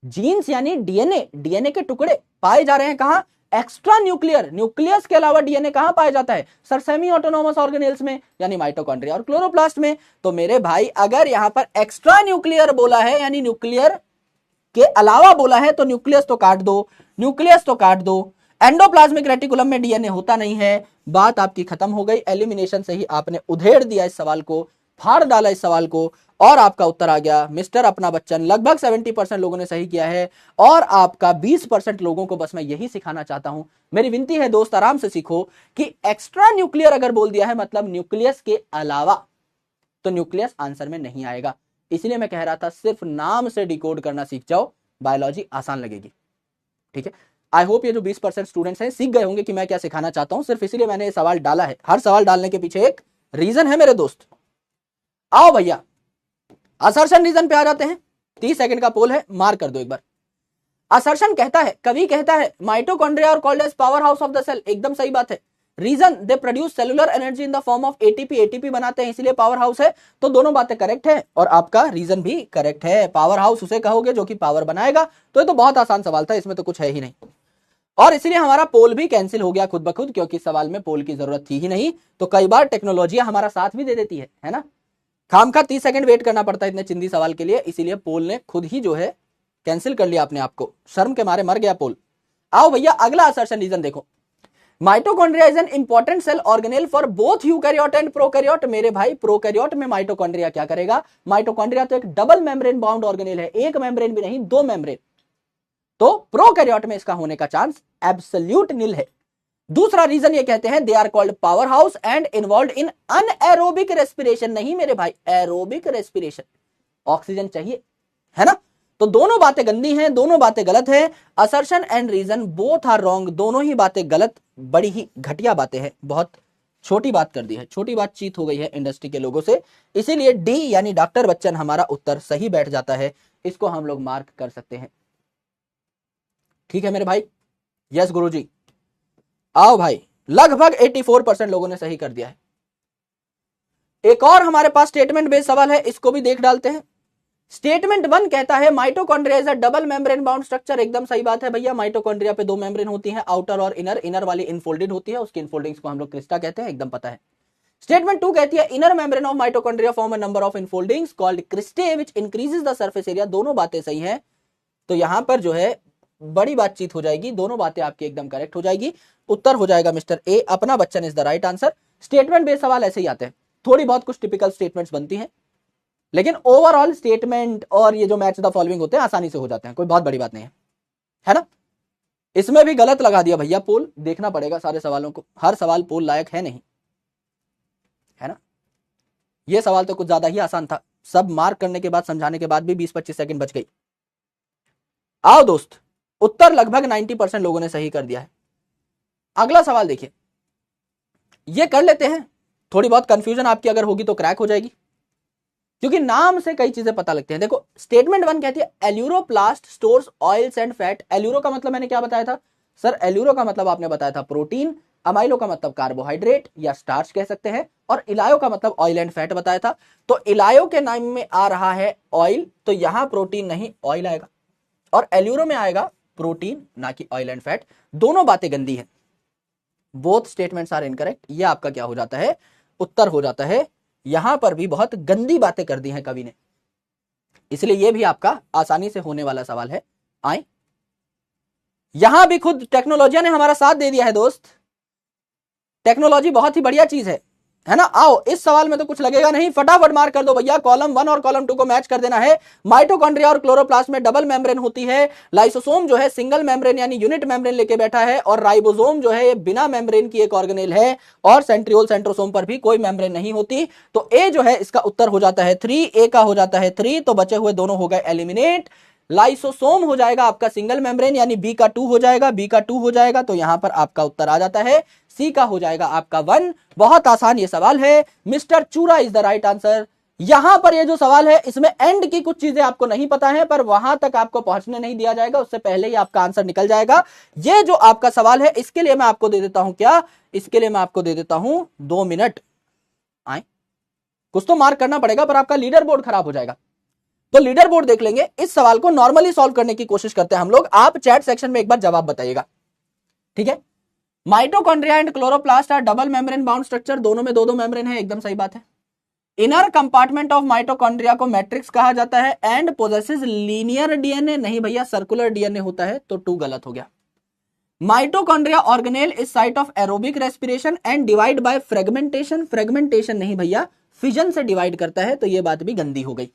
जीन्स यानी डीएनए, डीएनए के टुकड़े पाए जा रहे हैं कहां, एक्स्ट्रा न्यूक्लियर, न्यूक्लियस के अलावा डीएनए कहां पाया जाता है, सर सेमी ऑटोनोमस ऑर्गेनेल्स में, यानी माइटोकॉन्ड्रिया और क्लोरोप्लास्ट में। तो मेरे भाई अगर यहां पर एक्स्ट्रा न्यूक्लियर बोला है यानी न्यूक्लियर के अलावा बोला है, तो न्यूक्लियस तो काट दो, न्यूक्लियस तो काट दो। एंडोप्लाज्मिक रेटिकुलम में डीएनए होता नहीं है, बात आपकी खत्म हो गई। एलिमिनेशन से ही आपने उधेड़ दिया इस सवाल को, फाड़ डाला इस सवाल को, और आपका उत्तर आ गया मिस्टर अपना बच्चन। लगभग 70% लोगों ने सही किया है, और आपका 20% लोगों को बस मैं यही सिखाना चाहता हूं, मेरी विनती है दोस्त आराम से सीखो कि एक्स्ट्रा न्यूक्लियर अगर बोल दिया है मतलब न्यूक्लियस के अलावा, तो न्यूक्लियस आंसर में नहीं आएगा। इसलिए मैं कह रहा था सिर्फ नाम से डिकोड करना सीख जाओ, बायोलॉजी आसान लगेगी। ठीक है, आई होप ये जो 20% स्टूडेंट्स हैं सीख गए होंगे कि मैं क्या सिखाना चाहता हूं, सिर्फ इसीलिए मैंने ये सवाल डाला है। हर सवाल डालने के पीछे एक रीजन है मेरे दोस्त। आओ भैया असर्शन रीजन पे आ जाते हैं। 30 सेकंड का पोल है, मार कर दो एक बार। असर्शन कहता है, कवि कहता है माइटोकॉन्ड्रिया और called as powerhouse of the cell, एकदम सही बात है। Reason, they produce cellular energy in the form of ATP, ATP बनाते हैं इसलिए पावर हाउस है। तो दोनों बातें करेक्ट है और आपका रीजन भी करेक्ट है। पावर हाउस उसे कहोगे जो कि पावर बनाएगा। तो ये तो बहुत आसान सवाल था, इसमें तो कुछ है ही नहीं, और इसलिए हमारा पोल भी कैंसिल हो गया खुद ब खुद, क्योंकि सवाल में पोल की जरूरत थी ही नहीं। तो कई बार टेक्नोलॉजी हमारा साथ भी दे देती है ना। खामखा 30 सेकंड वेट करना पड़ता है इतने चिंदी सवाल के लिए, इसीलिए पोल ने खुद ही जो है कैंसिल कर लिया अपने आप को, शर्म के मारे मर गया पोल। आओ भैया अगला असर्शन रीजन देखो, mitochondria is an important cell organelle for both eukaryote and prokaryote. मेरे भाई प्रोकैरियोट में माइटोकॉन्ड्रिया क्या करेगा, माइटोकॉन्ड्रिया तो एक डबल मेम्ब्रेन बाउंड ऑर्गेनेल है, एक मेम्ब्रेन भी नहीं, दो मेम्ब्रेन। तो प्रोकैरियोट में इसका होने का चांस एब्सोल्यूट निल है। दूसरा रीजन ये कहते हैं they are called powerhouse and involve in anaerobic respiration. नहीं मेरे भाई, एरोबिक रेस्पिरेशन, ऑक्सीजन चाहिए, है ना। तो दोनों बातें गंदी हैं, दोनों बातें गलत हैं। Assertion and reason both are wrong, दोनों ही बातें गलत, बड़ी ही घटिया बातें हैं, बहुत छोटी बात कर दी है, छोटी बातचीत हो गई है इंडस्ट्री के लोगों से। इसीलिए डी यानी डॉक्टर बच्चन हमारा उत्तर सही बैठ जाता है, इसको हम लोग मार्क कर सकते हैं। ठीक है मेरे भाई, यस गुरुजी। आओ भाई, लगभग 84% लोगों ने सही कर दिया है। एक और हमारे पास स्टेटमेंट बेस्ड सवाल है, इसको भी देख डालते हैं। स्टेटमेंट 1 कहता है mitochondria is a double membrane bound structure. एकदम सही बात है भैया, माइटोकॉन्ड्रिया पे दो मेम्ब्रेन होती हैं, आउटर और इनर। इनर वाली इनफोल्डेड होती है, उसकी इनफोल्डिंग्स को हम लोग क्रिस्टा कहते हैं, एकदम पता है। स्टेटमेंट 2 कहती है inner membrane of mitochondria form a number of infoldings called cristae which increases the surface area. दोनों बातें सही हैं, तो यहां पर जो है बड़ी बातचीत हो जाएगी, दोनों बातें आपकी एकदम करेक्ट हो जाएगी। उत्तर हो जाएगा मिस्टर ए, अपना Bachchan is the right answer. Statement based सवाल ऐसे ही आते हैं, थोड़ी बहुत कुछ टिपिकल स्टेटमेंट्स बनती हैं, लेकिन ओवरऑल स्टेटमेंट और ये जो मैच द फॉलोइंग होते हैं आसानी से हो जाते हैं, कोई बहुत बड़ी बात नहीं है ना। इसमें भी गलत लगा दिया भैया पोल, देखना पड़ेगा सारे सवालों को, हर सवाल पोल लायक है नहीं, है ना। ये सवाल तो कुछ ज्यादा ही आसान था, सब मार्क करने के बाद, समझाने के बाद भी 20-25 सेकंड बच गई। आओ दोस्त, उत्तर लगभग 90% लोगों ने सही कर दिया है। अगला सवाल देखिए, ये कर लेते हैं, थोड़ी बहुत कंफ्यूजन आपकी अगर होगी तो क्रैक हो जाएगी, क्योंकि नाम से कई चीजें पता लगती हैं। देखो स्टेटमेंट 1 कहती है aleuroplast stores oils and fat. एल्यूरो का मतलब मैंने क्या बताया था सर, एल्यूरो का मतलब आपने बताया था प्रोटीन, अमाइलो का मतलब कार्बोहाइड्रेट या स्टार्च कह सकते हैं, और इलायो का मतलब ऑयल एंड फैट बताया था। तो इलायो के नाम में आ रहा है ऑयल, तो यहां प्रोटीन नहीं ऑयल आएगा, और एल्यूरो में आएगा प्रोटीन ना कि ऑयल एंड फैट। दोनों बातें गंदी हैं, बोथ स्टेटमेंट्स आर इनकरेक्ट। ये आपका क्या हो जाता है, उत्तर हो जाता है। यहां पर भी बहुत गंदी बातें कर दी हैं कवि ने, इसलिए यह भी आपका आसानी से होने वाला सवाल है। आए, यहां भी खुद टेक्नोलॉजी ने हमारा साथ दे दिया है दोस्त। टेक्नोलॉजी बहुत ही बढ़िया चीज है, है ना। आओ, इस सवाल में तो कुछ लगेगा नहीं, फटाफट मार्क कर दो भैया। कॉलम 1 और कॉलम 2 को मैच कर देना है। माइटोकॉन्ड्रिया और क्लोरोप्लास्ट में डबल मेम्ब्रेन होती है। लाइसोसोम जो है सिंगल मेम्ब्रेन यानी यूनिट मेम्ब्रेन लेके बैठा है, और राइबोसोम जो है ये बिना मेम्ब्रेन की एक ऑर्गेनेल है, और सेंट्रियोल सेंट्रोसोम पर भी कोई मेम्ब्रेन नहीं होती। तो ए जो है इसका उत्तर हो जाता है 3, ए का हो जाता है 3, तो बचे हुए दोनों हो गए एलिमिनेट। लाइसोसोम हो जाएगा आपका सिंगल मेम्ब्रेन यानी बी का 2 हो जाएगा, बी का 2 हो जाएगा, तो यहां पर आपका उत्तर आ जाता है सी का हो जाएगा आपका 1। बहुत आसान ये सवाल है, मिस्टर चूरा इज द राइट आंसर। यहां पर ये जो सवाल है इसमें एंड की कुछ चीजें आपको नहीं पता है, पर वहां तक आपको पहुंचने नहीं दिया जाएगा, उससे पहले ही आपका आंसर निकल जाएगा। ये जो आपका सवाल है इसके लिए मैं आपको दे देता हूं क्या, इसके लिए मैं आपको दे देता हूं 2 मिनट। आए, कुछ तो मार्क करना पड़ेगा, पर आपका लीडर बोर्ड खराब हो जाएगा। तो लीडर बोर्ड देख लेंगे। इस सवाल को नॉर्मली सॉल्व करने की कोशिश करते हैं हम लोग। आप चैट सेक्शन में एक बार जवाब बताइएगा, ठीक है। Mitochondria and chloroplast are double membrane bound structure, दोनों में 2-2 मेम्ब्रेन है, एकदम सही बात है। इनर कंपार्टमेंट ऑफ माइटोकॉन्ड्रिया को मैट्रिक्स कहा जाता है, एंड पोजेसेस लीनियर डीएनए, नहीं भैया सर्कुलर डीएनए होता है, तो 2 गलत हो गया। Mitochondria organelle is site of aerobic respiration and divide by fragmentation, fragmentation नहीं भैया, फिजन से डिवाइड करता है, तो ये बात भी गंदी हो गई।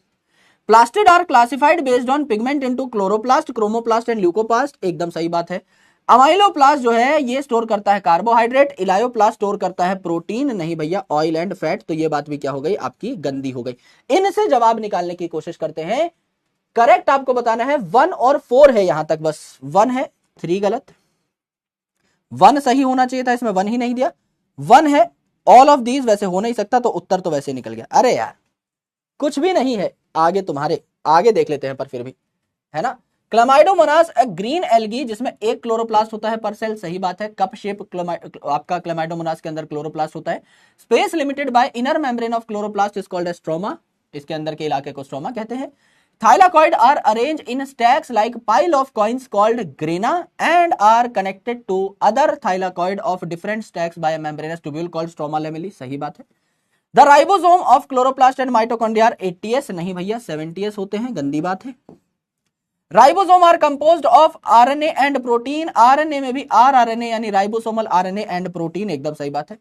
Plastid are classified based on pigment into chloroplast, chromoplast and leucoplast, एकदम सही बात है। अमाइलोप्लास्ट जो है ये स्टोर करता है कार्बोहाइड्रेट, इलायोप्लास्ट स्टोर करता है प्रोटीन, नहीं भैया ऑयल एंड फैट, तो ये बात भी क्या हो गई आपकी गंदी हो गई। इनसे जवाब निकालने की कोशिश करते हैं। करेक्ट आपको बताना है 1 और 4 है, यहां तक बस 1 है, 3 गलत। 1 सही होना चाहिए था, इसमें 1 ही नहीं दिया। 1 है, ऑल ऑफ दीज वैसे हो नहीं सकता, तो उत्तर तो वैसे निकल गया। अरे यार कुछ भी नहीं है, आगे तुम्हारे आगे देख लेते हैं, पर फिर भी है ना। क्लमाइडोमोनास अ ग्रीन एल्गी जिसमें एक क्लोरोप्लास्ट होता है पर सेल, सही बात है। कप शेप आपका क्लमाइडोमोनास के अंदर क्लोरोप्लास्ट होता है। Space limited by inner membrane of chloroplast is called stroma, इसके अंदर के इलाके को स्ट्रोमा कहते हैं। Thylakoid are arrange in stacks like pile of coins called grana and are connected to other thylakoid of different stacks by membranous tubule called stroma lamellae, सही बात है। The ribosome of chloroplast and mitochondria are 80s, नहीं भैया 70s होते हैं, गंदी बात है। Ribosome are composed of RNA and protein, RNA में भी आरआरएनए यानी राइबोसोमल आरएनए एंड प्रोटीन, एकदम सही बात है।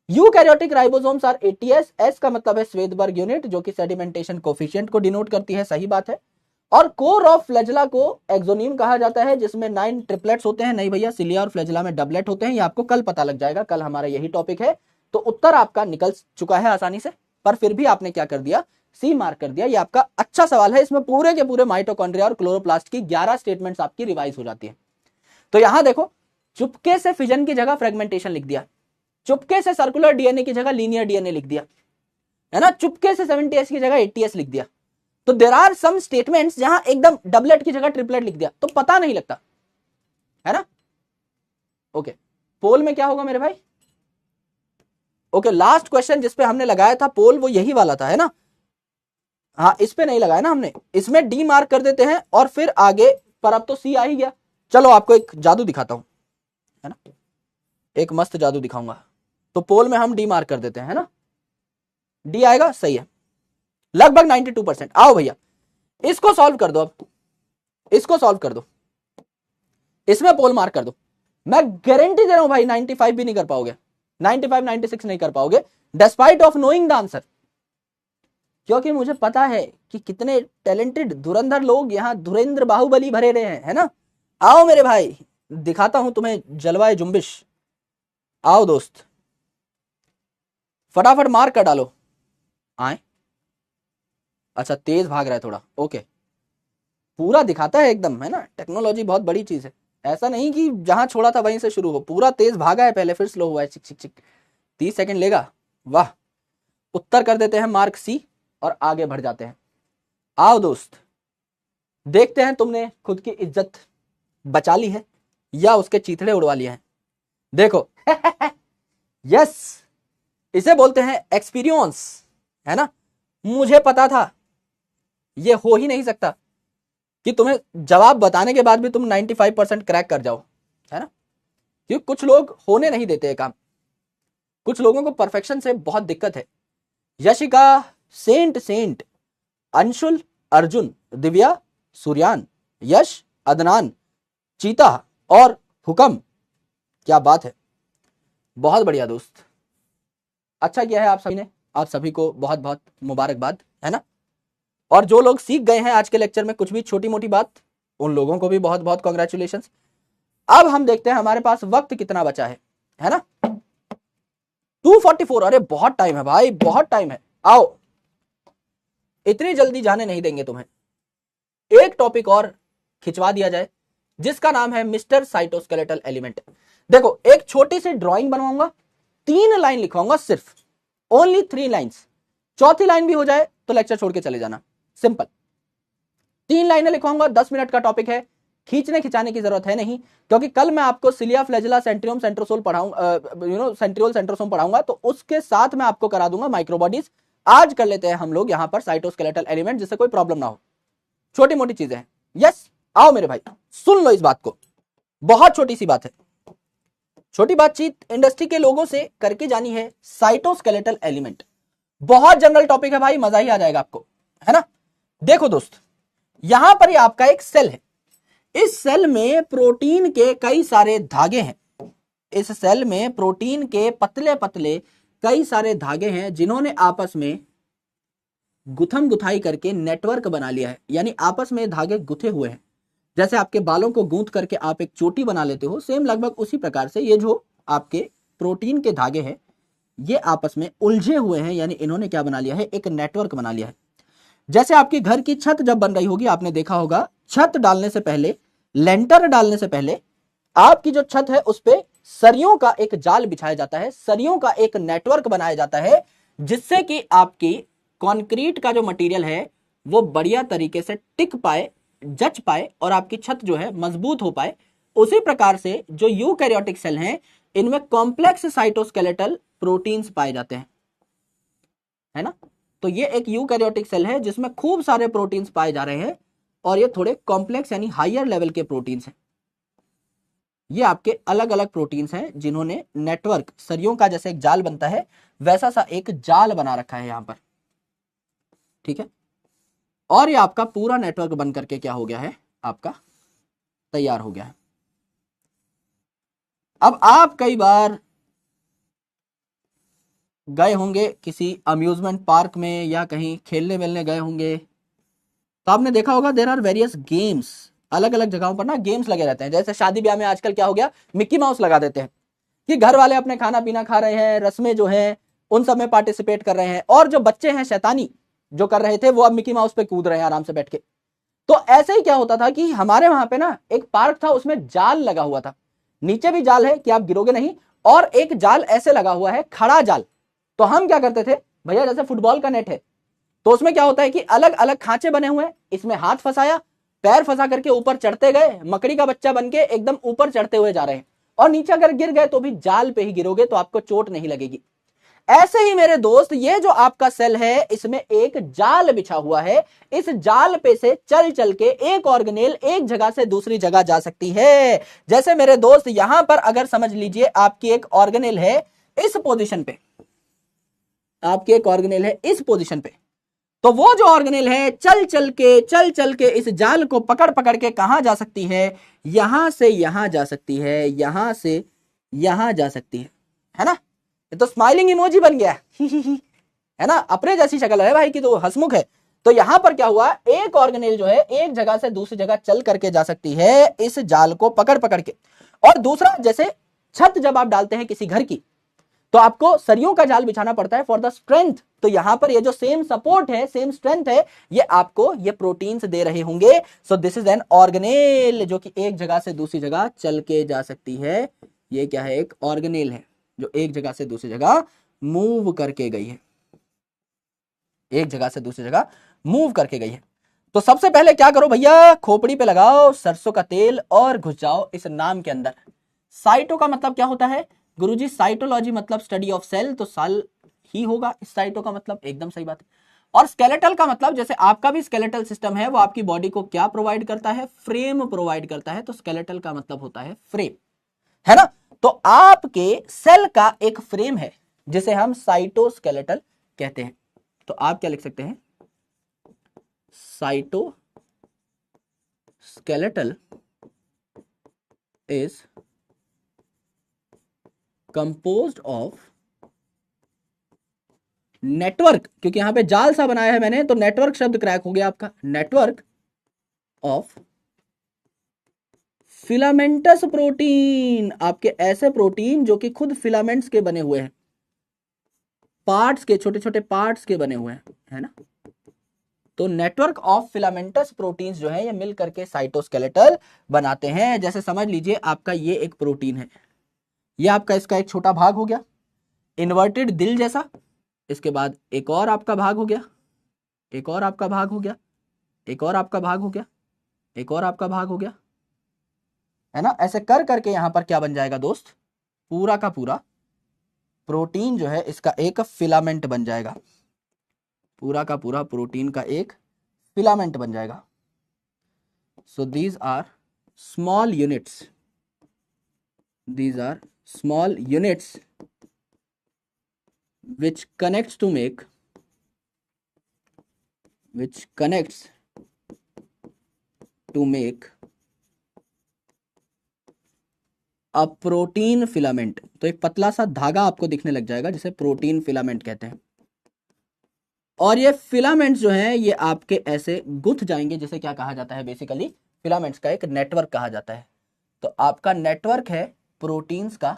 Eukaryotic ribosomes are 80s, S का मतलब है स्वेदबर्ग यूनिट जो कि सेडिमेंटेशन कोफिशिएंट को डिनोट करती है, सही बात है। और कोर ऑफ फ्लैजेला को एक्सोनिम कहा जाता है जिसमें 9 ट्रिपलेट्स होते हैं, नहीं भैया सिलिया और फ्लैजेला में डबलेट होते हैं, ये आपको कल पता लग जाएगा, कल हमारा यही टॉपिक है। तो उत्तर आपका निकल चुका है आसानी से, पर फिर भी आपने क्या कर दिया, सी मार्क कर दिया। ये आपका अच्छा सवाल है, इसमें पूरे के पूरे माइटोकॉन्ड्रिया और क्लोरोप्लास्ट की 11 स्टेटमेंट्स आपकी रिवाइज हो जाती है। तो यहां देखो, चुपके से फिजन की जगह फ्रेगमेंटेशन लिख दिया, चुपके से सर्कुलर डीएनए की जगह लीनियर डीएनए लिख दिया, है ना, चुपके से 70s की जगह 80s लिख दिया। तो देयर आर सम स्टेटमेंट्स जहां एकदम डबलेट की जगह ट्रिपलेट लिख दिया, तो पता नहीं लगता, है ना। ओके, पोल में क्या होगा मेरे भाई। ओके, लास्ट क्वेश्चन जिसपे हमने लगाया था पोल वो यही वाला था, है ना। हाँ, इस पे नहीं लगाया ना हमने, इसमें डी मार्क कर देते हैं और फिर आगे, पर अब तो सी आ ही गया। चलो आपको एक जादू दिखाता हूं, है ना, एक मस्त जादू दिखाऊंगा। तो पोल में हम डी मार्क कर देते हैं, है ना, डी आएगा, सही है, लगभग 92%। आओ भैया इसको सॉल्व कर दो, अब इसको सॉल्व कर दो, इसमें पोल मार्क कर दो। मैं गारंटी दे रहा हूं भाई 95 भी नहीं कर पाओगे, 95 96 नहीं कर पाओगे, despite of knowing the answer, क्योंकि मुझे पता है कि कितने टैलेंटेड धुरंधर लोग यहाँ धुरेंद्र बाहुबली भरे रहे हैं, है ना। आओ मेरे भाई दिखाता हूं तुम्हें जलवाए जुम्बिश, आओ दोस्त फटाफट मार्क कर डालो। आए, अच्छा तेज भाग रहा है थोड़ा, ओके, पूरा दिखाता है एकदम, है ना, टेक्नोलॉजी बहुत बड़ी चीज है, ऐसा नहीं कि जहां छोड़ा था वहीं से शुरू हो, पूरा तेज भागा है, पहले फिर स्लो हुआ है, चिक चिक चिक, 30 सेकंड लेगा, वाह। उत्तर कर देते हैं मार्क सी और आगे बढ़ जाते हैं। आओ दोस्त देखते हैं तुमने खुद की इज्जत बचा ली है या उसके चीथड़े उड़वा लिए हैं। देखो यस, इसे बोलते हैं एक्सपीरियंस, है ना। मुझे पता था ये हो ही नहीं सकता कि तुम्हें जवाब बताने के बाद भी तुम 95% क्रैक कर जाओ, है ना, क्योंकि कुछ लोग होने नहीं देते काम, कुछ लोगों को परफेक्शन से बहुत दिक्कत है। यशिका, सेंट, अंशुल, अर्जुन, दिव्या, सूर्यान, यश, अदनान, चीता और हुकम, क्या बात है, बहुत बढ़िया दोस्त। अच्छा किया है आप सभी ने, आप सभी को बहुत बहुत मुबारकबाद, है ना। और जो लोग सीख गए हैं आज के लेक्चर में कुछ भी छोटी मोटी बात, उन लोगों को भी बहुत बहुत कॉन्ग्रेचुलेशन। अब हम देखते हैं हमारे पास वक्त कितना बचा है ना। 2:44, अरे बहुत टाइम है भाई, बहुत टाइम है। आओ, इतनी जल्दी जाने नहीं देंगे तुम्हें। एक टॉपिक और खिंचवा दिया जाए जिसका नाम है मिस्टर साइटोस्केलेटल एलिमेंट। देखो, एक छोटी सी ड्राइंग बनवाऊंगा, 3 लाइन लिखवाऊंगा, सिर्फ ओनली 3 लाइन्स। चौथी लाइन भी हो जाए तो लेक्चर छोड़ के चले जाना, सिंपल। 3 लाइनें लिखवाऊंगा, 10 मिनट का टॉपिक है, खींचने खिंचाने की जरूरत है नहीं, क्योंकि कल मैं आपको सिलिया फ्लैजिला सेंट्रियोम सेंट्रोसोल पढ़ाऊंगा, सेंट्रियोल सेंट्रोसोम पढ़ाऊंगा, तो उसके साथ मैं आपको करा दूंगा माइक्रोबॉडीज। आज कर लेते हैं हम लोग यहां पर साइटोस्केलेटल एलिमेंट, जिससे कोई प्रॉब्लम ना हो, छोटी मोटी चीजें हैं। यस, आओ मेरे भाई, सुन लो इस बात को, बहुत छोटी सी बात है, छोटी बातचीत इंडस्ट्री के लोगों से करके जानी है। साइटोस्केलेटल एलिमेंट बहुत जनरल टॉपिक है भाई, मजा ही आ जाएगा आपको, है ना। देखो दोस्त, यहां पर ये आपका एक सेल है, इस सेल में प्रोटीन के कई सारे धागे हैं, इस सेल में प्रोटीन के पतले पतले कई सारे धागे हैं, जिन्होंने आपस में गुथम गुथाई करके नेटवर्क बना लिया है, यानी आपस में धागे गुथे हुए हैं। जैसे आपके बालों को गूंथ करके आप एक चोटी बना लेते हो, सेम लगभग उसी प्रकार से ये जो आपके प्रोटीन के धागे हैं, ये आपस में उलझे हुए हैं, यानी इन्होंने क्या बना लिया है, एक नेटवर्क बना लिया है। जैसे आपकी घर की छत जब बन रही होगी, आपने देखा होगा, छत डालने से पहले, लेंटर डालने से पहले आपकी जो छत है उस पे सरियों का एक जाल बिछाया जाता है, सरियों का एक नेटवर्क बनाया जाता है, जिससे कि आपकी कंक्रीट का जो मटेरियल है वो बढ़िया तरीके से टिक पाए, जच पाए, और आपकी छत जो है मजबूत हो पाए। उसी प्रकार से जो यूकैरियोटिक सेल हैं, इनमें कॉम्प्लेक्स साइटोस्केलेटल प्रोटीन्स पाए जाते हैं, है ना। तो ये एक यूकैरियोटिक सेल है जिसमें खूब सारे प्रोटीन्स पाए जा रहे हैं, और ये थोड़े कॉम्प्लेक्स यानी हायर लेवल के प्रोटीन्स हैं। ये आपके अलग अलग प्रोटीन्स हैं जिन्होंने नेटवर्क, सरियों का जैसे एक जाल बनता है वैसा सा एक जाल बना रखा है यहां पर, ठीक है। और ये आपका पूरा नेटवर्क बन करके क्या हो गया है, आपका तैयार हो गया है। अब आप कई बार गए होंगे किसी अम्यूजमेंट पार्क में या कहीं खेलने वेलने गए होंगे, तो आपने देखा होगा देयर आर वेरियस गेम्स, अलग अलग जगहों पर ना गेम्स लगे रहते हैं। जैसे शादी ब्याह में आजकल क्या हो गया, मिक्की माउस लगा देते हैं कि घर वाले अपने खाना पीना खा रहे हैं, रस्में जो हैं उन सब में पार्टिसिपेट कर रहे हैं, और जो बच्चे हैं शैतानी जो कर रहे थे वो अब मिक्की माउस पे कूद रहे हैं आराम से बैठ के। तो ऐसे ही क्या होता था कि हमारे वहां पे ना एक पार्क था, उसमें जाल लगा हुआ था, नीचे भी जाल है कि आप गिरोगे नहीं, और एक जाल ऐसे लगा हुआ है, खड़ा जाल। तो हम क्या करते थे भैया, जैसे फुटबॉल का नेट है, तो उसमें क्या होता है कि अलग अलग खांचे बने हुए हैं, इसमें हाथ फंसाया, पैर फंसा करके ऊपर चढ़ते गए, मकड़ी का बच्चा बनके एकदम ऊपर चढ़ते हुए जा रहे हैं, और नीचे अगर गिर गए तो भी जाल पे ही गिरोगे, तो आपको चोट नहीं लगेगी। ऐसे ही मेरे दोस्त, ये जो आपका सेल है इसमें एक जाल बिछा हुआ है, इस जाल पे से चल चल के एक ऑर्गेनेल एक जगह से दूसरी जगह जा सकती है। जैसे मेरे दोस्त यहां पर अगर समझ लीजिए आपकी एक ऑर्गेनेल है इस पोजीशन पे, आपकी एक ऑर्गेनेल है इस पोजीशन पे, तो वो जो ऑर्गेनेल है चल चल के इस जाल को पकड़ पकड़ के कहां जा सकती है, यहां से यहां जा सकती है, यहां से यहां जा सकती है ना। ये तो स्माइलिंग इमोजी बन गया है ना, अपने जैसी शक्ल है भाई की, तो हंसमुख है। तो यहां पर क्या हुआ, एक ऑर्गेनेल जो है एक जगह से दूसरी जगह चल करके जा सकती है इस जाल को पकड़ पकड़ के। और दूसरा, जैसे छत जब आप डालते हैं किसी घर की, तो आपको सरियों का जाल बिछाना पड़ता है फॉर द स्ट्रेंथ। तो यहां पर ये जो सेम सपोर्ट है, सेम स्ट्रेंथ है, ये आपको ये प्रोटीन्स दे रहे होंगे। So this is an organelle जो कि एक जगह से दूसरी जगह चल के जा सकती है। ये क्या है, एक ऑर्गेनेल है जो एक जगह से दूसरी जगह मूव करके गई है, एक जगह से दूसरी जगह मूव करके गई है। तो सबसे पहले क्या करो भैया, खोपड़ी पे लगाओ सरसों का तेल और घुस जाओ इस नाम के अंदर। साइटो का मतलब क्या होता है गुरुजी, साइटोलॉजी मतलब स्टडी ऑफ सेल, तो साल ही होगा इस साइटो का मतलब, एकदम सही बात है। और स्केलेटल का मतलब, जैसे आपका भी स्केलेटल सिस्टम है, वो आपकी बॉडी को क्या प्रोवाइड करता है, फ्रेम प्रोवाइड करता है, तो स्केलेटल का मतलब होता है फ्रेम, है ना। तो आपके सेल का एक फ्रेम है जिसे हम साइटोस्केलेटल कहते हैं। तो आप क्या लिख सकते हैं, cytoskeletal is composed of network, क्योंकि यहां पे जाल सा बनाया है मैंने, तो नेटवर्क शब्द क्रैक हो गया आपका। नेटवर्क ऑफ फिलामेंटस प्रोटीन, आपके ऐसे प्रोटीन जो कि खुद फिलामेंट्स के बने हुए हैं, पार्ट्स के, छोटे छोटे पार्ट्स के बने हुए हैं, है ना। तो नेटवर्क ऑफ फिलामेंटस प्रोटीन्स जो है ये मिल करके साइटोस्केलेटल बनाते हैं। जैसे समझ लीजिए आपका ये एक प्रोटीन है, ये आपका इसका एक छोटा भाग हो गया, इन्वर्टेड दिल जैसा। इसके बाद एक और आपका भाग हो गया, एक और आपका भाग हो गया, एक और आपका भाग हो गया, एक और आपका भाग हो गया, है ना। ऐसे कर करके यहां पर क्या बन जाएगा दोस्त, पूरा का पूरा प्रोटीन जो है इसका एक फिलामेंट बन जाएगा, पूरा का पूरा प्रोटीन का एक फिलामेंट बन जाएगा। So these are small units, these are small units which connects to make a protein filament। तो एक पतला सा धागा आपको दिखने लग जाएगा जिसे प्रोटीन फिलामेंट कहते हैं। और ये फिलामेंट्स जो हैं ये आपके ऐसे गुथ जाएंगे, जिसे क्या कहा जाता है, बेसिकली फिलामेंट्स का एक नेटवर्क कहा जाता है। तो आपका नेटवर्क है प्रोटीन्स का,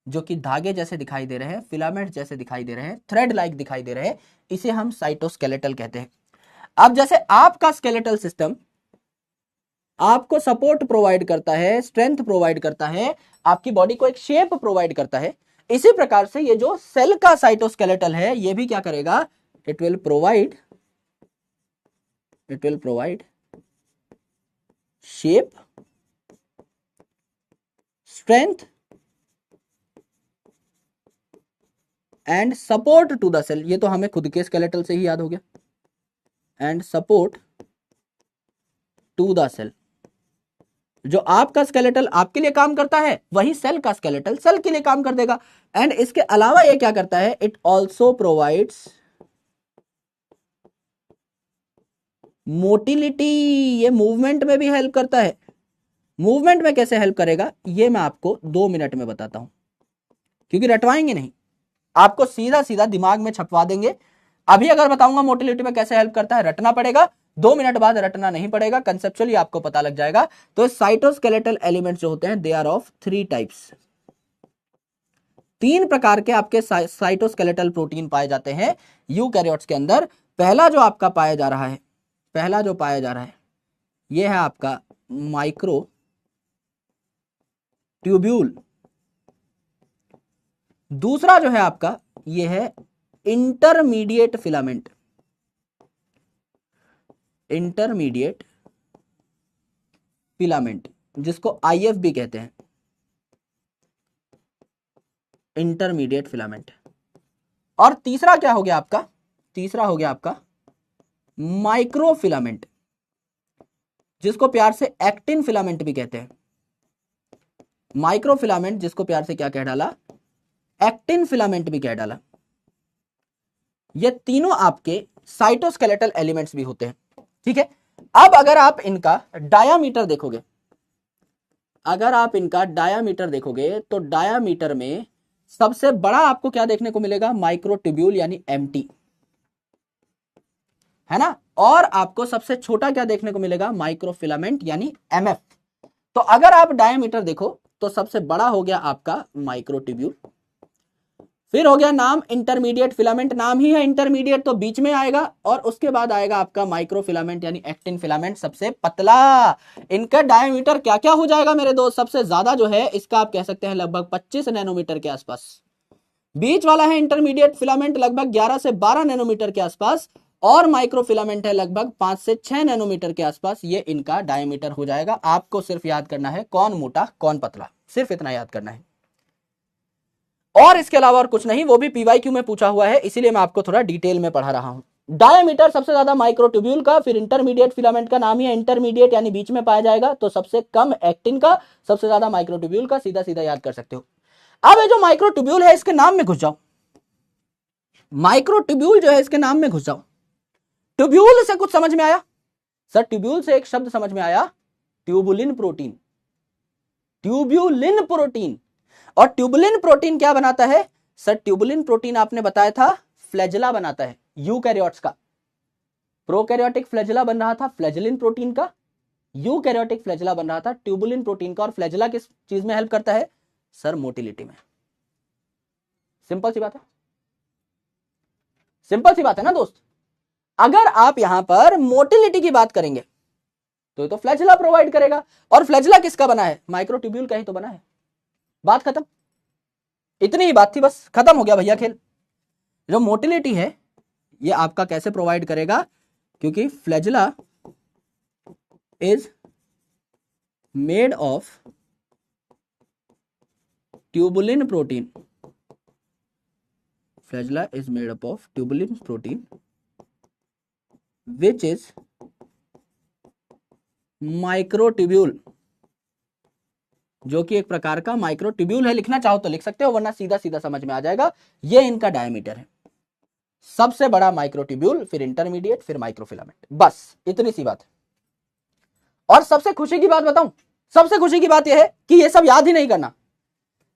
जो कि धागे जैसे दिखाई दे रहे हैं, फिलामेंट जैसे दिखाई दे रहे हैं, थ्रेड लाइक दिखाई दे रहे हैं, इसे हम साइटोस्केलेटल कहते हैं। अब जैसे आपका स्केलेटल सिस्टम आपको सपोर्ट प्रोवाइड करता है, स्ट्रेंथ प्रोवाइड करता है, आपकी बॉडी को एक शेप प्रोवाइड करता है, इसी प्रकार से ये जो सेल का साइटोस्केलेटल है ये भी क्या करेगा, it will provide shape, strength and support to the cell. ये तो हमें खुद के स्केलेटल से ही याद हो गया। And support to the cell, जो आपका स्केलेटल आपके लिए काम करता है वही सेल का स्केलेटल सेल के लिए काम कर देगा। एंड इसके अलावा ये क्या करता है, इट ऑल्सो प्रोवाइड्स मोटिलिटी, ये मूवमेंट में भी हेल्प करता है। मूवमेंट में कैसे हेल्प करेगा ये मैं आपको 2 मिनट में बताता हूं, क्योंकि रटवाएंगे नहीं, आपको सीधा सीधा दिमाग में छपवा देंगे। अभी अगर बताऊंगा मोटिलिटी में कैसे हेल्प करता है, रटना पड़ेगा, 2 मिनट बाद रटना नहीं पड़ेगा, कंसेप्चुअली आपको पता लग जाएगा। तो साइटोस्केलेटल एलिमेंट्स जो होते हैं दे आर ऑफ 3 टाइप्स, 3 प्रकार के आपके साइटोस्केलेटल प्रोटीन पाए जाते हैं यूकैरियोट्स के अंदर। पहला जो आपका पाया जा रहा है, पहला जो पाया जा रहा है यह है आपका माइक्रो ट्यूब्यूल। दूसरा जो है आपका यह है इंटरमीडिएट फिलामेंट, इंटरमीडिएट फिलामेंट जिसको आईएफ भी कहते हैं, इंटरमीडिएट फिलामेंट। और तीसरा क्या हो गया आपका, तीसरा हो गया आपका माइक्रो फिलामेंट, जिसको प्यार से एक्टिन फिलामेंट भी कहते हैं। माइक्रो फिलामेंट जिसको प्यार से क्या कह डाला, एक्टिन फिलामेंट भी कह डाला। ये तीनों आपके साइटोस्केलेटल एलिमेंट्स भी होते हैं, ठीक है। अब अगर आप इनका डायामीटर देखोगे, अगर आप इनका डायामीटर देखोगे तो डायामीटर में सबसे बड़ा आपको क्या देखने को मिलेगा, माइक्रोट्यूब्यूल यानी एमटी, है ना। और आपको सबसे छोटा क्या देखने को मिलेगा, माइक्रोफिलामेंट यानी एमएफ। तो अगर आप डायामीटर देखो तो सबसे बड़ा हो गया आपका माइक्रोट्यूब्यूल, फिर हो गया नाम इंटरमीडिएट फिलामेंट, नाम ही है इंटरमीडिएट तो बीच में आएगा, और उसके बाद आएगा आपका माइक्रोफिलामेंट यानी एक्टिन फिलामेंट, सबसे पतला। इनका डायमीटर क्या क्या हो जाएगा मेरे दोस्त, सबसे ज्यादा जो है इसका आप कह सकते हैं लगभग 25 नैनोमीटर के आसपास, बीच वाला है इंटरमीडिएट फिलामेंट लगभग 11 से 12 नैनोमीटर के आसपास, और माइक्रोफिलामेंट है लगभग 5 से 6 नैनोमीटर के आसपास। ये इनका डायमीटर हो जाएगा। आपको सिर्फ याद करना है कौन मोटा कौन पतला, सिर्फ इतना याद करना है, और इसके अलावा और कुछ नहीं। वो भी पीवाईक्यू में पूछा हुआ है, इसीलिए मैं आपको थोड़ा डिटेल में पढ़ा रहा हूं। डायमीटर सबसे ज्यादा माइक्रोट्यूब्यूल का, फिर इंटरमीडिएट फिलामेंट का नाम ही है इंटरमीडिएट यानी बीच में पाया जाएगा, तो सबसे कम एक्टिन का, सबसे ज्यादा माइक्रोट्यूब्यूल का, सीधा सीधा याद कर सकते हो। अब ये जो माइक्रोट्यूब्यूल है इसके नाम में घुस जाओ, माइक्रोट्यूब्यूल जो है इसके नाम में घुस जाओ। ट्यूब्यूल से कुछ समझ में आया सर, ट्यूब्यूल से एक शब्द समझ में आया, ट्यूबुलिन प्रोटीन, ट्यूब्यूलिन प्रोटीन। और ट्यूबुलिन प्रोटीन क्या बनाता है सर, ट्यूबुलिन प्रोटीन आपने बताया था फ्लैजिला बनाता है यूकैरियोट्स का। प्रोकैरियोटिक फ्लैजिला बन रहा था फ्लैजिलिन प्रोटीन का, यूकैरियोटिक फ्लैजिला बन रहा था ट्यूबुलिन प्रोटीन का। और फ्लैजिला किस चीज में हेल्प करता है सर? मोटिलिटी में। सिंपल सी बात है, सिंपल सी बात है ना दोस्त। अगर आप यहां पर मोटिलिटी की बात करेंगे तो ये तो फ्लैजिला प्रोवाइड करेगा, और फ्लैजिला किसका बना है? माइक्रोट्यूब्यूल का ही तो बना है। बात खत्म, इतनी ही बात थी, बस खत्म हो गया भैया खेल। जो मोटिलिटी है ये आपका कैसे प्रोवाइड करेगा? क्योंकि flagella is made of tubulin protein, flagella is made up of tubulin protein which is microtubule, जो कि एक प्रकार का माइक्रोट्यूब्यूल है। लिखना चाहो तो लिख सकते हो, वरना सीधा सीधा समझ में आ जाएगा। ये इनका डायमीटर है, सबसे बड़ा माइक्रोट्यूब्यूल, फिर इंटरमीडिएट, फिर माइक्रोफिलामेंट। बस इतनी सी बात है। और सबसे खुशी की बात बताऊं, सबसे खुशी की बात यह है कि ये सब याद ही नहीं करना,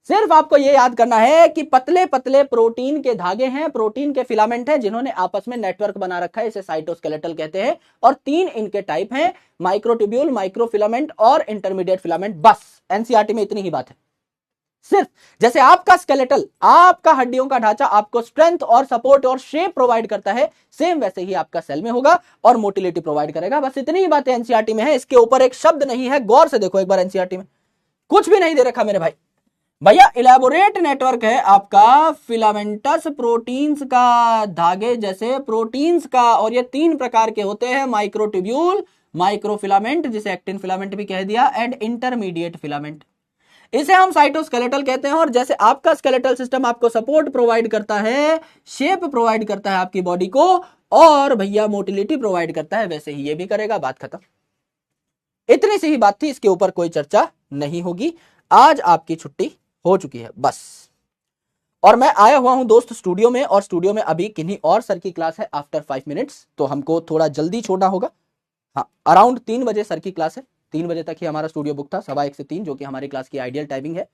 सिर्फ आपको ये याद करना है कि पतले पतले प्रोटीन के धागे हैं, प्रोटीन के फिलामेंट हैं, जिन्होंने आपस में नेटवर्क बना रखा है, इसे साइटोस्केलेटल कहते हैं। और 3 इनके टाइप हैं, माइक्रोट्यूब्यूल, माइक्रोफिलामेंट और इंटरमीडिएट फिलामेंट। बस एनसीईआरटी में इतनी ही बात है। सिर्फ जैसे आपका स्केलेटल, आपका हड्डियों का ढांचा आपको स्ट्रेंथ और सपोर्ट और शेप प्रोवाइड करता है, सेम वैसे ही आपका सेल में होगा और मोटिलिटी प्रोवाइड करेगा। बस इतनी ही बातें एनसीईआरटी में है, इसके ऊपर एक शब्द नहीं है। गौर से देखो एक बार, एनसीईआरटी में कुछ भी नहीं दे रखा मेरे भाई। भैया इलेबोरेट नेटवर्क है आपका फिलामेंटस प्रोटीन्स का, धागे जैसे प्रोटीन्स का। और ये 3 प्रकार के होते हैं, माइक्रोट्यूब्यूल, माइक्रोफिलामेंट जिसे एक्टिन फिलामेंट भी कह दिया, एंड इंटरमीडिएट फिलामेंट, इसे हम साइटोस्केलेटल कहते हैं। और जैसे आपका स्केलेटल सिस्टम आपको सपोर्ट प्रोवाइड करता है, शेप प्रोवाइड करता है आपकी बॉडी को, और भैया मोटिलिटी प्रोवाइड करता है, वैसे ही ये भी करेगा। बात खत्म, इतनी सी ही बात थी, इसके ऊपर कोई चर्चा नहीं होगी। आज आपकी छुट्टी हो चुकी है बस। और मैं आया हुआ हूं दोस्त स्टूडियो में, और स्टूडियो में अभी किन्हीं और सर की क्लास है आफ्टर 5 मिनट्स, तो हमको थोड़ा जल्दी छोड़ना होगा। हाँ, अराउंड 3 बजे सर की क्लास है, 3 बजे तक ही हमारा स्टूडियो बुक था, 1:15 से 3, जो कि हमारी क्लास की आइडियल टाइमिंग है।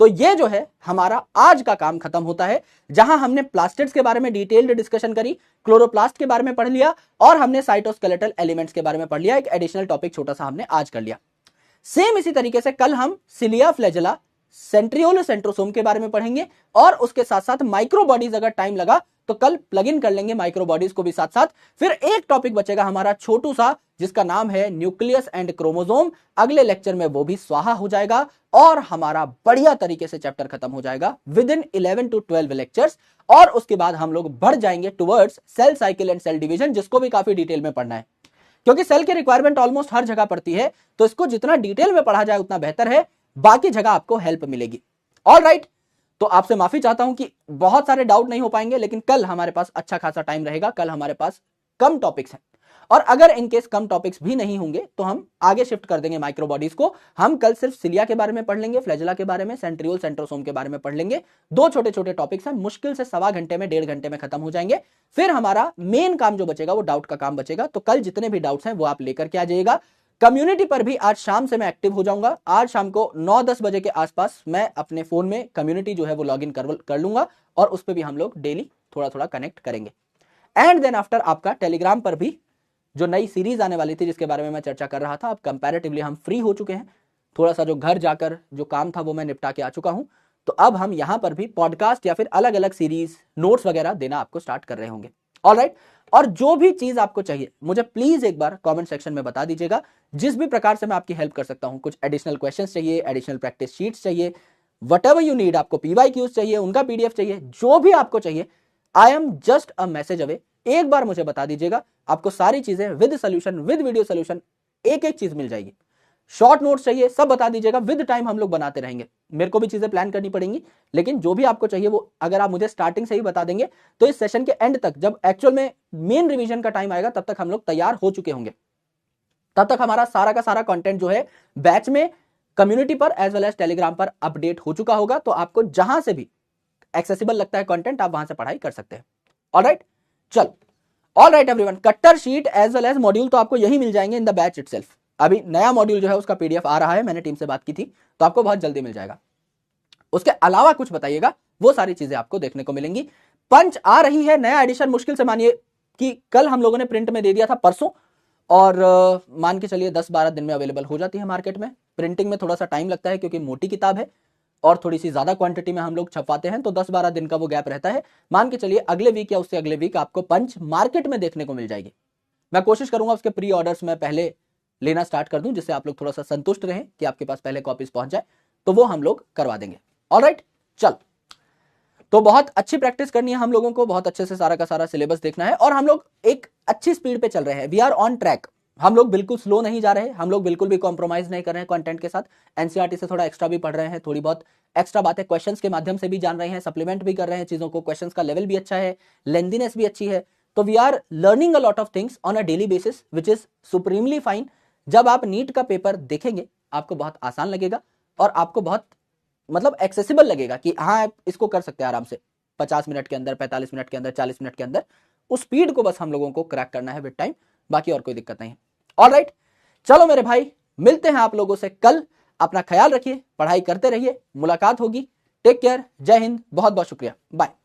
तो ये जो है हमारा आज का काम खत्म होता है, जहां हमने प्लास्टिड्स के बारे में डिटेल्ड डिस्कशन करी, क्लोरोप्लास्ट के बारे में पढ़ लिया, और हमने साइटोस्केलेटल एलिमेंट्स के बारे में पढ़ लिया। एक एडिशनल टॉपिक छोटा सा हमने आज कर लिया। सेम इसी तरीके से कल हम सिलिया, फ्लैजिला, सेंट्रियोल, सेंट्रोसोम के बारे में पढ़ेंगे, और उसके साथ साथ माइक्रोबॉडीज, अगर टाइम लगा तो कल प्लग इन कर लेंगे माइक्रोबॉडीज को भी साथ साथ। फिर एक टॉपिक बचेगा हमारा छोटू सा, जिसका नाम है न्यूक्लियस एंड क्रोमोसोम। अगले लेक्चर में वो भी स्वाहा हो जाएगा, और हमारा बढ़िया तरीके से चैप्टर खत्म हो जाएगा विद इन 11 to 12 लेक्चर्स। और उसके बाद हम लोग बढ़ जाएंगे towards cell cycle and cell division, जिसको भी काफी डिटेल में पढ़ना है, क्योंकि सेल की रिक्वायरमेंट ऑलमोस्ट हर जगह पड़ती है। तो इसको जितना डिटेल में पढ़ा जाए उतना बेहतर है, बाकी जगह आपको हेल्प मिलेगी। ऑल राइट, तो आपसे माफी चाहता हूं कि बहुत सारे डाउट नहीं हो पाएंगे, लेकिन कल हमारे पास अच्छा खासा टाइम रहेगा। कल हमारे पास कम टॉपिक्स हैं, और अगर इनकेस कम टॉपिक्स भी नहीं होंगे तो हम आगे शिफ्ट कर देंगे माइक्रोबॉडीज को। हम कल सिर्फ सिलिया के बारे में पढ़ लेंगे, फ्लैजिला के बारे में, सेंट्रियोल, सेंट्रोसोम के बारे में पढ़ लेंगे। 2 छोटे छोटे टॉपिक्स हैं, मुश्किल से 1.25 घंटे में, 1.5 घंटे में खत्म हो जाएंगे। फिर हमारा मेन काम जो बचेगा वो डाउट का काम बचेगा। तो कल जितने भी डाउट्स हैं वो आप लेकर के आ जाइएगा। कम्युनिटी पर भी आज शाम से मैं एक्टिव हो जाऊंगा। आज शाम को 9-10 बजे के आसपास मैं अपने फोन में कम्युनिटी जो है वो लॉग इन कर लूंगा, और उस पर भी हम लोग डेली थोड़ा थोड़ा कनेक्ट करेंगे। एंड देन आफ्टर आपका टेलीग्राम पर भी जो नई सीरीज आने वाली थी, जिसके बारे में मैं चर्चा कर रहा था, अब कंपैरेटिवली हम फ्री हो चुके हैं। थोड़ा सा जो घर जाकर जो काम था वो मैं निपटा के आ चुका हूं। तो अब हम यहां पर भी पॉडकास्ट या फिर अलग अलग सीरीज, नोट्स वगैरह देना आपको स्टार्ट कर रहे होंगे। ऑलराइट, और जो भी चीज आपको चाहिए मुझे प्लीज एक बार कमेंट सेक्शन में बता दीजिएगा, जिस भी प्रकार से मैं आपकी हेल्प कर सकता हूं। कुछ एडिशनल क्वेश्चंस चाहिए, एडिशनल प्रैक्टिस शीट्स चाहिए, व्हाटएवर यू नीड, आपको PYQs चाहिए, उनका PDF चाहिए, जो भी आपको चाहिए, I am just a message away. एक बार मुझे बता दीजिएगा, आपको सारी चीजें with solution, with video solution, एक एक चीज मिल जाएगी। शॉर्ट नोट्स चाहिए, सब बता दीजिएगा, विद टाइम हम लोग बनाते रहेंगे। मेरे को भी चीजें प्लान करनी पड़ेंगी, लेकिन जो भी आपको चाहिए वो अगर आप मुझे स्टार्टिंग से ही बता देंगे तो इस सेशन के एंड तक, जब एक्चुअल में मेन रिवीजन का टाइम आएगा, तब तक हम लोग तैयार हो चुके होंगे। तब तक हमारा सारा का सारा कंटेंट जो है बैच में, कम्युनिटी पर एज वेल एज टेलीग्राम पर अपडेट हो चुका होगा। तो आपको जहां से भी एक्सेसिबल लगता है कंटेंट, आप वहां से पढ़ाई कर सकते हैं। ऑलराइट, चल, ऑलराइट एवरीवन, कट्टर sheet as well as module तो आपको यही मिल जाएंगे इन द बैच इटसेल्फ। अभी नया मॉड्यूल जो है उसका PDF आ रहा है, मैंने टीम से बात की थी, तो आपको बहुत जल्दी मिल जाएगा। उसके अलावा कुछ बताइएगा, वो सारी चीजें आपको देखने को मिलेंगी। पंच आ रही है, नया एडिशन मुश्किल से मानिए कि कल हम लोगों ने प्रिंट में दे दिया था, परसों, और मान के चलिए 10-12 दिन में अवेलेबल हो जाती है मार्केट में। प्रिंटिंग में थोड़ा सा टाइम लगता है क्योंकि मोटी किताब है और थोड़ी सी ज्यादा क्वांटिटी में हम लोग छपवाते हैं, तो 10-12 दिन का वो गैप रहता है। मान के चलिए अगले वीक या उससे अगले वीक आपको पंच मार्केट में देखने को मिल जाएगी। मैं कोशिश करूंगा उसके प्री ऑर्डर्स में पहले लेना स्टार्ट कर दूं, जिससे आप लोग थोड़ा सा संतुष्ट रहें कि आपके पास पहले कॉपीज पहुंच जाए, तो वो हम लोग करवा देंगे। ऑलराइट, चल, तो बहुत अच्छी प्रैक्टिस करनी है हम लोगों को, बहुत अच्छे से सारा का सारा सिलेबस देखना है, और हम लोग एक अच्छी स्पीड पे चल रहे हैं। वी आर ऑन ट्रैक, हम लोग बिल्कुल स्लो नहीं जा रहे, हम लोग बिल्कुल भी कॉम्प्रोमाइज नहीं कर रहे हैं कंटेंट के साथ। एनसीईआरटी से थोड़ा एक्स्ट्रा भी पढ़ रहे हैं, थोड़ी बहुत एक्स्ट्रा बातें क्वेश्चंस के माध्यम से भी जान रहे हैं, सप्लीमेंट भी कर रहे हैं चीजों को, क्वेश्चंस का लेवल भी अच्छा है, लेंथीनेस भी अच्छी है। तो we are learning a lot of things on a daily basis which is supremely fine. जब आप नीट का पेपर देखेंगे आपको बहुत आसान लगेगा और आपको बहुत मतलब एक्सेसिबल लगेगा कि हाँ आप इसको कर सकते हैं आराम से 50 मिनट के अंदर, 45 मिनट के अंदर, 40 मिनट के अंदर। उस स्पीड को बस हम लोगों को क्रैक करना है विद टाइम, बाकी और कोई दिक्कत नहीं है। ऑलराइट, चलो मेरे भाई, मिलते हैं आप लोगों से कल। अपना ख्याल रखिए, पढ़ाई करते रहिए, मुलाकात होगी। टेक केयर, जय हिंद, बहुत बहुत शुक्रिया, बाय।